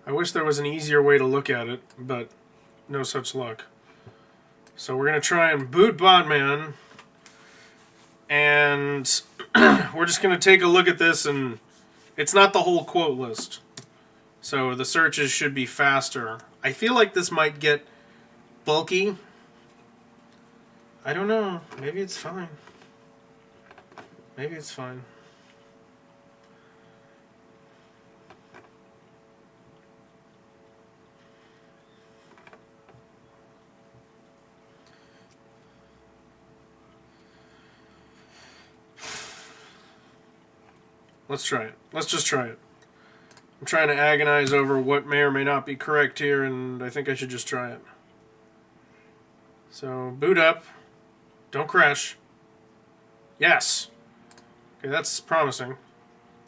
I wish there was an easier way to look at it, but no such luck. So we're going to try and boot botman, and we're just going to take a look at this and It's not the whole quote list. So the searches should be faster. I feel like this might get bulky. I don't know. Maybe it's fine. Maybe it's fine. Let's try it. Let's just try it. I'm trying to agonize over what may or may not be correct here, and I think I should just try it. So, boot up. Don't crash. Yes. Okay, that's promising.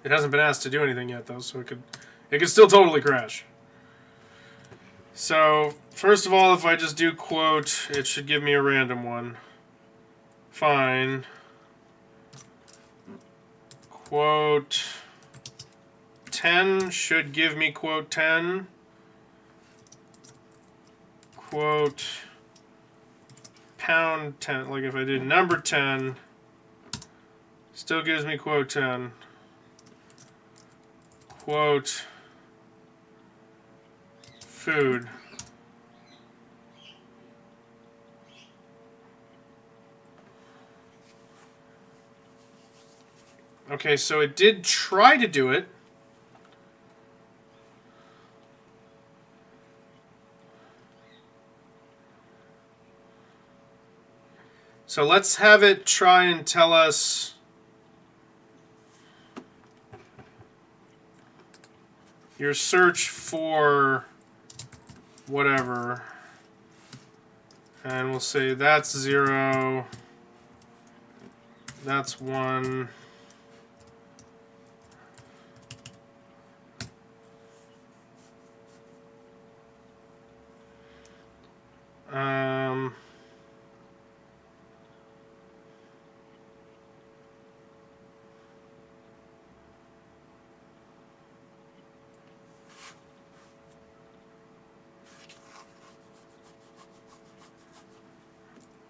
It hasn't been asked to do anything yet, though, so it could still totally crash. So, first of all, if I just do quote, it should give me a random one. Fine. Quote 10 should give me quote 10. Quote pound 10. Like if I did number 10, still gives me quote 10. Quote food. Okay, so it did try to do it. So let's have it try and tell us your search for whatever. And we'll say that's 0. That's 1.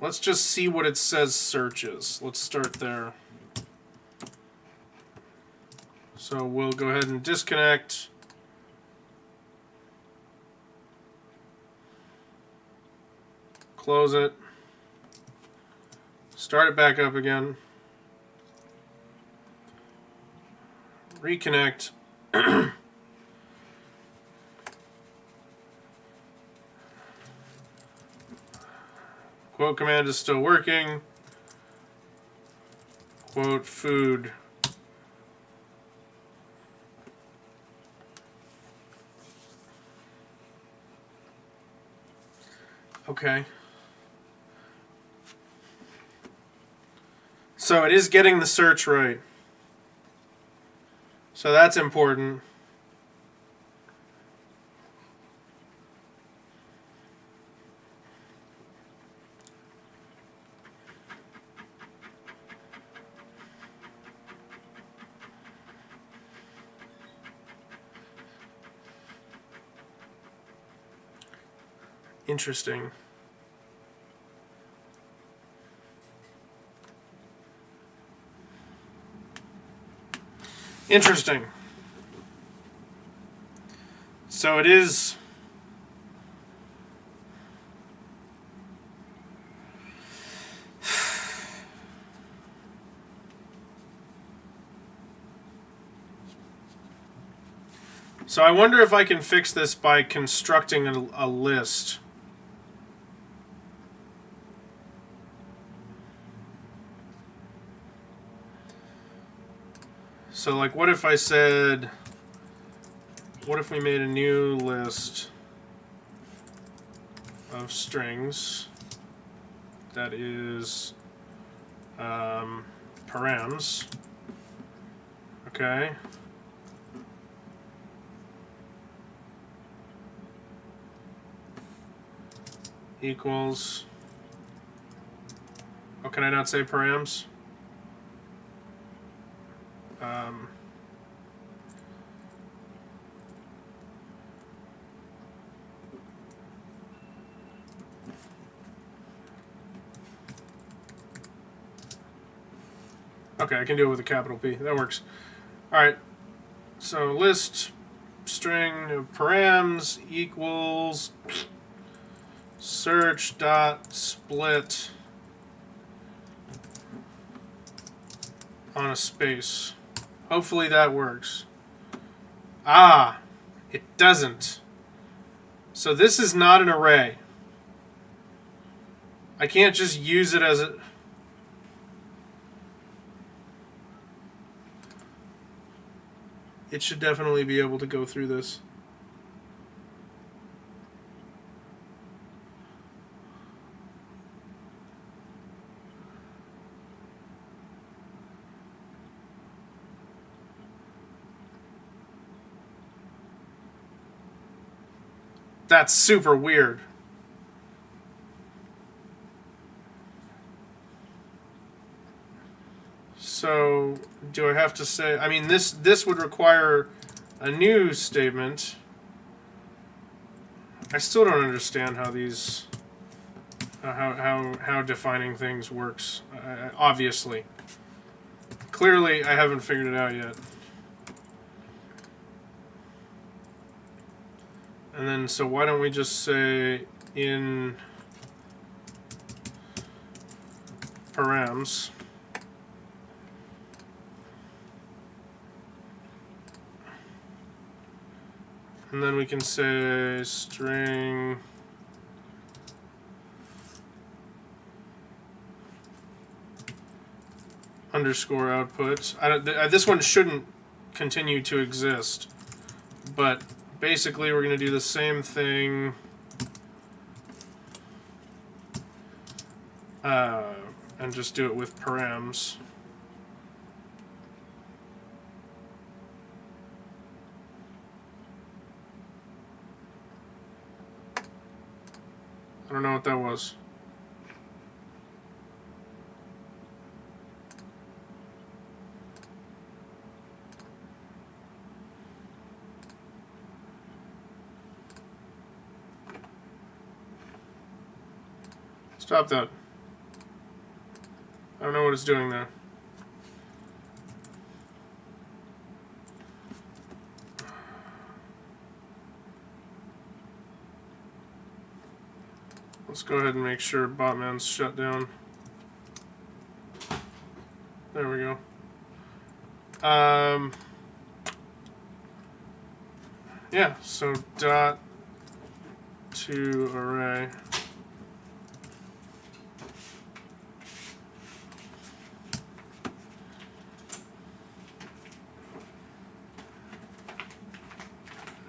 Let's just see what it says searches. Let's start there. So we'll go ahead and disconnect. Close it. Start it back up again. Reconnect. Quote command is still working. Quote food. Okay. So it is getting the search right. So that's important. Interesting. Interesting. So it is. So I wonder if I can fix this by constructing a list. So like what if I said, what if we made a new list of strings that is params, okay? Equals, oh, can I not say params? Okay, I can do it with a capital P. That works. All right. So list string of params equals search dot split on a space. Hopefully that works. Ah, it doesn't. So this is not an array. I can't just use it as a... It should definitely be able to go through this. That's super weird. So, do I have to say... I mean, this would require a new statement. I still don't understand how these... how defining things works. Obviously. Clearly, I haven't figured it out yet. And then, so why don't we just say in params... And then we can say string underscore output. This one shouldn't continue to exist, but basically we're going to do the same thing and just do it with params. I don't know what that was. Stop that. I don't know what it's doing there. Let's go ahead and make sure botman's shut down. There we go. Yeah, so dot to array.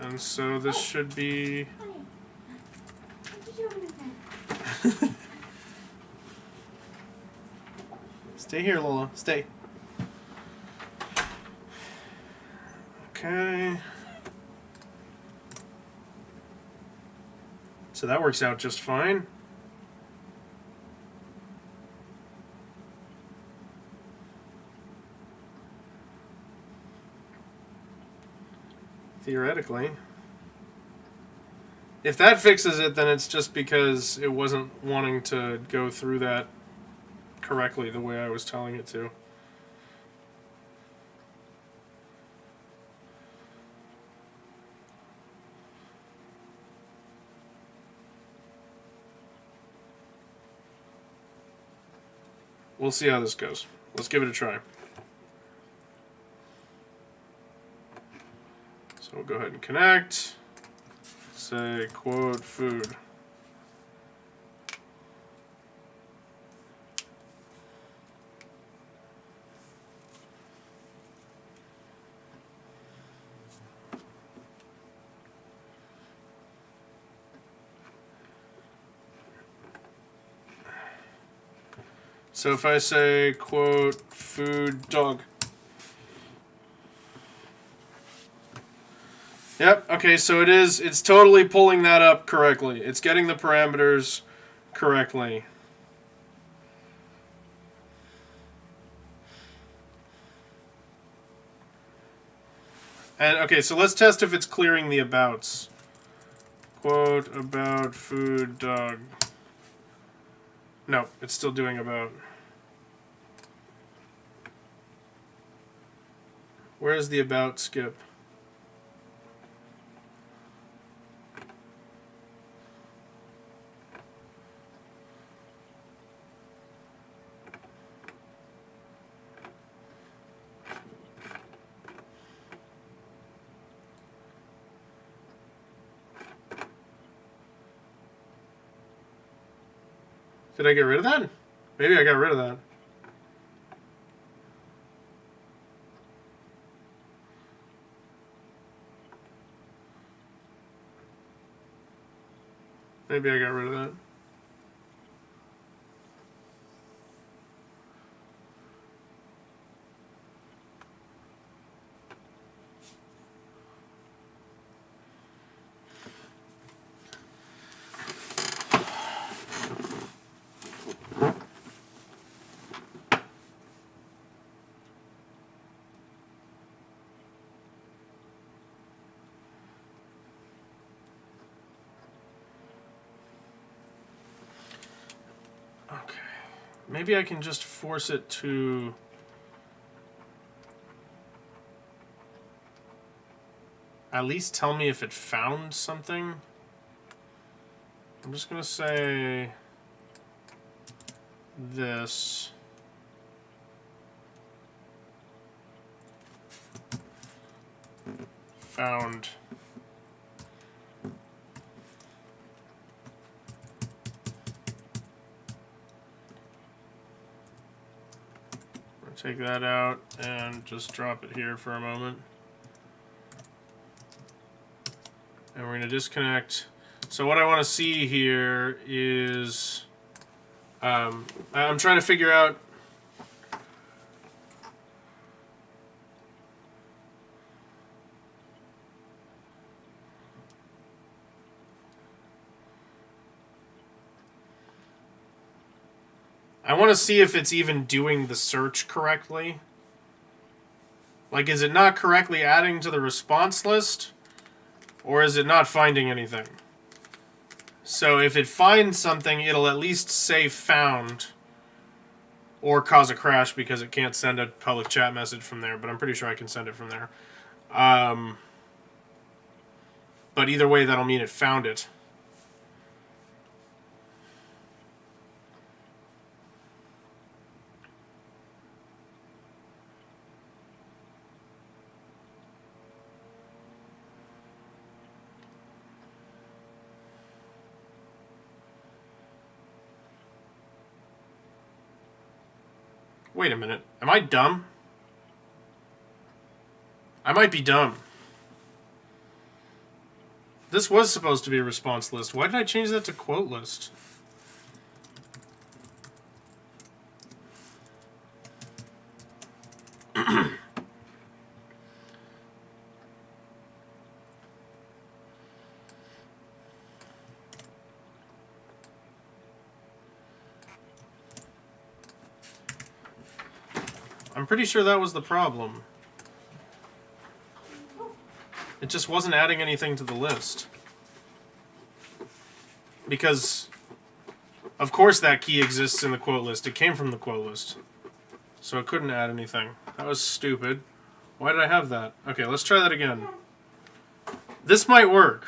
And so this should be... Stay here, Lola. Stay. Okay. So that works out just fine. Theoretically. If that fixes it, then it's just because it wasn't wanting to go through that correctly the way I was telling it to. We'll see how this goes. Let's give it a try. So we'll go ahead and connect. Say quote food. So if I say quote food dog. Yep, okay, so it's totally pulling that up correctly. It's getting the parameters correctly. And okay, so let's test if it's clearing the abouts. Quote about food dog. No, it's still doing about. Where's the about skip? Did I get rid of that? Maybe I got rid of that. Maybe I got rid of that. Okay. Maybe I can just force it to... at least tell me if it found something. I'm just going to say this. Found. Take that out and just drop it here for a moment. And we're going to disconnect. So what I want to see here is, I'm trying to figure out I want to see if it's even doing the search correctly. Like, is it not correctly adding to the response list? Or is it not finding anything? So if it finds something, it'll at least say found. Or cause a crash because it can't send a public chat message from there. But I'm pretty sure I can send it from there. But either way, that'll mean it found it. Wait a minute. Am I dumb? I might be dumb. This was supposed to be a response list. Why did I change that to quote list? I'm pretty sure that was the problem. It just wasn't adding anything to the list. Because, of course that key exists in the quote list. It came from the quote list. So it couldn't add anything. That was stupid. Why did I have that? Okay, let's try that again. This might work.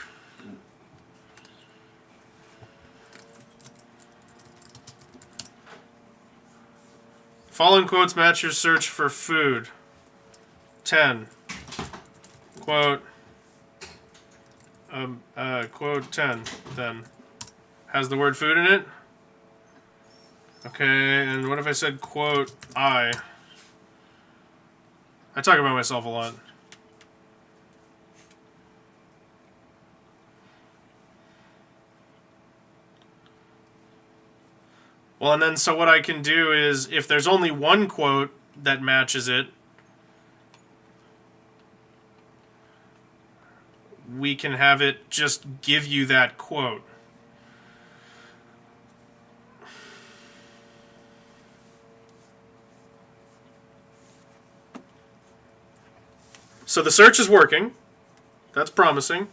Following quotes match your search for food. 10. Quote. Quote 10, then. Has the word food in it? Okay, and what if I said quote I? I talk about myself a lot. Well, and then so what I can do is, if there's only one quote that matches it, we can have it just give you that quote. So the search is working. That's promising.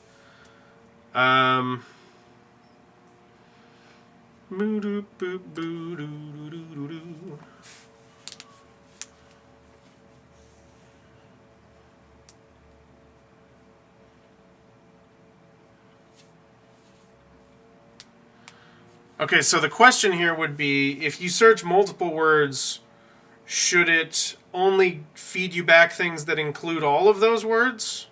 Okay, so the question here would be, if you search multiple words, should it only feed you back things that include all of those words?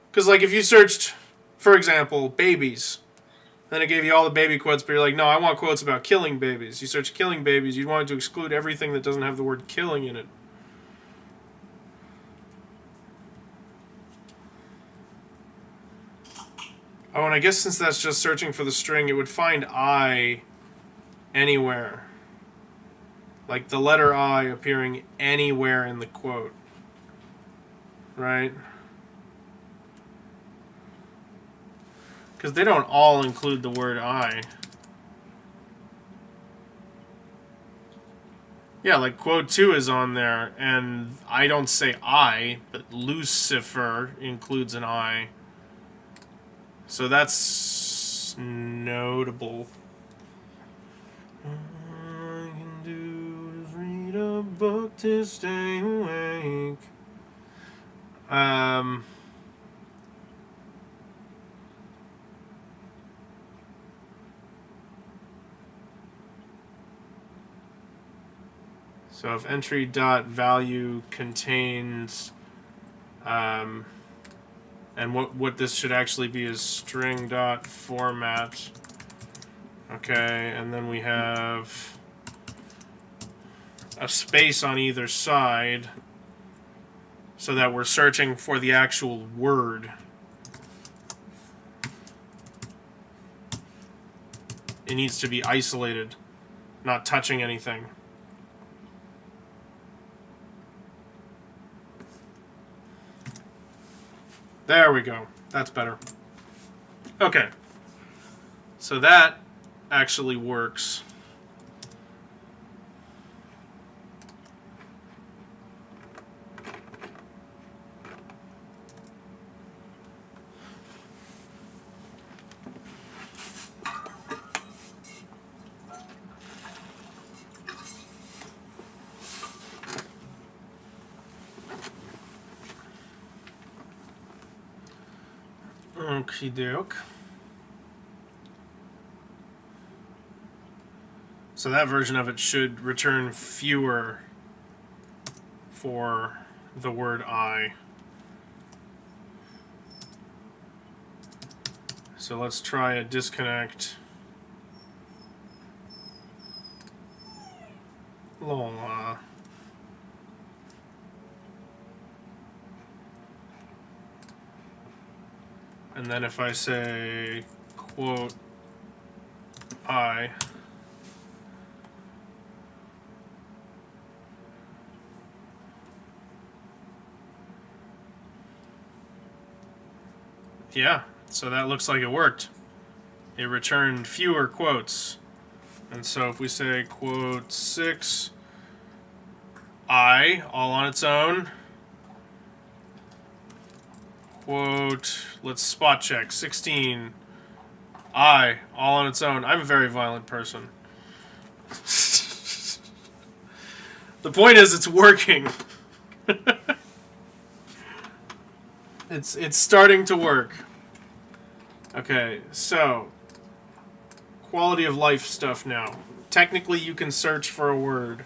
Because, like, if you searched, for example, babies, Then it gave you all the baby quotes, but you're like, no, I want quotes about killing babies. You search killing babies, you'd want it to exclude everything that doesn't have the word killing in it. Oh, and I guess since that's just searching for the string, it would find I anywhere. Like the letter I appearing anywhere in the quote. Right? Because they don't all include the word I. Yeah, like quote 2 is on there, and I don't say I, but Lucifer includes an I. So that's notable. All I can do is read a book to stay awake. So if entry dot value contains, and what this should actually be is string dot format. Okay, and then we have a space on either side so that we're searching for the actual word. It needs to be isolated, not touching anything. There we go. That's better. Okay. So that actually works. Okie doke. So that version of it should return fewer for the word I. So let's try a disconnect. Lola. And then if I say quote I, yeah, so that looks like it worked. It returned fewer quotes. And so if we say quote 6, I, all on its own, quote, let's spot check, 16, I, all on its own. I'm a very violent person. The point is, it's working. It's starting to work. Okay, so quality of life stuff now. Technically, you can search for a word.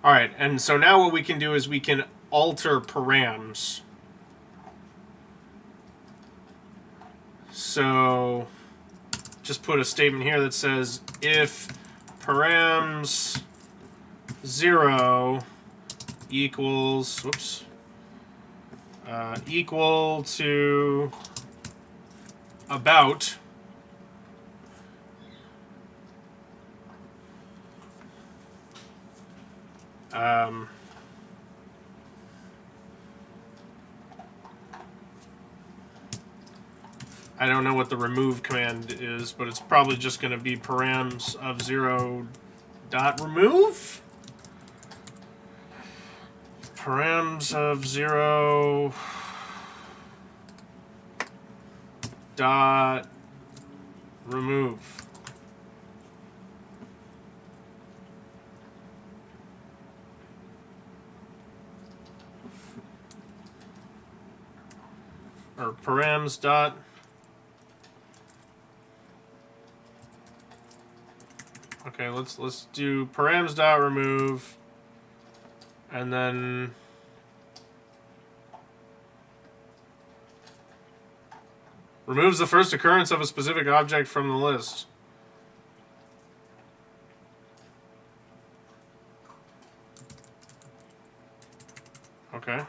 Alright, and so now what we can do is we can alter params. So just put a statement here that says if params 0 equals, whoops, equal to about, I don't know what the remove command is, but it's probably just going to be params of 0 dot remove. Params of 0 dot remove. Or params dot Okay, let's do params dot remove, and then removes the first occurrence of a specific object from the list. Okay.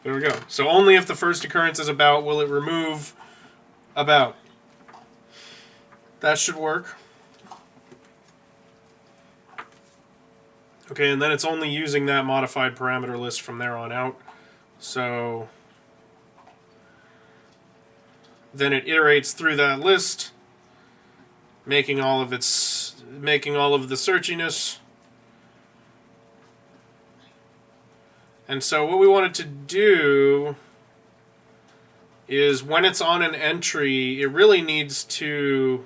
There we go. So only if the first occurrence is about will it remove about. That should work. Okay, and then it's only using that modified parameter list from there on out. So then it iterates through that list, making all of the searchiness. And so what we want it to do is when it's on an entry, it really needs to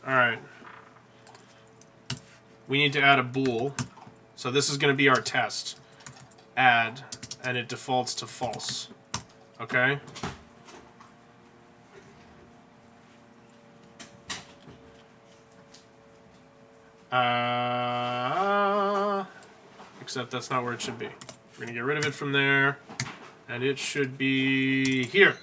Alright. We need to add a bool. So this is going to be our test. Add, and it defaults to false. Okay? Except that's not where it should be. We're going to get rid of it from there, and it should be here.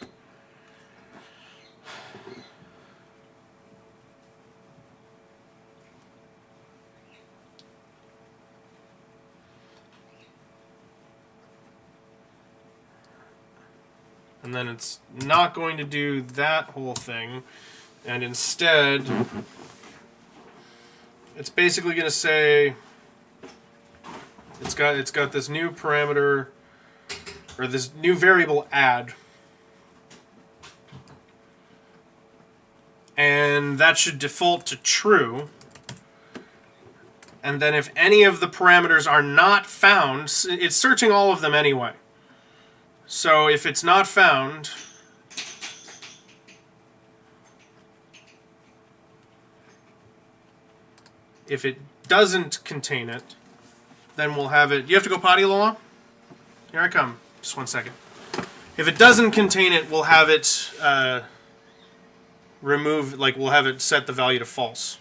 And then it's not going to do that whole thing, and instead it's basically going to say it's got this new parameter, or this new variable add, and that should default to true. And then if any of the parameters are not found, it's searching all of them anyway. So if it's not found, if it doesn't contain it, then we'll have it. You have to go potty, Lola? Here I come. Just 1 second. If it doesn't contain it, we'll have it remove, like we'll have it set the value to false.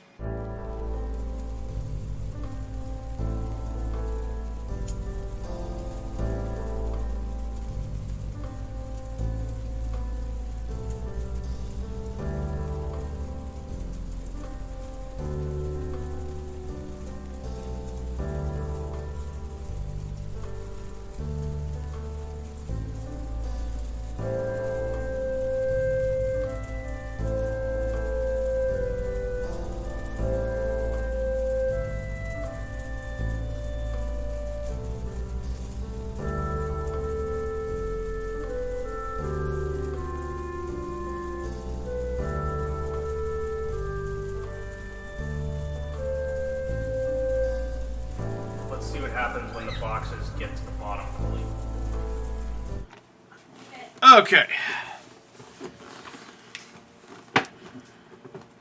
See what happens when the boxes get to the bottom fully. Okay.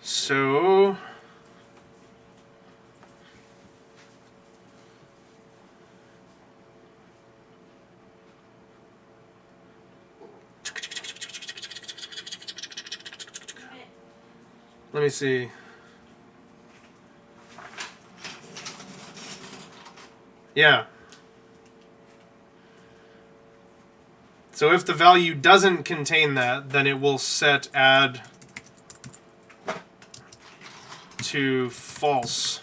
So let me see. Yeah. So if the value doesn't contain that, then it will set add to false.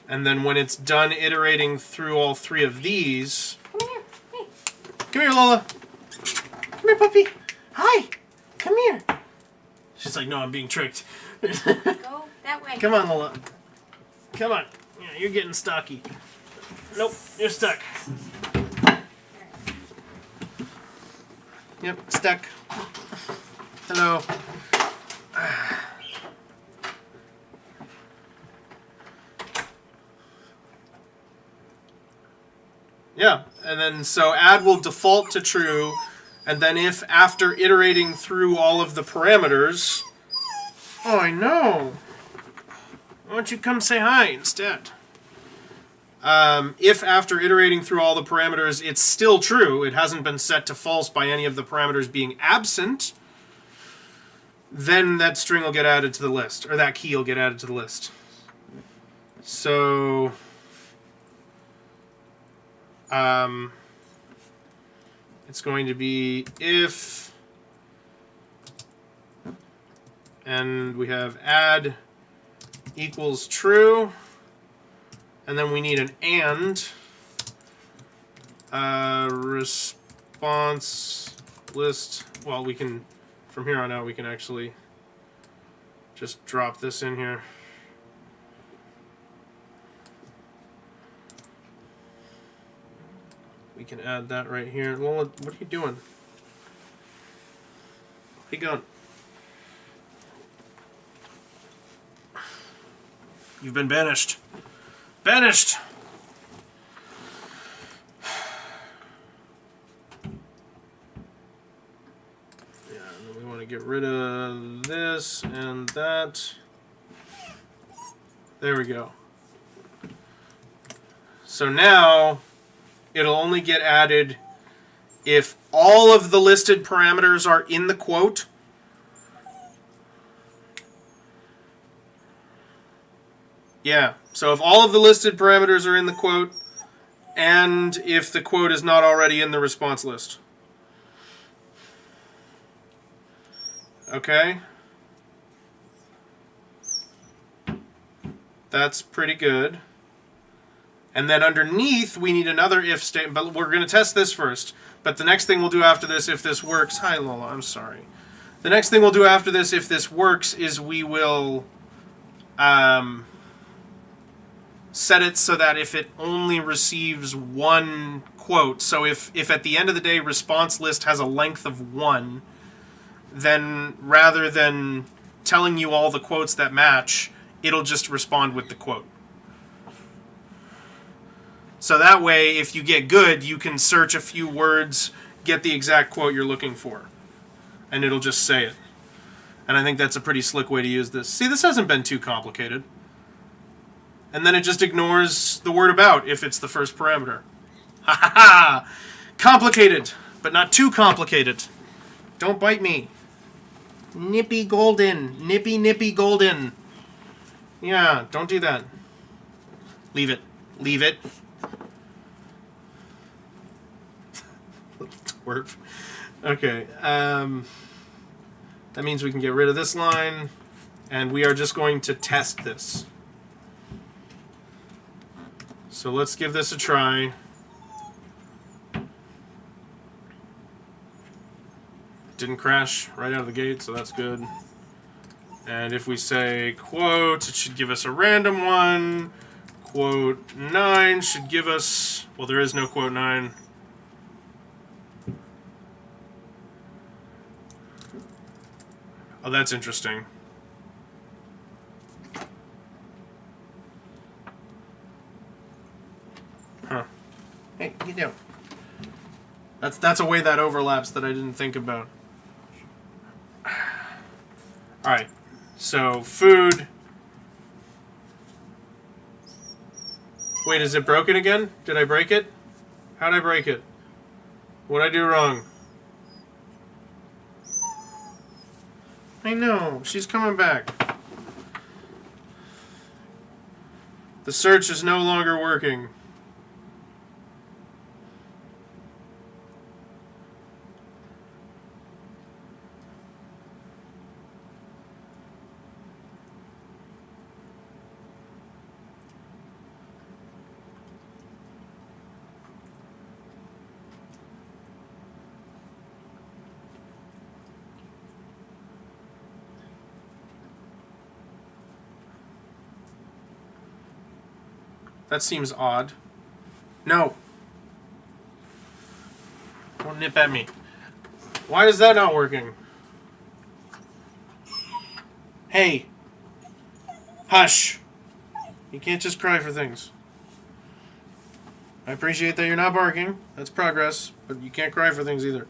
And then when it's done iterating through all three of these... Come here. Hey. Come here, Lola. Come here, puppy. Hi. Come here. She's like, no, I'm being tricked. Go that way. Come on, Lola. Come on. Yeah, you're getting stocky. Nope, you're stuck. Yep, stuck. Hello. Yeah, and then so add will default to true, And then if after iterating through all of the parameters... Oh, I know. Why don't you come say hi instead? If after iterating through all the parameters it's still true, it hasn't been set to false by any of the parameters being absent, then that string will get added to the list, or that key will get added to the list. So, it's going to be if, and we have add equals true, and then we need an and, response list. Well, we can, from here on out, we can actually just drop this in here. We can add that right here. Well, what are you doing? Where you going? You've been banished. Banished! Yeah, and then we want to get rid of this and that. There we go. So now it'll only get added if all of the listed parameters are in the quote. Yeah, so if all of the listed parameters are in the quote, and if the quote is not already in the response list. Okay? That's pretty good. And then underneath, we need another if statement, but we're going to test this first. But the next thing we'll do after this, if this works... Hi, Lola, I'm sorry. The next thing we'll do after this, if this works, is we will... set it so that if it only receives one quote, so if at the end of the day response list has a length of 1, then rather than telling you all the quotes that match, it'll just respond with the quote. So that way, if you get good, you can search a few words, get the exact quote you're looking for, and it'll just say it. And I think that's a pretty slick way to use this. See, this hasn't been too complicated. And then it just ignores the word about if it's the first parameter. Ha ha ha! Complicated, but not too complicated. Don't bite me. Nippy golden. Nippy nippy golden. Yeah, don't do that. Leave it. Leave it. Twerp. Okay. That means we can get rid of this line. And we are just going to test this. So let's give this a try. Didn't crash right out of the gate, so that's good. And if we say quote, it should give us a random one. Quote 9 should give us... Well, there is no quote 9. Oh, that's interesting. Huh. Hey, you know. That's a way that overlaps that I didn't think about. Alright. So, food. Wait, is it broken again? Did I break it? How'd I break it? What'd I do wrong? I know. She's coming back. The search is no longer working. That seems odd. No. Don't nip at me. Why is that not working? Hey. Hush. You can't just cry for things. I appreciate that you're not barking. That's progress. But you can't cry for things either.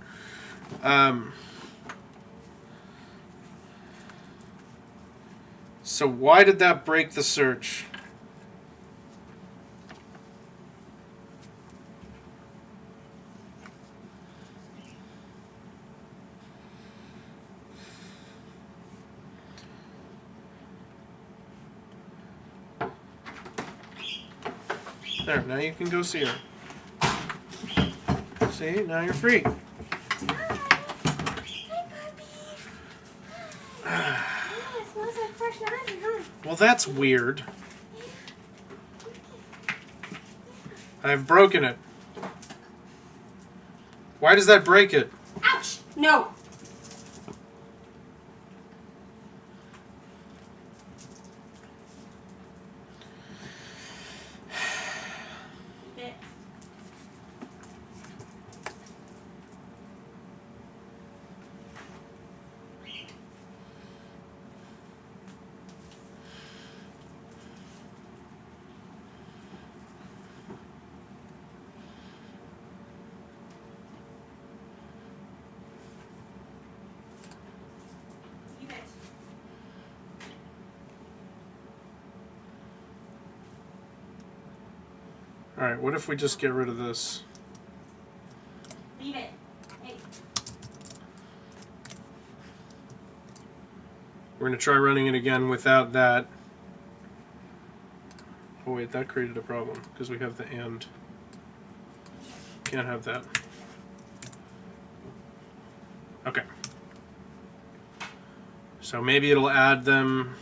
So why did that break the search? There, now you can go see her. See, now you're free. Well, that's weird. I've broken it. Why does that break it? Ouch! No! Alright, what if we just get rid of this? Leave it. Hey. We're going to try running it again without that. Oh wait, that created a problem because we have the and. Can't have that. Okay. So maybe it'll add them.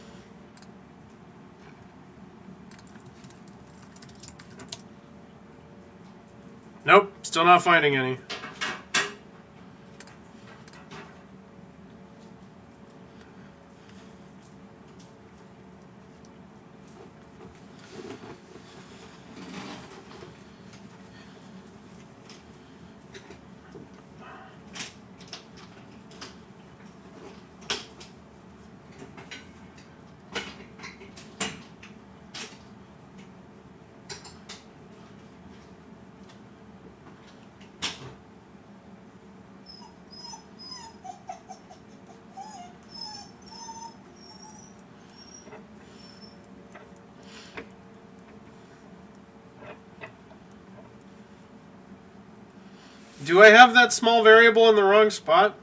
Nope, still not finding any. Do I have that small variable in the wrong spot?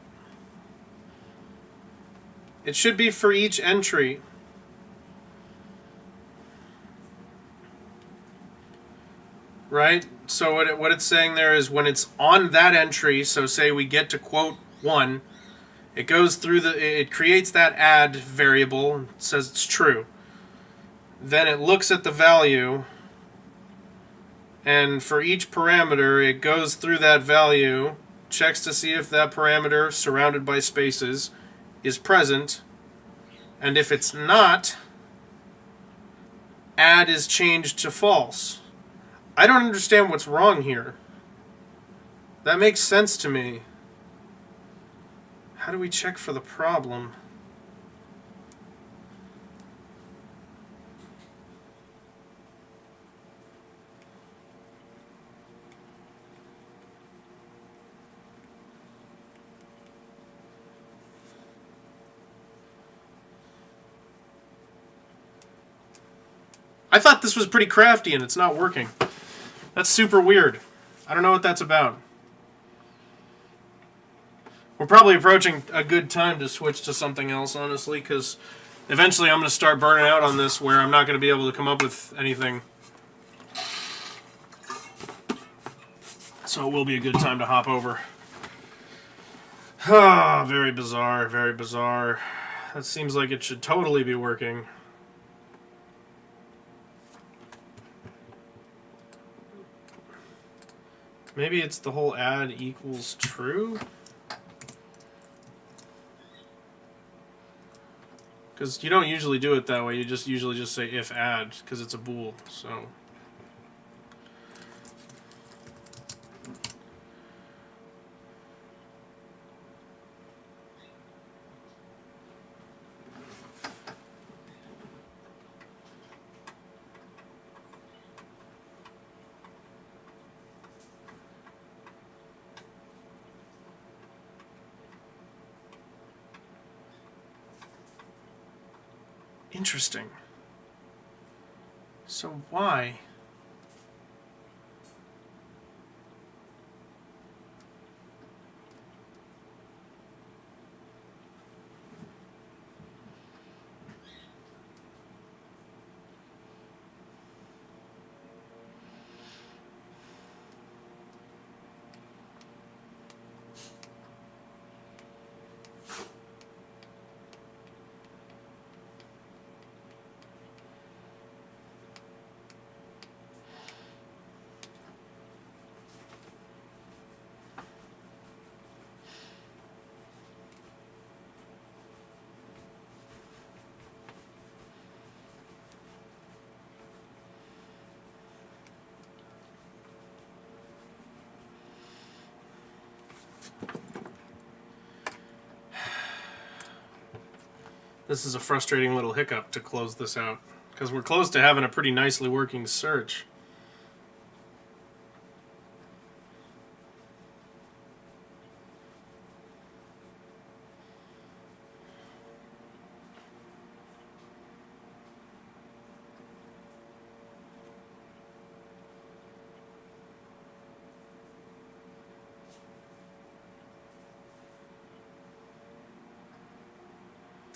It should be for each entry. Right? So what it's saying there is when it's on that entry, so say we get to quote 1, it goes through it creates that add variable and says it's true. Then it looks at the value, and for each parameter, it goes through that value, checks to see if that parameter, surrounded by spaces, is present. And if it's not, add is changed to false. I don't understand what's wrong here. That makes sense to me. How do we check for the problem? I thought this was pretty crafty and it's not working. That's super weird. I don't know what that's about. We're probably approaching a good time to switch to something else, honestly, because eventually I'm going to start burning out on this where I'm not going to be able to come up with anything. So it will be a good time to hop over. Ah, very bizarre, very bizarre. That seems like it should totally be working. Maybe it's the whole add equals true? Because you don't usually do it that way. You just usually just say if add, because it's a bool. So Interesting. So why? This is a frustrating little hiccup to close this out, because we're close to having a pretty nicely working search.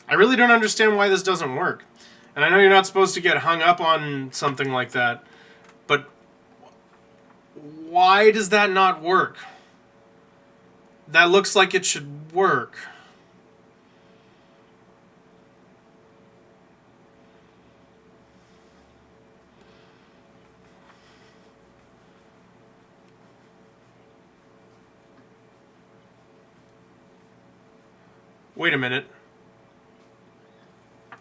I really don't understand why this doesn't work. And I know you're not supposed to get hung up on something like that, but why does that not work? That looks like it should work. Wait a minute.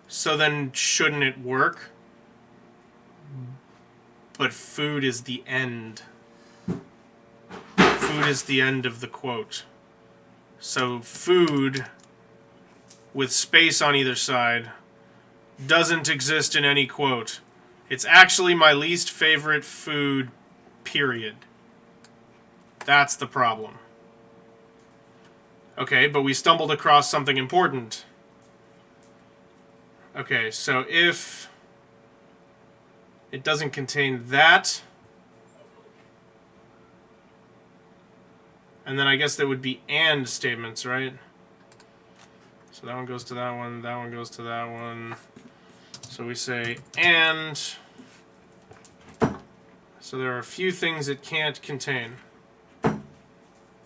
So then shouldn't it work? But food is the end. Food is the end of the quote. So food with space on either side doesn't exist in any quote. It's actually my least favorite food, period. That's the problem. Okay, but we stumbled across something important. Okay, so if it doesn't contain that, and then I guess there would be and statements, right? So that one goes to that one goes to that one. So we say and. So there are a few things it can't contain,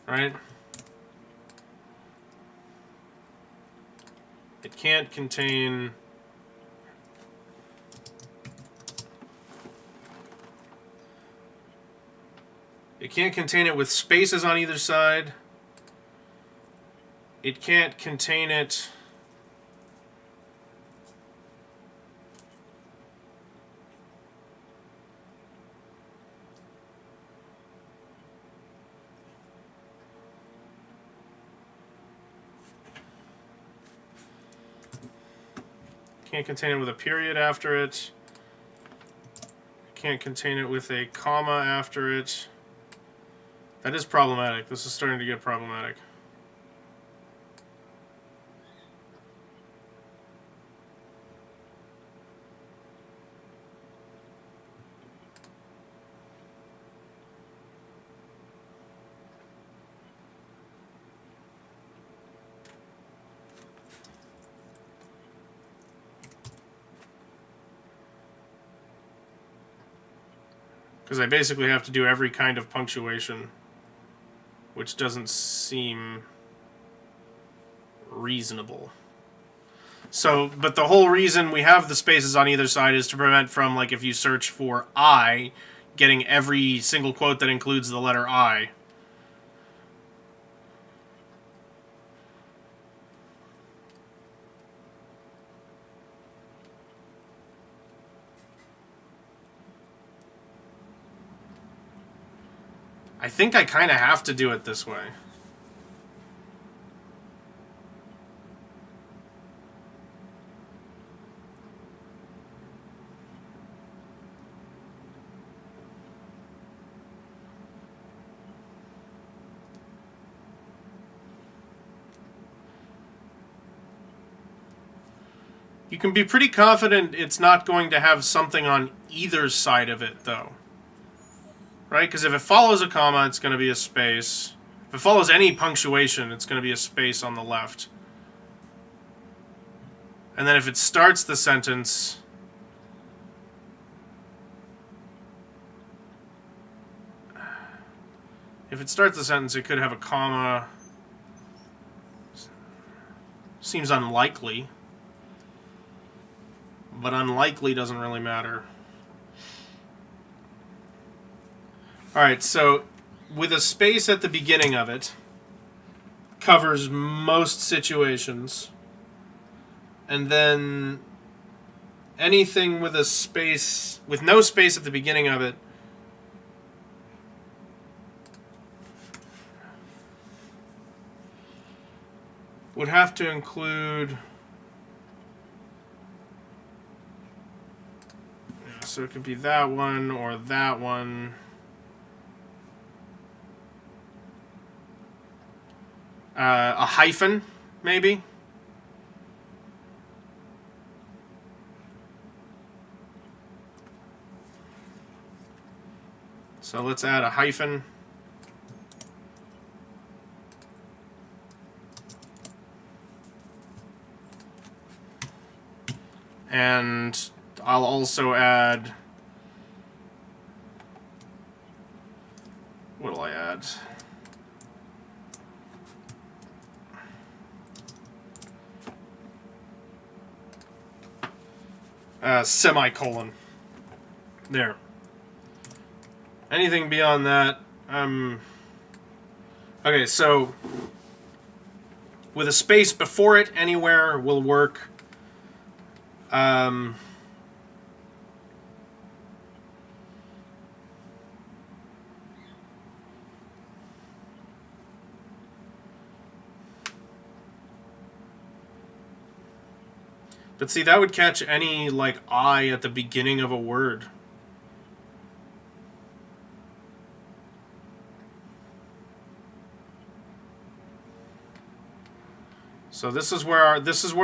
right? It can't contain it with spaces on either side. It can't contain it with a period after it. Can't contain it with a comma after it. That is problematic. This is starting to get problematic. Because I basically have to do every kind of punctuation, which doesn't seem reasonable. So, but the whole reason we have the spaces on either side is to prevent from, like, if you search for I, getting every single quote that includes the letter I. I think I kind of have to do it this way. You can be pretty confident it's not going to have something on either side of it, though. Right? Because if it follows a comma, it's going to be a space. If it follows any punctuation, it's going to be a space on the left. And then if it starts the sentence... If it starts the sentence, it could have a comma. Seems unlikely. But unlikely doesn't really matter. Alright, so with a space at the beginning of it, covers most situations. And then anything with a space, with no space at the beginning of it, would have to include... Yeah, so it could be that one or that one. A hyphen, maybe? So let's add a hyphen. And I'll also add... What'll I add? Semicolon. There. Anything beyond that, okay, so with a space before it, anywhere will work. But see, that would catch any, like, I at the beginning of a word. So this is where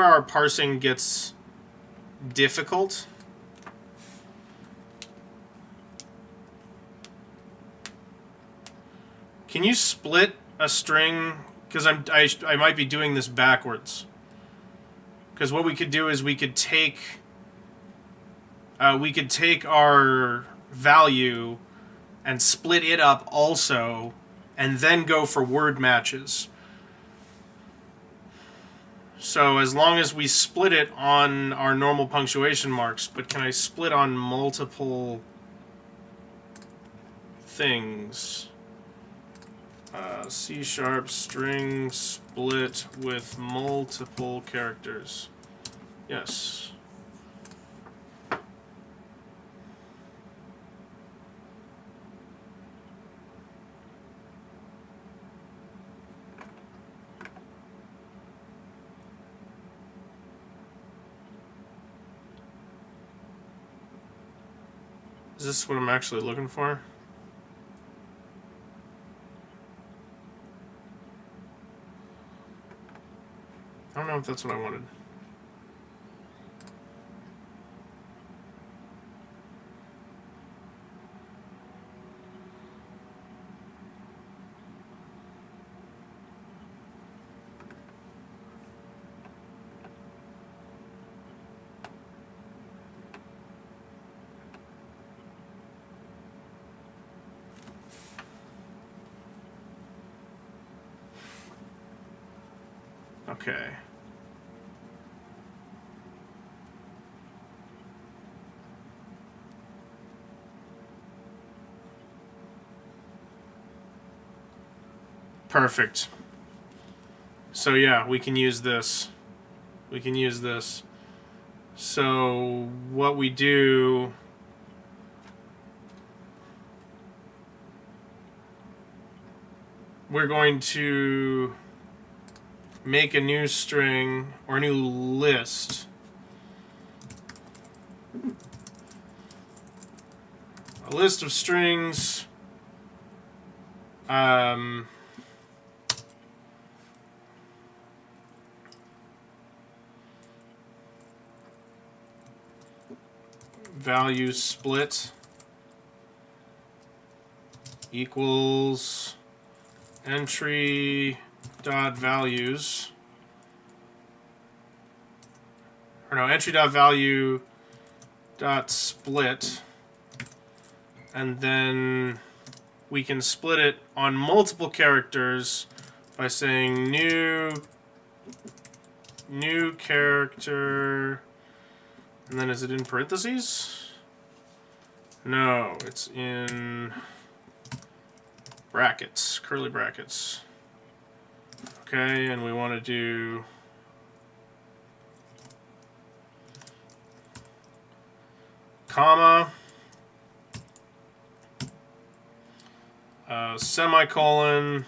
our parsing gets difficult. Can you split a string? Because I might be doing this backwards. Because what we could do is we could take our value and split it up also, and then go for word matches. So as long as we split it on our normal punctuation marks, but can I split on multiple things? C# string split with multiple characters. Yes. Is this what I'm actually looking for? I don't know if that's what I wanted. Okay. Perfect. So yeah, we can use this. We can use this. So what we do... We're going to make a new string or a new list. A list of strings. value split equals entry dot values, or no, entry dot value dot split, and then we can split it on multiple characters by saying new character, and then is it in parentheses? No, it's in brackets, curly brackets. Okay, and we want to do comma, semicolon,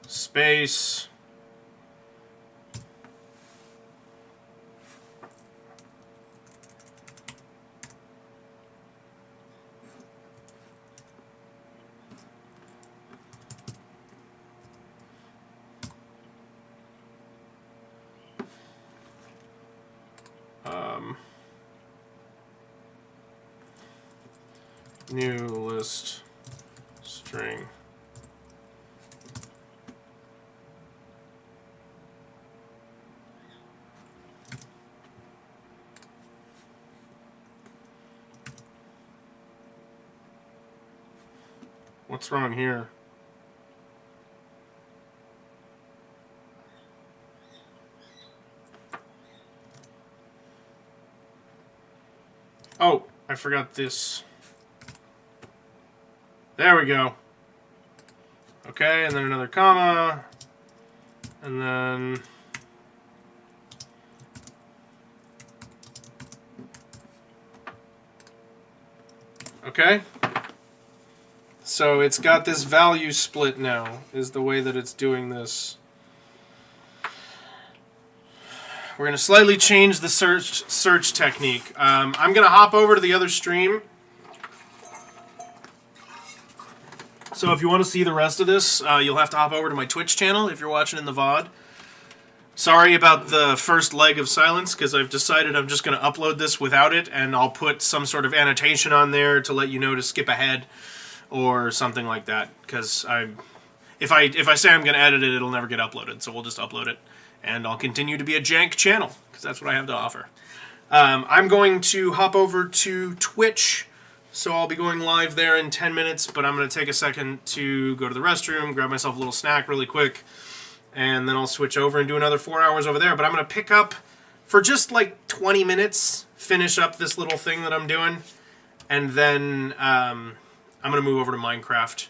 space, new list string. What's wrong here? Oh, I forgot this. There we go. Okay, and then another comma, and then okay. So it's got this value split now, is the way that it's doing this. We're going to slightly change the search technique. I'm going to hop over to the other stream. So if you want to see the rest of this, you'll have to hop over to my Twitch channel if you're watching in the VOD. Sorry about the first leg of silence, because I've decided I'm just going to upload this without it, and I'll put some sort of annotation on there to let you know to skip ahead or something like that. Because if I say I'm going to edit it, it'll never get uploaded, so we'll just upload it. And I'll continue to be a jank channel, because that's what I have to offer. I'm going to hop over to Twitch, so I'll be going live there in 10 minutes, but I'm going to take a second to go to the restroom, grab myself a little snack really quick, and then I'll switch over and do another 4 hours over there. But I'm going to pick up for just like 20 minutes, finish up this little thing that I'm doing, and then I'm going to move over to Minecraft,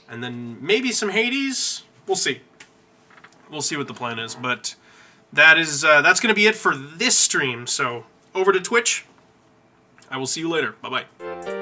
and then maybe some Hades. We'll see. We'll see what the plan is, but that's going to be it for this stream. So over to Twitch. I will see you later. Bye-bye.